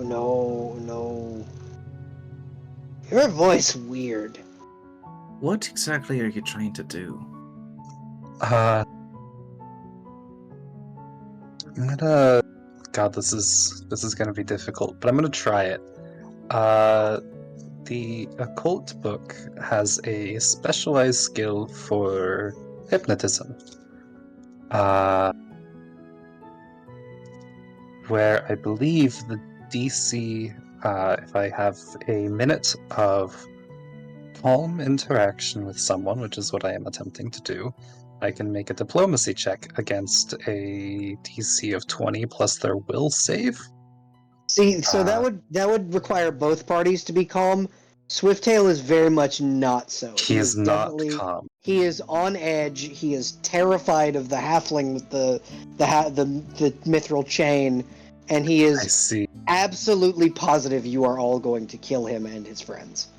Your voice weird. What exactly are you trying to do? I'm gonna. God, this is gonna be difficult, but I'm gonna try it. The occult book has a specialized skill for hypnotism. Where I believe the DC, if I have a minute of calm interaction with someone, which is what I am attempting to do, I can make a diplomacy check against a DC of 20 plus their will save. See, so that would require both parties to be calm. Swifttail is very much not so. He is not definitely calm. He is on edge. He is terrified of the halfling with the mithril chain, and he I is see. absolutely positive you are all going to kill him and his friends.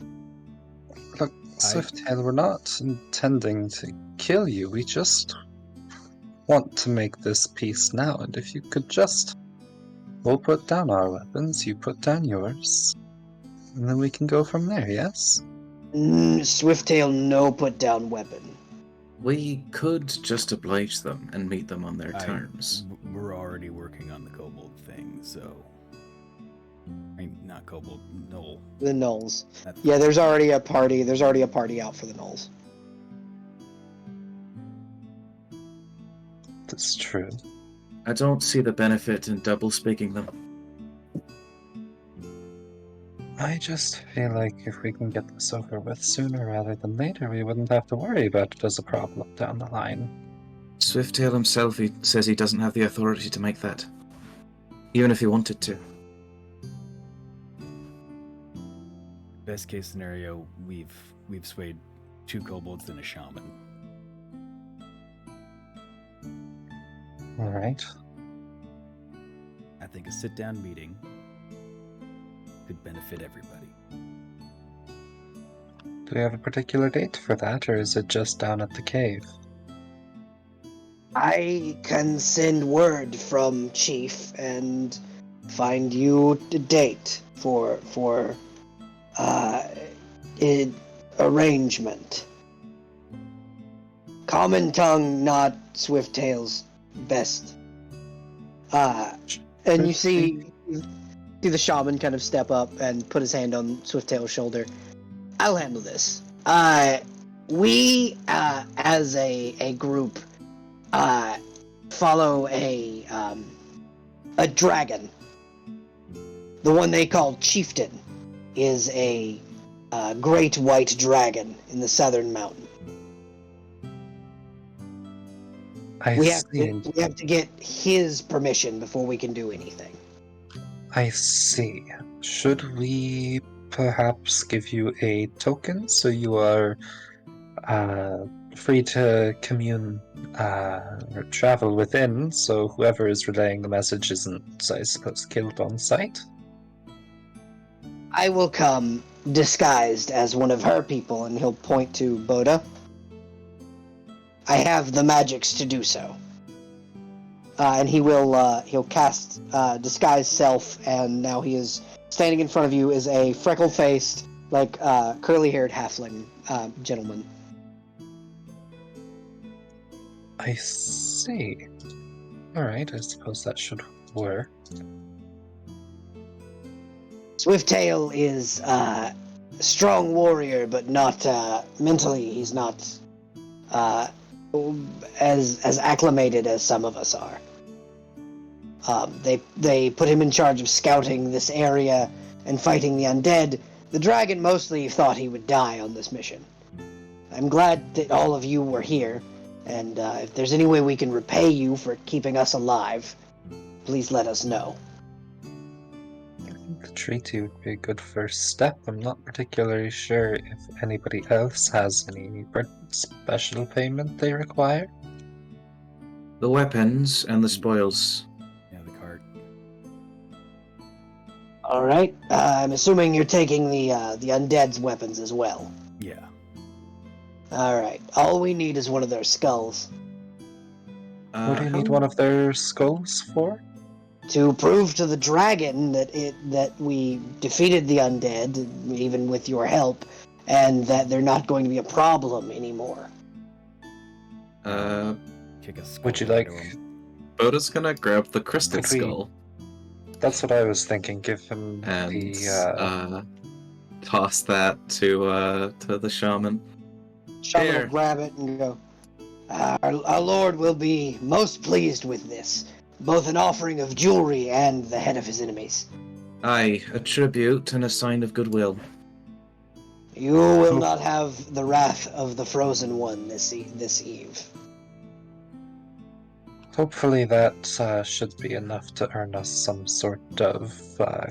Look, Swifttail, we're not intending to kill you. We just want to make this peace now, and if you could just... We'll put down our weapons, you put down yours, and then we can go from there, yes? Swifttail, no put down weapon. We could just oblige them and meet them on their terms. We're already working on the kobold thing, so... I mean, not kobold, gnoll. The gnolls. That's- Yeah, there's already a party out for the gnolls. That's true. I don't see the benefit in double speaking them. I just feel like if we can get this over with sooner rather than later, we wouldn't have to worry about it as a problem down the line. Swifttail himself says he doesn't have the authority to make that. Even if he wanted to. Best case scenario, we've swayed 2 kobolds and a shaman. Alright. I think a sit-down meeting could benefit everybody. Do we have a particular date for that, or is it just down at the cave? I can send word from Chief and find you a date for arrangement. Common tongue, not Swifttail's best. And you see the shaman kind of step up and put his hand on Swifttail's shoulder. I'll handle this. We, as a group, follow a dragon. The one they call Chieftain is a great white dragon in the southern mountain. We have to get his permission before we can do anything. I see. Should we perhaps give you a token so you are free to commune or travel within, so whoever is relaying the message isn't, I suppose, killed on sight? I will come disguised as one of her people, and he'll point to Boda. I have the magics to do so. And he'll cast disguise self, and now he is standing in front of you is a freckle-faced, curly-haired halfling gentleman. I see. Alright, I suppose that should work. Swifttail is a strong warrior, but not mentally. He's not as acclimated as some of us are. They put him in charge of scouting this area and fighting the undead. The dragon mostly thought he would die on this mission. I'm glad that all of you were here, and if there's any way we can repay you for keeping us alive, please let us know. The treaty would be a good first step. I'm not particularly sure if anybody else has any special payment they require. The weapons and the spoils. Yeah, the cart. All right. I'm assuming you're taking the undead's weapons as well. Yeah. All right. All we need is one of their skulls What do you need one of their skulls for? to prove to the dragon that we defeated the undead, even with your help, and that they're not going to be a problem anymore. Kick a skull Would you into like... him. Boda's gonna grab the crystal Could we- skull That's what I was thinking. Give him and the... toss that to the shaman. Shaman Here. will grab it and go, our lord will be most pleased with this, both an offering of jewelry and the head of his enemies. Aye, a tribute and a sign of goodwill. You will not have the wrath of the Frozen One this eve. Hopefully that should be enough to earn us some sort of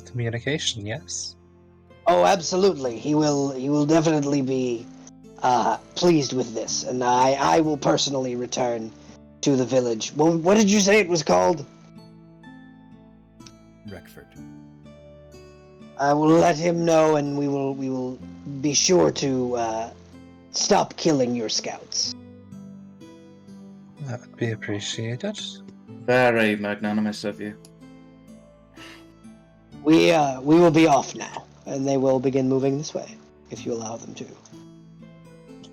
communication, yes? Oh, absolutely. He will definitely be pleased with this, and I will personally return to the village. Well, what did you say it was called? Reckford. I will let him know, and we will be sure to stop killing your scouts. That would be appreciated. Very magnanimous of you. We will be off now, and they will begin moving this way, if you allow them to.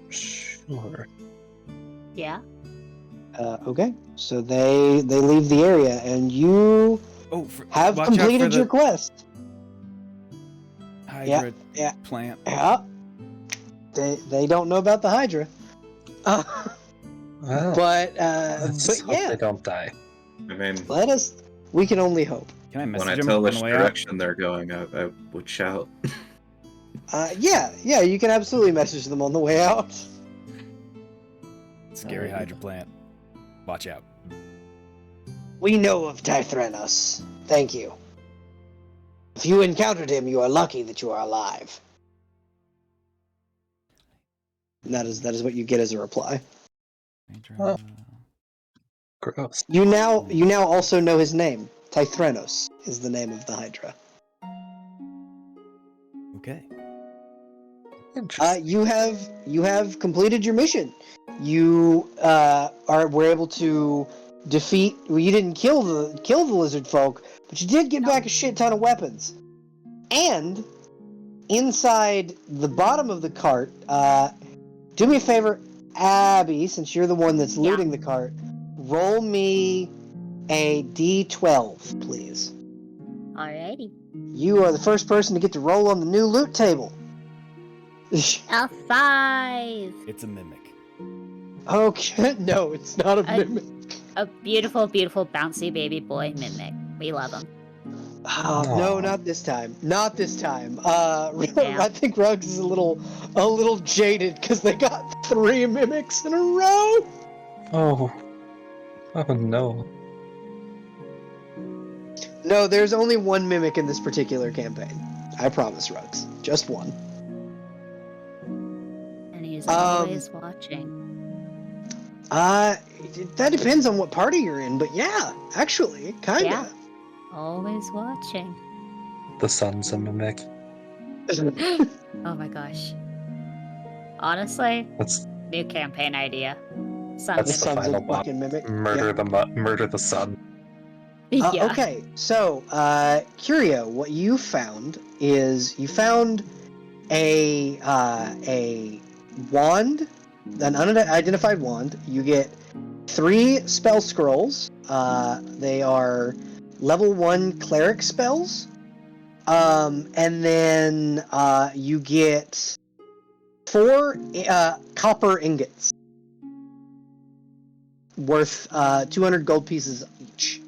Sure. Yeah. Okay, so they leave the area, and you have watch out completed for your the quest. Hydra yeah. plant. Yeah. They don't know about the Hydra. Well, But let's hope yeah, they don't die. I mean, we can only hope. Can I when message I him tell on which the way out? direction they're going, I would shout. Yeah, you can absolutely message them on the way out. Scary Hydra plant. Watch out. We know of Tythrenos. Thank you. If you encountered him, you are lucky that you are alive. And that is what you get as a reply. Oh. Gross. You now also know his name. Tythrenos is the name of the Hydra. Okay. Interesting. You have completed your mission. You were able to defeat. Well, you didn't kill the lizard folk, but you did get back a shit ton of weapons. And inside the bottom of the cart, do me a favor, Abby, since you're the one that's looting the cart. Roll me a d12, please. Alrighty. You are the first person to get to roll on the new loot table. A 5. It's a mimic. Okay, no, it's not a I- mimic. A beautiful, beautiful, bouncy baby boy mimic. We love him. Oh, no, Aw. not this time. Not this time. Yeah. I think Ruggs is a little jaded because they got 3 mimics in a row. Oh. Oh no. No, there's only 1 mimic in this particular campaign. I promise, Ruggs. Just 1. And he's always watching. That depends on what party you're in, but yeah, actually, kinda. Yeah. Always watching. The sun's a mimic. Oh my gosh. Honestly, That's new campaign idea. The Sun That's the sun's final a boss. fucking mimic. Murder the sun. Yeah. yeah. Okay, so, Curio, what you found is you found a wand, an unidentified wand. You get 3 spell scrolls. They are level 1 cleric spells. And then you get 4 copper ingots worth 200 gold pieces each.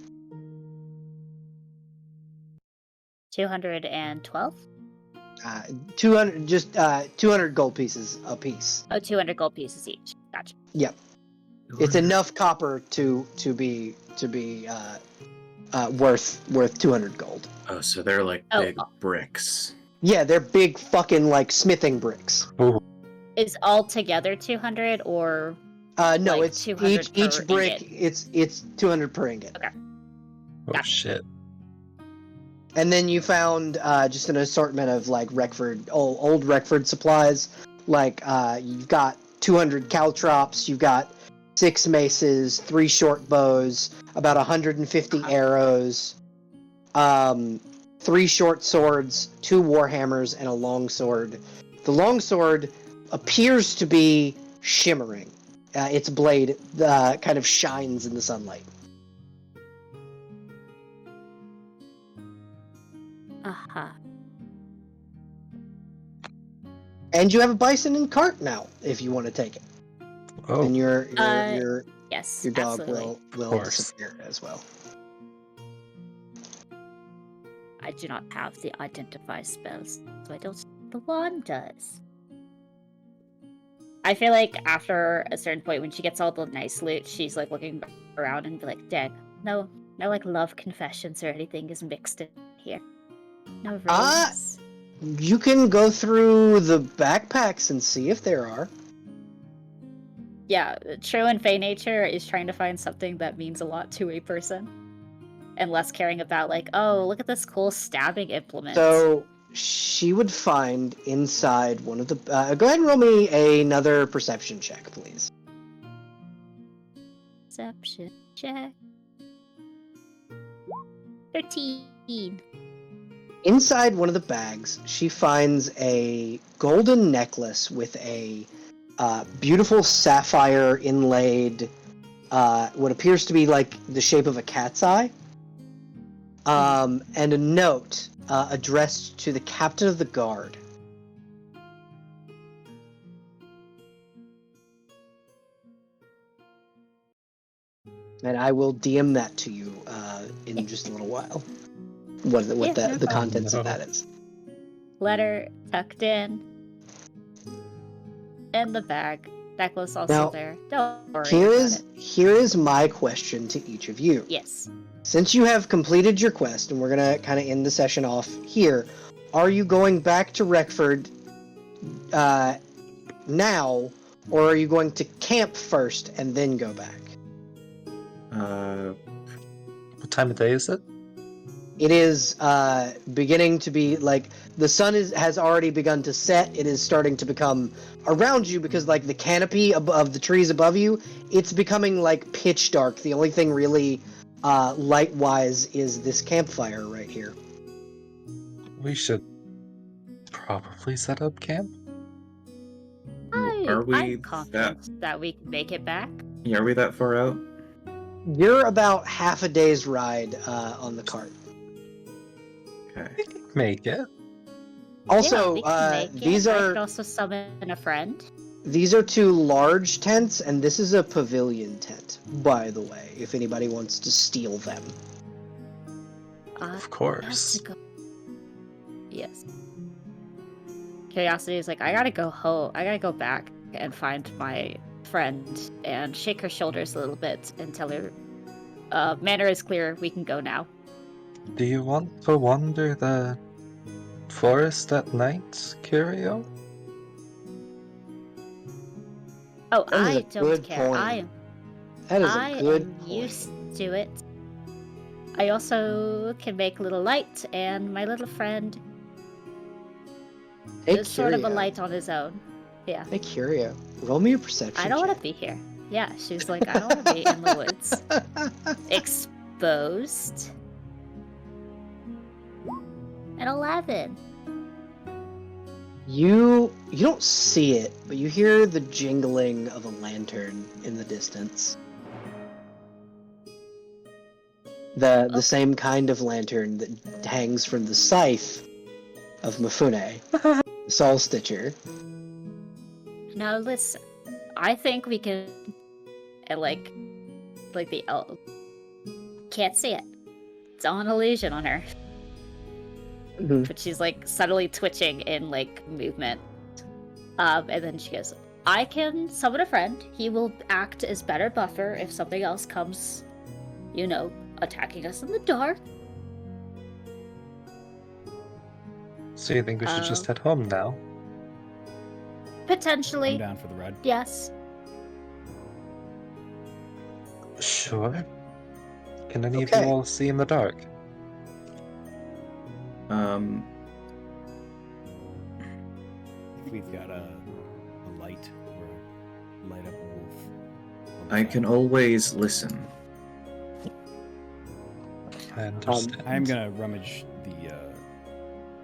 212? 200 gold pieces a piece. Oh, 200 gold pieces each. Gotcha. Yep. It's enough copper to be worth 200 gold. Oh, so they're like Oh, big bricks. Yeah, they're big fucking like smithing bricks. Is all together 200 or No, like it's 200 each per brick. ingot? It's 200 per ingot. Okay. Oh Gotcha. shit. And then you found just an assortment of like old Reckford supplies. Like you've got 200 caltrops, you've got 6 maces, 3 short bows, about 150 arrows, 3 short swords, 2 warhammers, and a long sword. The long sword appears to be shimmering. Its blade kind of shines in the sunlight. Uh-huh. And you have a bison and cart now, if you want to take it. Oh. And your Yes, dog absolutely. will course. disappear as well. I do not have the identify spells, so I don't. The wand does. I feel like after a certain point, when she gets all the nice loot, she's like looking around and be like, "Dang, no like love confessions or anything is mixed in here. No rings." You can go through the backpacks and see if there are. Yeah, true and Fey nature is trying to find something that means a lot to a person, and less caring about like, oh, look at this cool stabbing implement. So she would find inside one of the. Go ahead and roll me another perception check, please. Perception check. 13. Inside one of the bags, she finds a golden necklace with a beautiful sapphire inlaid, what appears to be like the shape of a cat's eye, and a note addressed to the captain of the guard. And I will DM that to you in just a little while. What Yeah, the no the problem. contents of No. that is. letter tucked in the bag. Necklace also Now, there. Don't worry Here about is it. here is my question to each of you. Yes. Since you have completed your quest, and we're gonna kind of end the session off here, are you going back to Reckford now, or are you going to camp first and then go back? What time of day is it? It is beginning to be like the sun has already begun to set. It is starting to become around you because like the canopy of the trees above you, it's becoming like pitch dark. The only thing really light wise is this campfire right here. We should probably set up camp. Are we I'm confident that we can make it back. Are we that far out? You're about half a day's ride on the cart. Okay. Make it. Also, we can make these it. I are could also summon a friend. these are two large tents, and this is a pavilion tent, by the way, if anybody wants to steal them. Of course. Yes. Curiosity is like, I gotta go home. I gotta go back and find my friend and shake her shoulders a little bit and tell her, manner is clear. We can go now. Do you want to wander the forest at night, Curio? Oh, That is I a don't good care. point. That is I a good am point. used to it. I also can make a little light, and my little friend Hey, is sort of a Curio. light on his own. Yeah. Hey, Curio. Roll me a perception I don't want check. to be here. Yeah, she's like, I don't want to be in the woods. Exposed. An 11. You don't see it, but you hear the jingling of a lantern in the distance. The same kind of lantern that hangs from the scythe of Mifune, the Soul Stitcher. Now listen, I think we can, like the elf can't see it. It's all an illusion on her. Mhm. But she's like subtly twitching in like movement. And then she goes, I can summon a friend. He will act as better buffer if something else comes, attacking us in the dark. So you think we should just head home now? Potentially. I'm down for the ride. Yes. Sure. Can any of Okay. you all see in the dark? If we've got a light or light up a wolf. I can always listen. I understand. I am gonna rummage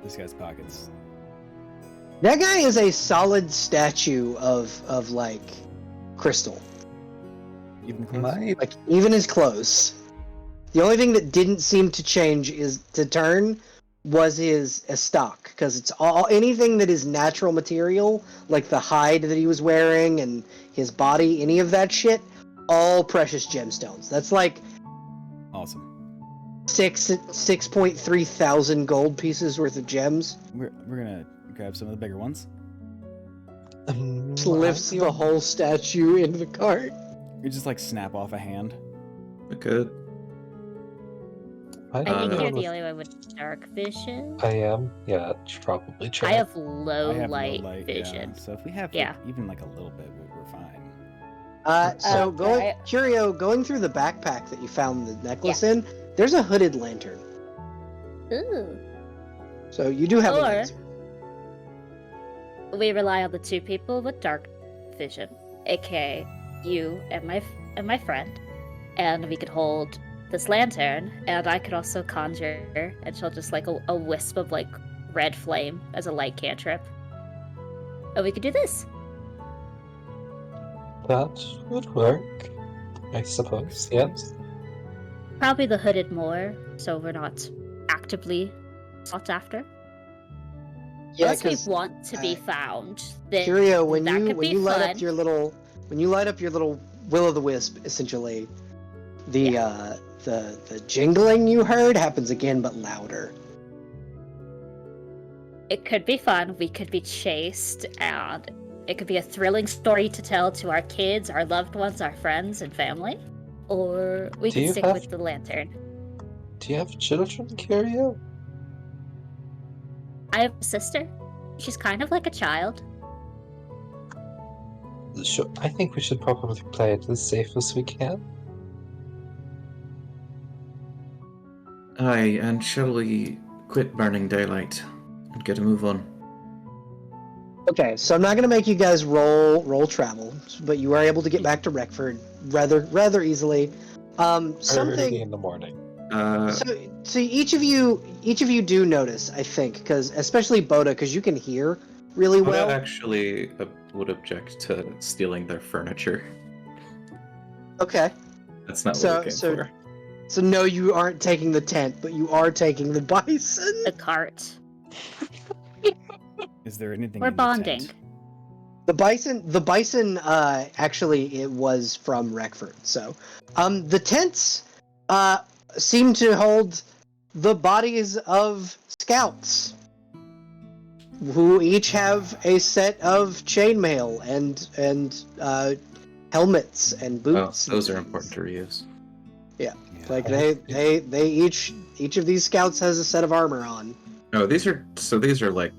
this guy's pockets. That guy is a solid statue of like crystal. Even close? Like even his clothes. The only thing that didn't seem to change is to turn was his stock, because it's all anything that is natural material, like the hide that he was wearing and his body, any of that shit, all precious gemstones. That's like Awesome. 6.3 thousand gold pieces worth of gems. We're gonna grab some of the bigger ones. Just lifts the whole statue into the cart. We just like snap off a hand. Good. I think no. you're the only one with dark vision. I am. Yeah, it's probably true. I have low I have light low light vision. Yeah. So if we have Yeah. even like a little bit, we're fine. So Okay. going through the backpack that you found the necklace in, there's a hooded lantern. Ooh. So you do have a Or- lantern. We rely on the two people with dark vision, aka you and my friend, and we could hold this lantern, and I could also conjure, and she'll just like a wisp of like red flame as a light cantrip, and we could do this. That would work, I suppose. Yes. Probably the hooded more, so we're not actively sought after. Yeah, Unless we because want to be found. Then Curio, when that you could when be you light fun. up your little will-o'-the-wisp, essentially, the jingling you heard happens again, but louder. It could be fun. We could be chased, and it could be a thrilling story to tell to our kids, our loved ones, our friends, and family. Or we Do could you stick have- with the lantern. Do you have children, Curio? I have a sister. She's kind of like a child. Sure. I think we should probably play it as safe as we can. Aye, and shall we quit burning daylight and get a move on? Okay, so I'm not gonna make you guys roll travel, but you are able to get back to Reckford rather easily. Early Something. in the morning. So each of you do notice, I think, because especially Boda, because you can hear really well. I actually would object to stealing their furniture. Okay. That's not So- what we came so- for. So no, you aren't taking the tent, but you are taking the bison. The cart. Is there anything We're in the bonding. tent? The bison. Actually, it was from Reckford. So, the tents, seem to hold the bodies of scouts, who each have a set of chainmail and helmets and Oh, boots. those are important to reuse. Yeah. Like they each of these scouts has a set of armor on. No, these are like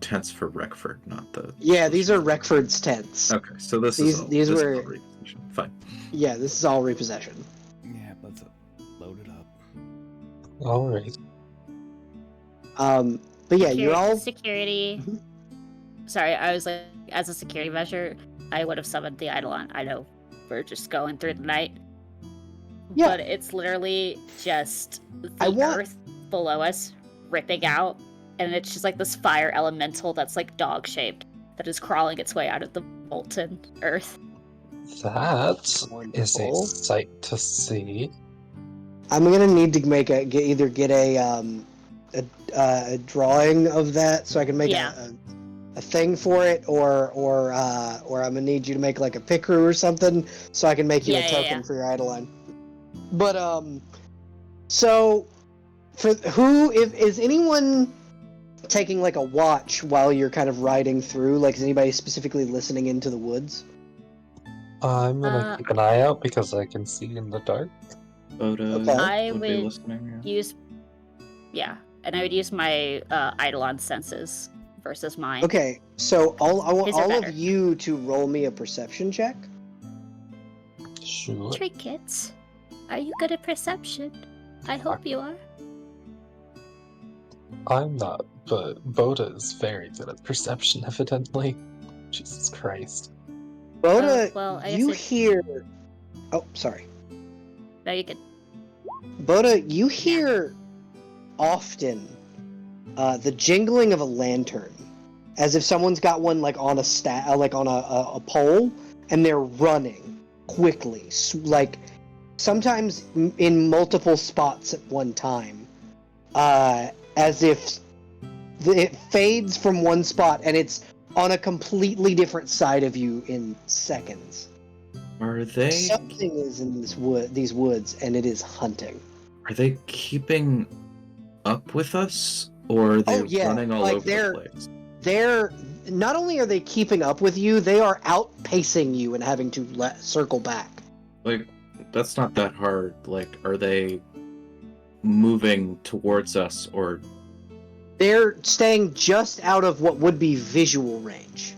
tents for Reckford, not the. Yeah, these are Reckford's tents. Okay, so this These- is all. these this is were- all repossession. Fine. Yeah, this is all repossession. Yeah, let's load it up. Alright. But yeah, you're all Security. Mhm. Sorry, I was like, as a security measure, I would have summoned the Eidolon. I know we're just going through the night. Yeah. But it's literally just I the want- earth below us ripping out, and it's just like this fire elemental that's like dog shaped that is crawling its way out of the molten earth. That is a Wonderful. sight to see. I'm gonna need to make either get a drawing of that so I can make Yeah. a thing for it, or I'm gonna need you to make like a pickeroo or something so I can make you a Yeah, token yeah. for your Eidolon. But so for who if is anyone taking like a watch while you're kind of riding through? Like, is anybody specifically listening into the woods? I'm gonna keep an eye out because I can see in the dark. Boda Okay. I would be would listening. Yeah. use, yeah, and I would use my Eidolon senses versus mine. Okay, so I want His are all better. of you to roll me a perception check. Sure. Trinkets, are you good at perception? I hope you are. I'm not, but Boda is very good at perception, evidently. Jesus Christ. Boda, well, I you guess hear. Oh, sorry. No, you could. Boda, you hear often the jingling of a lantern, as if someone's got one like on a like on a pole, and they're running quickly, like sometimes in multiple spots at one time, as if it fades from one spot and it's on a completely different side of you in seconds. Are they Something is in these woods, and it is hunting. keeping up with us, or are they Oh, yeah, running all like over they're- the place? They're not only are they keeping up with you, they are outpacing you and having to circle back. Like, that's not that hard. Like, are they moving towards us, or They're staying just out of what would be visual range,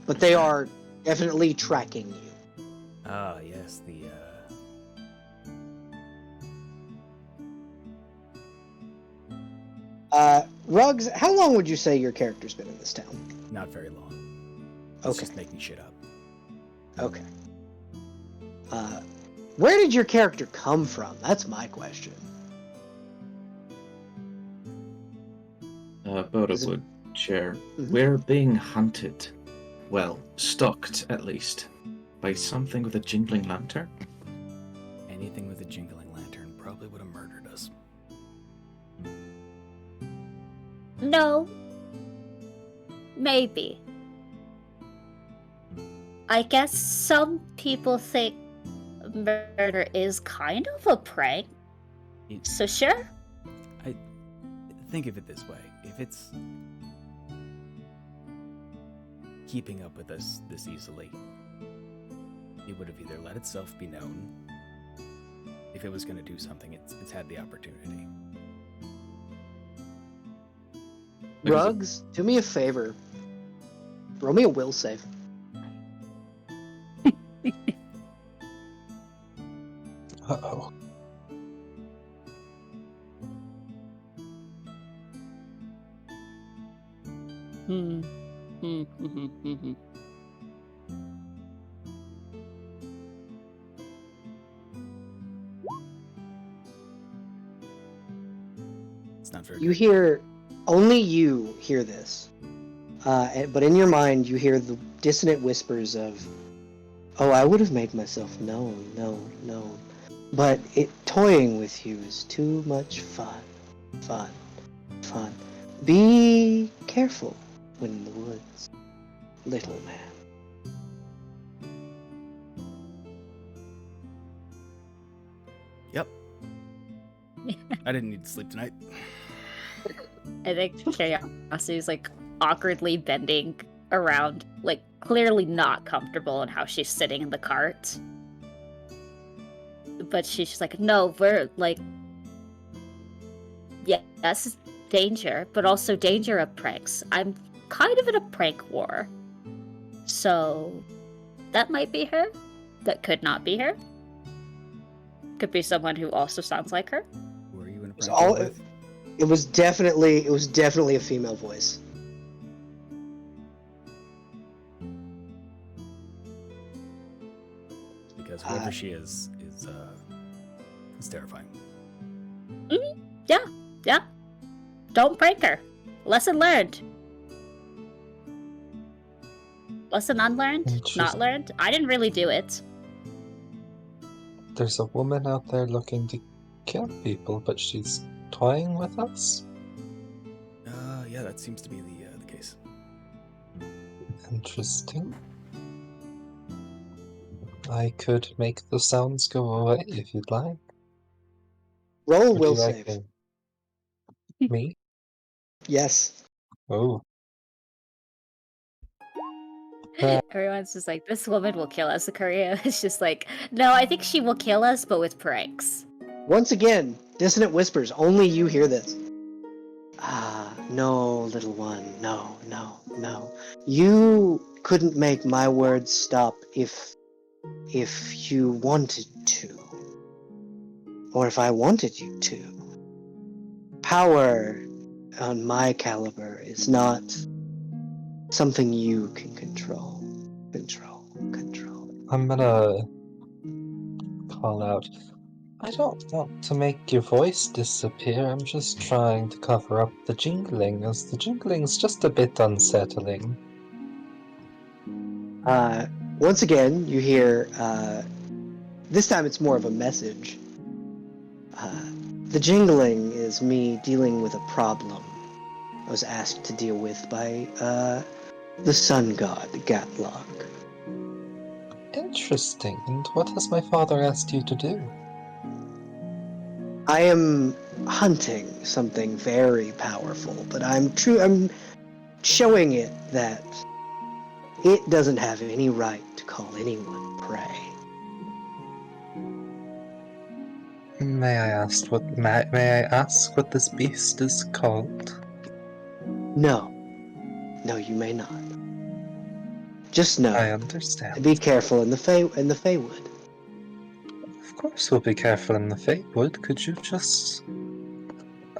but they are definitely tracking you. Ah, yes, the Ruggs, how long would you say your character's been in this town? not very long. It's Okay. just making shit up. Okay. Where did your character come from? That's my question. Boda Is it- would share? Mhm. We're being hunted. Well, stalked at least by something with a jingling lantern. Anything with a jingling lantern probably would have murdered us. No. Maybe. I guess some people think murder is kind of a prank. It- So sure. Think of it this way: if it's keeping up with us this easily. It would have either let itself be known. If it was going to do something, it's had the opportunity. Rugs, do me a favor. Roll me a will save. Uh-oh. It's not very You good. hear, only you hear this. But in your mind, you hear the dissonant whispers of, "Oh, I would have made myself known. But toying with you is too much fun. Be careful when in the woods, little man." Yep. I didn't need to sleep tonight. I think Curiosity's like awkwardly bending around, like clearly not comfortable in how she's sitting in the cart. But she's just like, no, we're like, yeah, that's danger, but also danger of pranks. I'm kind of in a prank war. So that might be her. That could not be her. Could be someone who also sounds like her. Who are you in a It's prank all- war with? It was definitely a female voice. Because whoever she is terrifying. Yeah. Don't prank her. Lesson learned. Lesson unlearned? Not Interesting. learned? I didn't really do it. There's a woman out there looking to kill people, but she's toying with us? Yeah, that seems to be the case. Interesting. I could make the sounds go away if you'd like. Roll Would will you like save. me? Yes. Oh. Everyone's just like, this woman will kill us. Ikaria is just like, no, I think she will kill us, but with pranks. Once again, dissonant whispers. Only you hear this. Ah, no, little one. No. You couldn't make my words stop if you wanted to. Or if I wanted you to. Power on my caliber is not something you can control. I'm gonna call out. I don't want to make your voice disappear. I'm just trying to cover up the jingling, as the jingling's just a bit unsettling. Once again, you hear, this time it's more of a message. The jingling is me dealing with a problem I was asked to deal with by, the sun god, Gatlock. Interesting. And what has my father asked you to do? I am hunting something very powerful, but I'm showing it that it doesn't have any right to call anyone prey. May I ask what this beast is called? No, you may not. Just know, I understand. be careful in the Feywood. Of course we'll be careful in the Feywood. Could you just,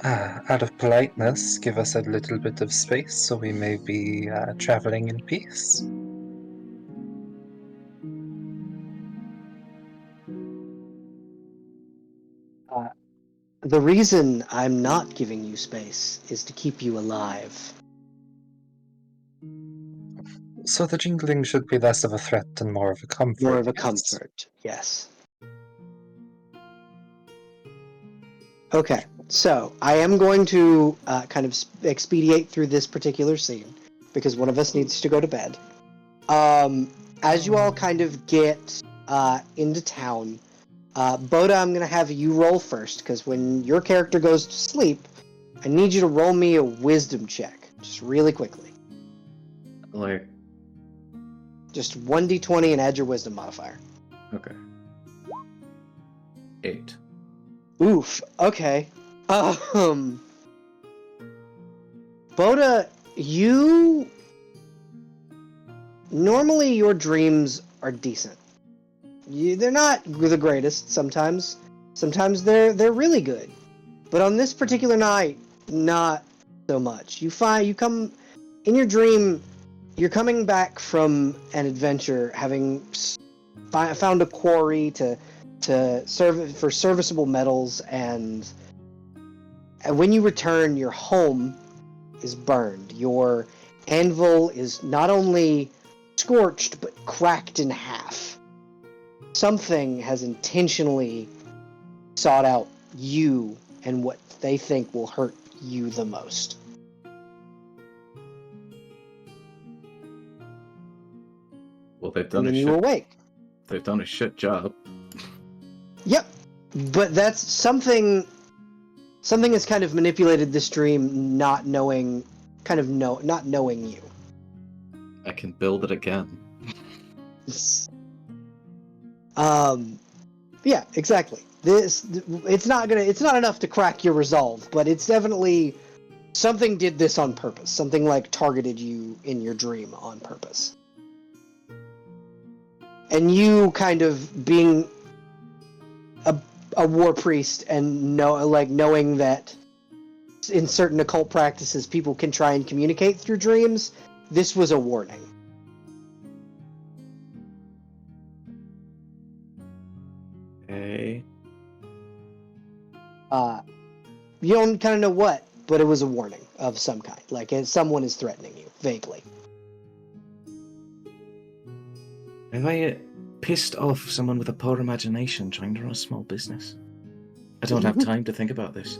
out of politeness, give us a little bit of space so we may be traveling in peace? The reason I'm not giving you space is to keep you alive. So the jingling should be less of a threat and more of a comfort. More of a yes? comfort, yes. Okay, so I am going to kind of expedite through this particular scene because one of us needs to go to bed. As you all kind of get into town, Boda, I'm going to have you roll first because when your character goes to sleep, I need you to roll me a wisdom check, just really quickly. Alert. Just 1d20 and add your wisdom modifier. Okay. 8. Oof. Okay. Boda, you normally your dreams are decent. They're not the greatest sometimes. Sometimes they're really good. But on this particular night, not so much. You come in your dream, you're coming back from an adventure, having found a quarry to serve for serviceable metals, and when you return, your home is burned. Your anvil is not only scorched but cracked in half. Something has intentionally sought out you and what they think will hurt you the most. Well, they've And done then a you shit. awake. They've done a shit job. Yep. But that's something has kind of manipulated this dream, not knowing you. I can build it again. Yeah, exactly. It's not enough to crack your resolve, but it's definitely something did this on purpose. Something like targeted you in your dream on purpose. And you kind of being a war priest and knowing that in certain occult practices people can try and communicate through dreams, this was a warning. Okay. You don't kind of know what, but it was a warning of some kind. Like someone is threatening you, vaguely. Have I pissed off someone with a poor imagination trying to run a small business? I don't have time to think about this.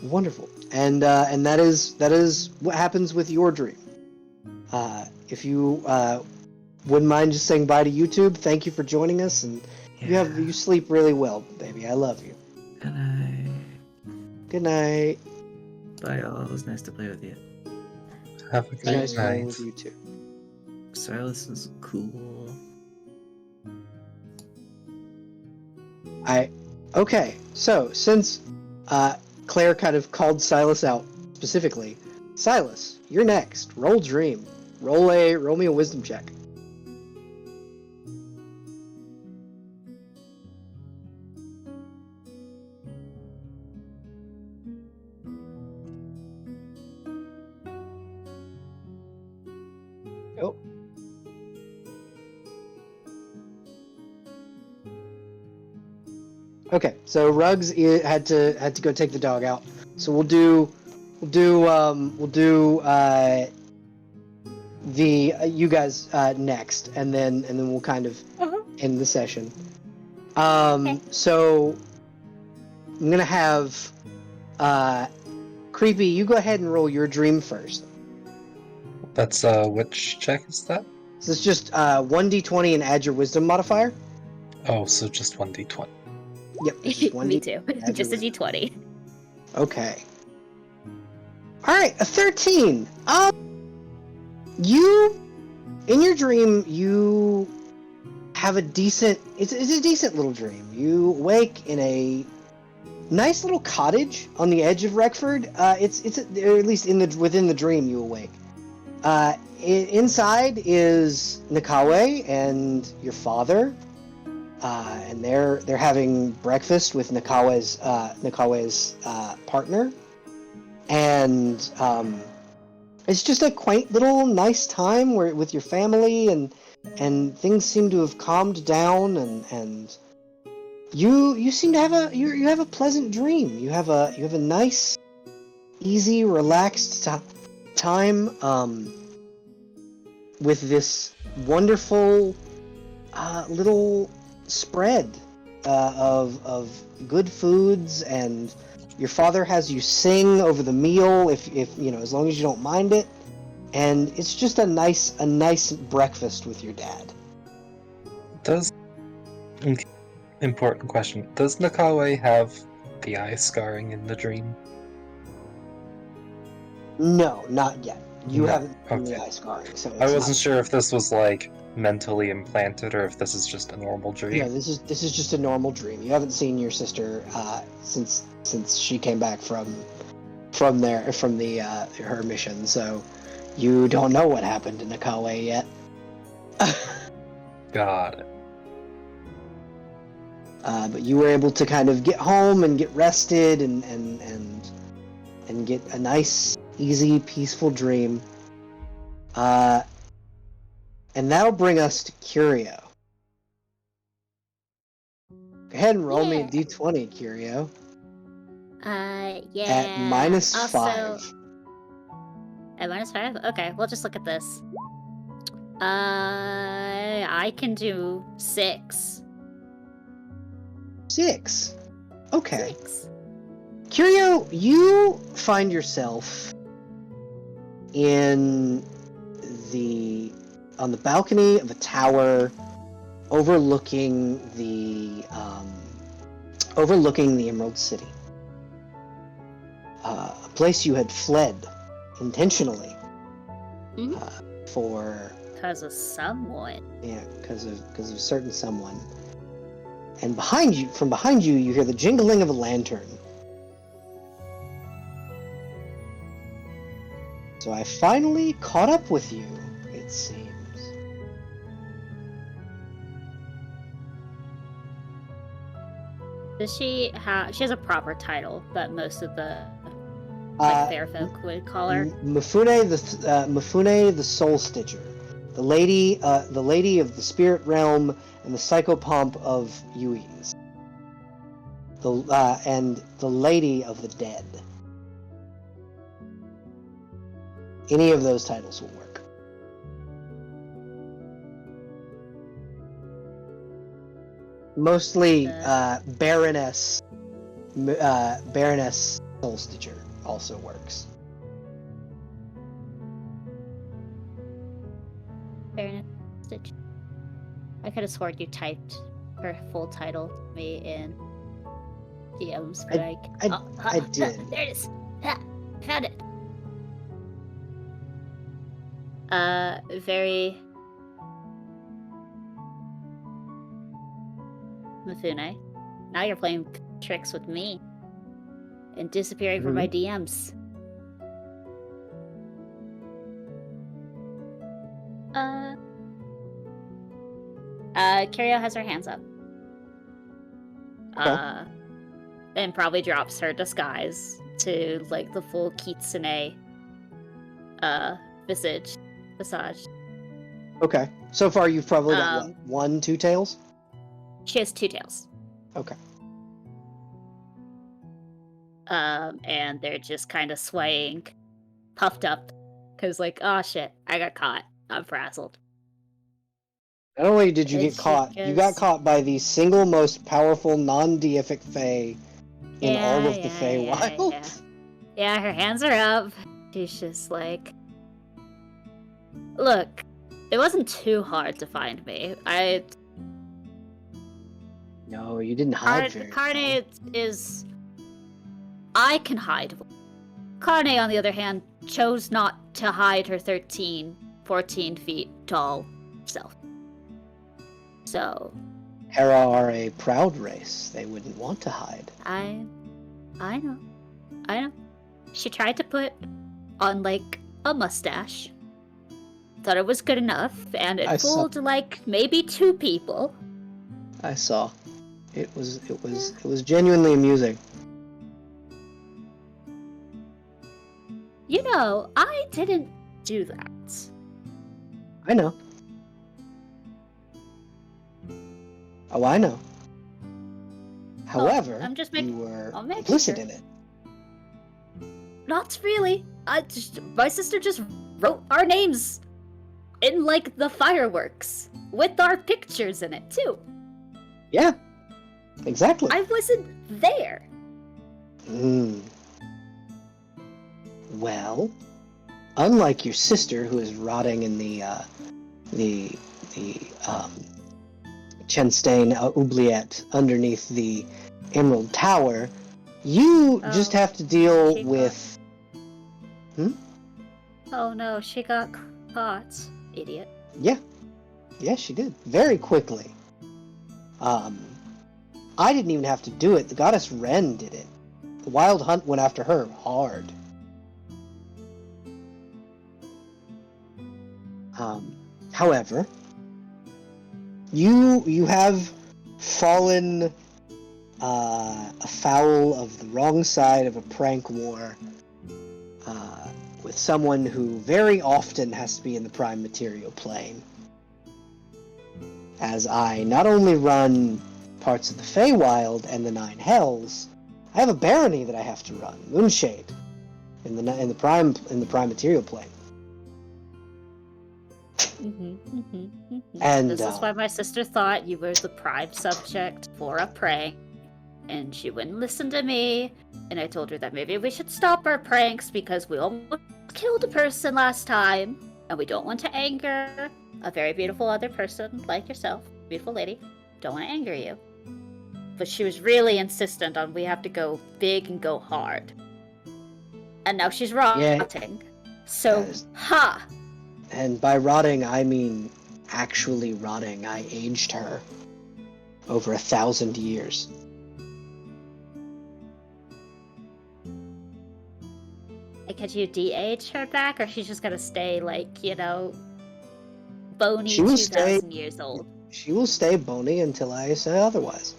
Wonderful, and that is what happens with your dream. If you wouldn't mind just saying bye to YouTube, thank you for joining us, and you sleep really well, baby. I love you. Good night. Good night. Bye, all. It was nice to play with you. Have a It's great nice playing night. with you too. Silas is cool. Okay, so since Claire kind of called Silas out specifically, Silas, you're next. Roll dream. Roll me a wisdom check. Oh. Okay, so Ruggs had to go take the dog out. So we'll do the you guys next, and then we'll kind of end the session. So I'm gonna have Creepy. You go ahead and roll your dream first. That's which check is that? So it's just 1d20 and add your wisdom modifier. Oh, so just 1d20. Yep. It's just 1d20. Me too. Add Just a your d20. Okay. Alright, a 13. You, in your dream, you have a decent, it's a decent little dream. You wake in a nice little cottage on the edge of Rexford. Or at least within the dream you awake. Inside is Nakawe and your father. And they're having breakfast with Nakawe's partner, and it's just a quaint little nice time with your family, and things seem to have calmed down, and you seem to have you have a pleasant dream. You have a nice, easy, relaxed time with this wonderful little spread of good foods, and your father has you sing over the meal if you know, as long as you don't mind it, and it's just a nice breakfast with your dad. Important question. Does Nakawe have the eye scarring in the dream? No, not yet. You No, haven't seen the okay. eye scarring, so I it's wasn't not- sure if this was like mentally implanted or if this is just a normal No, dream. this is just a normal dream. You haven't seen your sister since she came back from her mission, so you don't know what happened in Akawe yet. Got it. But you were able to kind of get home and get rested and get a nice, easy, peaceful dream. And that'll bring us to Curio. Go ahead and roll me a Yeah. d20, Curio. Yeah. At -5. Also, at -5? Okay, we'll just look at this. I can do 6. 6. Okay. 6. Curio, you find yourself on the balcony of a tower overlooking the Emerald City, a place you had fled intentionally for Because of someone. because of certain someone. And from behind you, you hear the jingling of a lantern. So I finally caught up with you, it seems. Does she have... She has a proper title that most of the fair folk would call her. Mifune the Soul Stitcher, the lady of the spirit realm and the psychopomp of Yui's, and the lady of the dead. Any of those titles will work. Mostly Baroness Soul Stitcher also works. Fair enough. Stitch. I could have sworn you typed her full title to me in DMs, but I did. There it is. Found it. Very Mifune. Now you're playing tricks with me and disappearing from my DMs. Curio has her hands up. And probably drops her disguise to like the full kitsune visage. Okay. So far you've probably got what, 1, 2 tails? She has 2 tails. Okay. And they're just kind of swaying, puffed up, because like, oh shit, I got caught. I'm frazzled. Not only did you And get she caught, you got caught by the single most powerful non-deific fae in all of the Feywild. Yeah, her hands are up. She's just like, look, it wasn't too hard to find me. No, you didn't hide very Carne is... I can hide. Carne, on the other hand, chose not to hide her 13, 14 feet tall self. So... Hera are a proud race. They wouldn't want to hide. I know. She tried to put on, like, a mustache. Thought it was good enough, and it fooled, like, maybe 2 people. I saw. It was genuinely amusing. You know, I didn't do that. I know. Oh, I know. However, I'm just you were I'll make complicit sure. in it. Not really. My sister just wrote our names in, like, the fireworks with our pictures in it, too. Yeah, exactly. I wasn't there. Well, unlike your sister, who is rotting in the Chenstain oubliette underneath the Emerald Tower, you just have to deal with... Oh no, she got caught. Idiot. Yeah. Yeah, she did. Very quickly. I didn't even have to do it. The goddess Ren did it. The Wild Hunt went after her hard. However, you have fallen afoul of the wrong side of a prank war with someone who very often has to be in the prime material plane. As I not only run parts of the Feywild and the Nine Hells, I have a barony that I have to run, Moonshade, in the prime material plane. And this is why my sister thought you were the prime subject for a prank, and she wouldn't listen to me. And I told her that maybe we should stop our pranks because we almost killed a person last time, and we don't want to anger a very beautiful other person like yourself, beautiful lady. Don't want to anger you. But she was really insistent on we have to go big and go hard. And now she's rotting. So, ha! And by rotting, I mean actually rotting. I aged her over 1,000 years. Could you de-age her back, or she's just gonna stay, like, you know, bony 2,000 years old? She will stay bony until I say otherwise.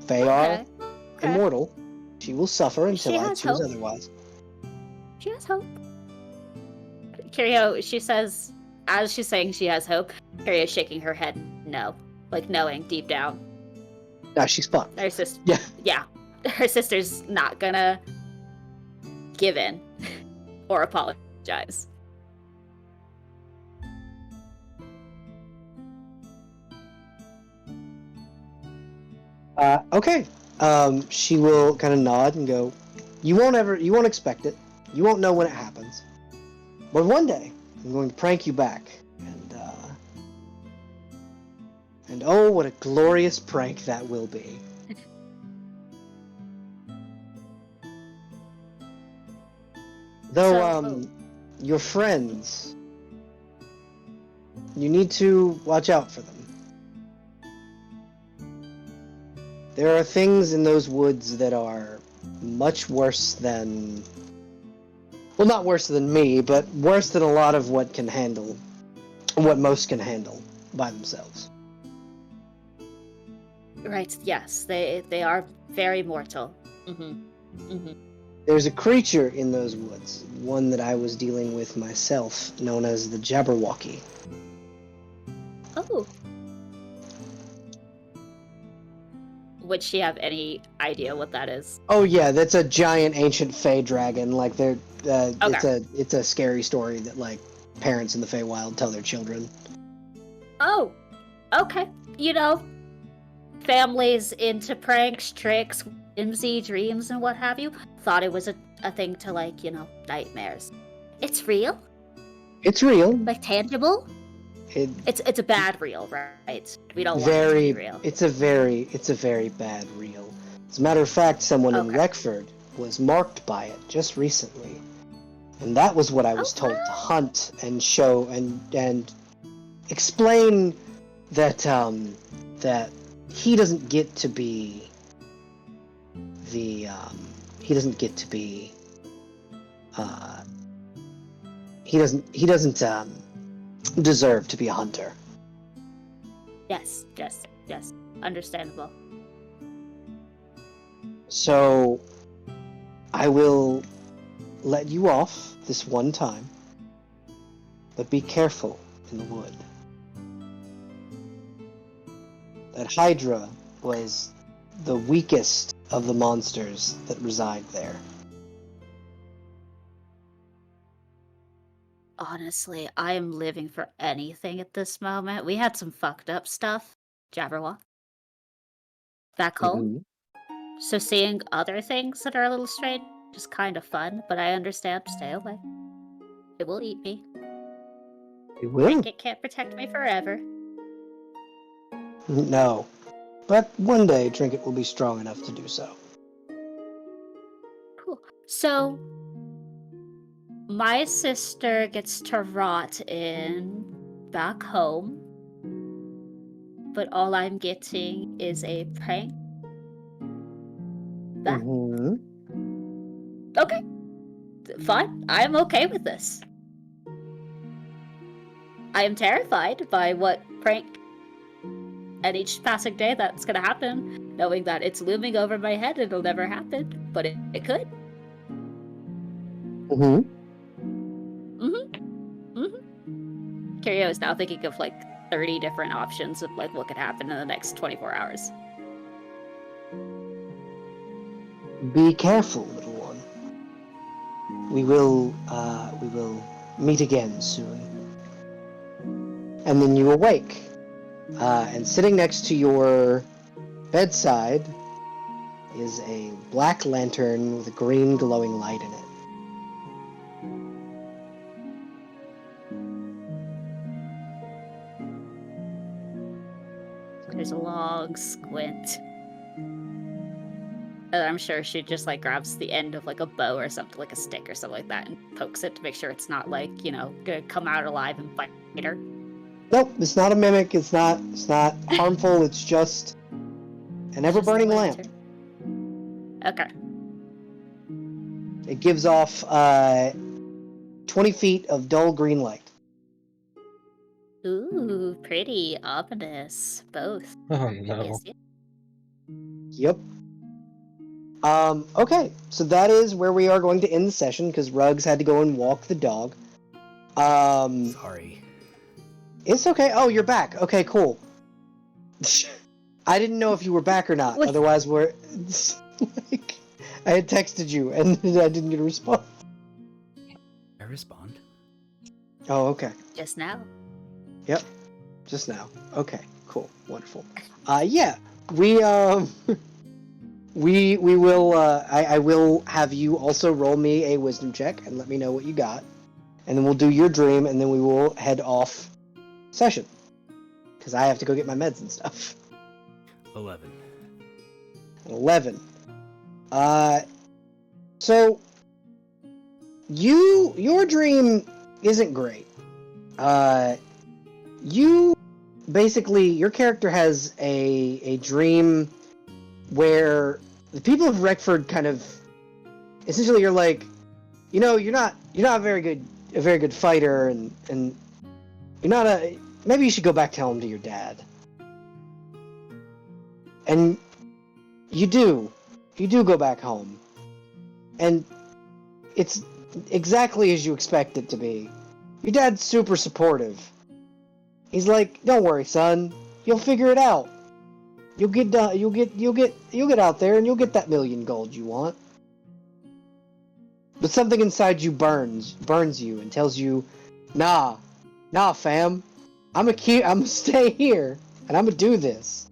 Fae are immortal. She will suffer until I choose otherwise. She has hope. Kirio, she says, as she's saying she has hope, Kirio's shaking her head no. Like, knowing deep down. No, she's fine. Her sister. Yeah. Yeah. Her sister's not gonna give in or apologize. Okay. She will kind of nod and go, you won't expect it. You won't know when it happens. But one day, I'm going to prank you back. And oh, what a glorious prank that will be. Though, your friends, you need to watch out for them. There are things in those woods that are much worse than... Well, not worse than me, but worse than a lot of what most can handle by themselves. Right, yes, they are very mortal. There's a creature in those woods, one that I was dealing with myself, known as the Jabberwocky. Oh. Would she have any idea what that is? Oh yeah, that's a giant ancient Fey dragon. Like it's a scary story that like parents in the Feywild tell their children. Oh, okay. You know, families into pranks, tricks, whimsy, dreams, and what have you thought it was a thing to, like, you know, nightmares. It's real. It's real. Like tangible. It's a bad reel, right? We don't want it to be real. It's a very bad reel. As a matter of fact, someone in Reckford was marked by it just recently, and that was what I was told to hunt and show and explain that that he doesn't get to be the he doesn't deserve to be a hunter. Yes. Understandable. So, I will let you off this one time, but be careful in the wood. That Hydra was the weakest of the monsters that reside there. Honestly, I am living for anything at this moment. We had some fucked up stuff, Jabberwock, back home. So seeing other things that are a little strange is kind of fun, but I understand. Stay away. It will eat me. It will. It can't protect me forever. No. But one day Trinket will be strong enough to do so. Cool. So, My sister gets to rot in back home, but all I'm getting is a prank. That Mhm. okay? Fine. I'm okay with this. I am terrified by what prank and each passing day that's gonna happen, knowing that it's looming over my head. It'll never happen, but it could. Mhm. Kirio is now thinking of like 30 different options of like what could happen in the next 24 hours. Be careful, little one. We will meet again soon. And then you awake. And sitting next to your bedside is a black lantern with a green glowing light in it. There's a long squint. And I'm sure she just like grabs the end of like a bow or something, like a stick or something like that, and pokes it to make sure it's not like, gonna come out alive and bite her. Nope, it's not a mimic, it's not harmful, it's just an ever-burning lamp. Okay. It gives off 20 feet of dull green light. Ooh, pretty ominous. Both. Oh no. Yes. Yep. Okay, so that is where we are going to end the session, because Ruggs had to go and walk the dog. Sorry. It's okay. Oh, you're back. Okay, cool. I didn't know if you were back or not. Wait. Otherwise, like, I had texted you, and I didn't get a response. I respond. Oh, okay. Just now. Yep. Just now. Okay, cool. Wonderful. Yeah. We will, I will have you also roll me a wisdom check and let me know what you got. And then we'll do your dream, and then we will head off session. Because I have to go get my meds and stuff. 11. 11. So, your dream isn't great. Your character has a dream where the people of Reckford kind of, essentially you're like, you're not a very good fighter, and you're not maybe you should go back home to your dad. And you do go back home, and it's exactly as you expect it to be. Your dad's super supportive. He's like, "Don't worry, son. You'll figure it out. You'll get out there, and you'll get that million gold you want." But something inside you burns you and tells you, "Nah, fam. I'm stay here, and I'm gonna do this."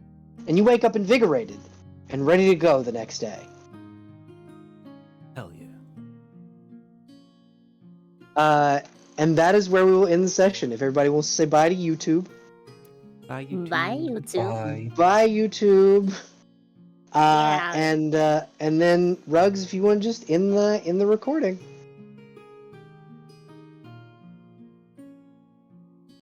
And you wake up invigorated and ready to go the next day. Hell yeah. And that is where we will end the session. If everybody wants to say bye to YouTube. Bye, YouTube. Bye, YouTube. Bye, YouTube. Yeah. And then Ruggs, if you want to just end the recording.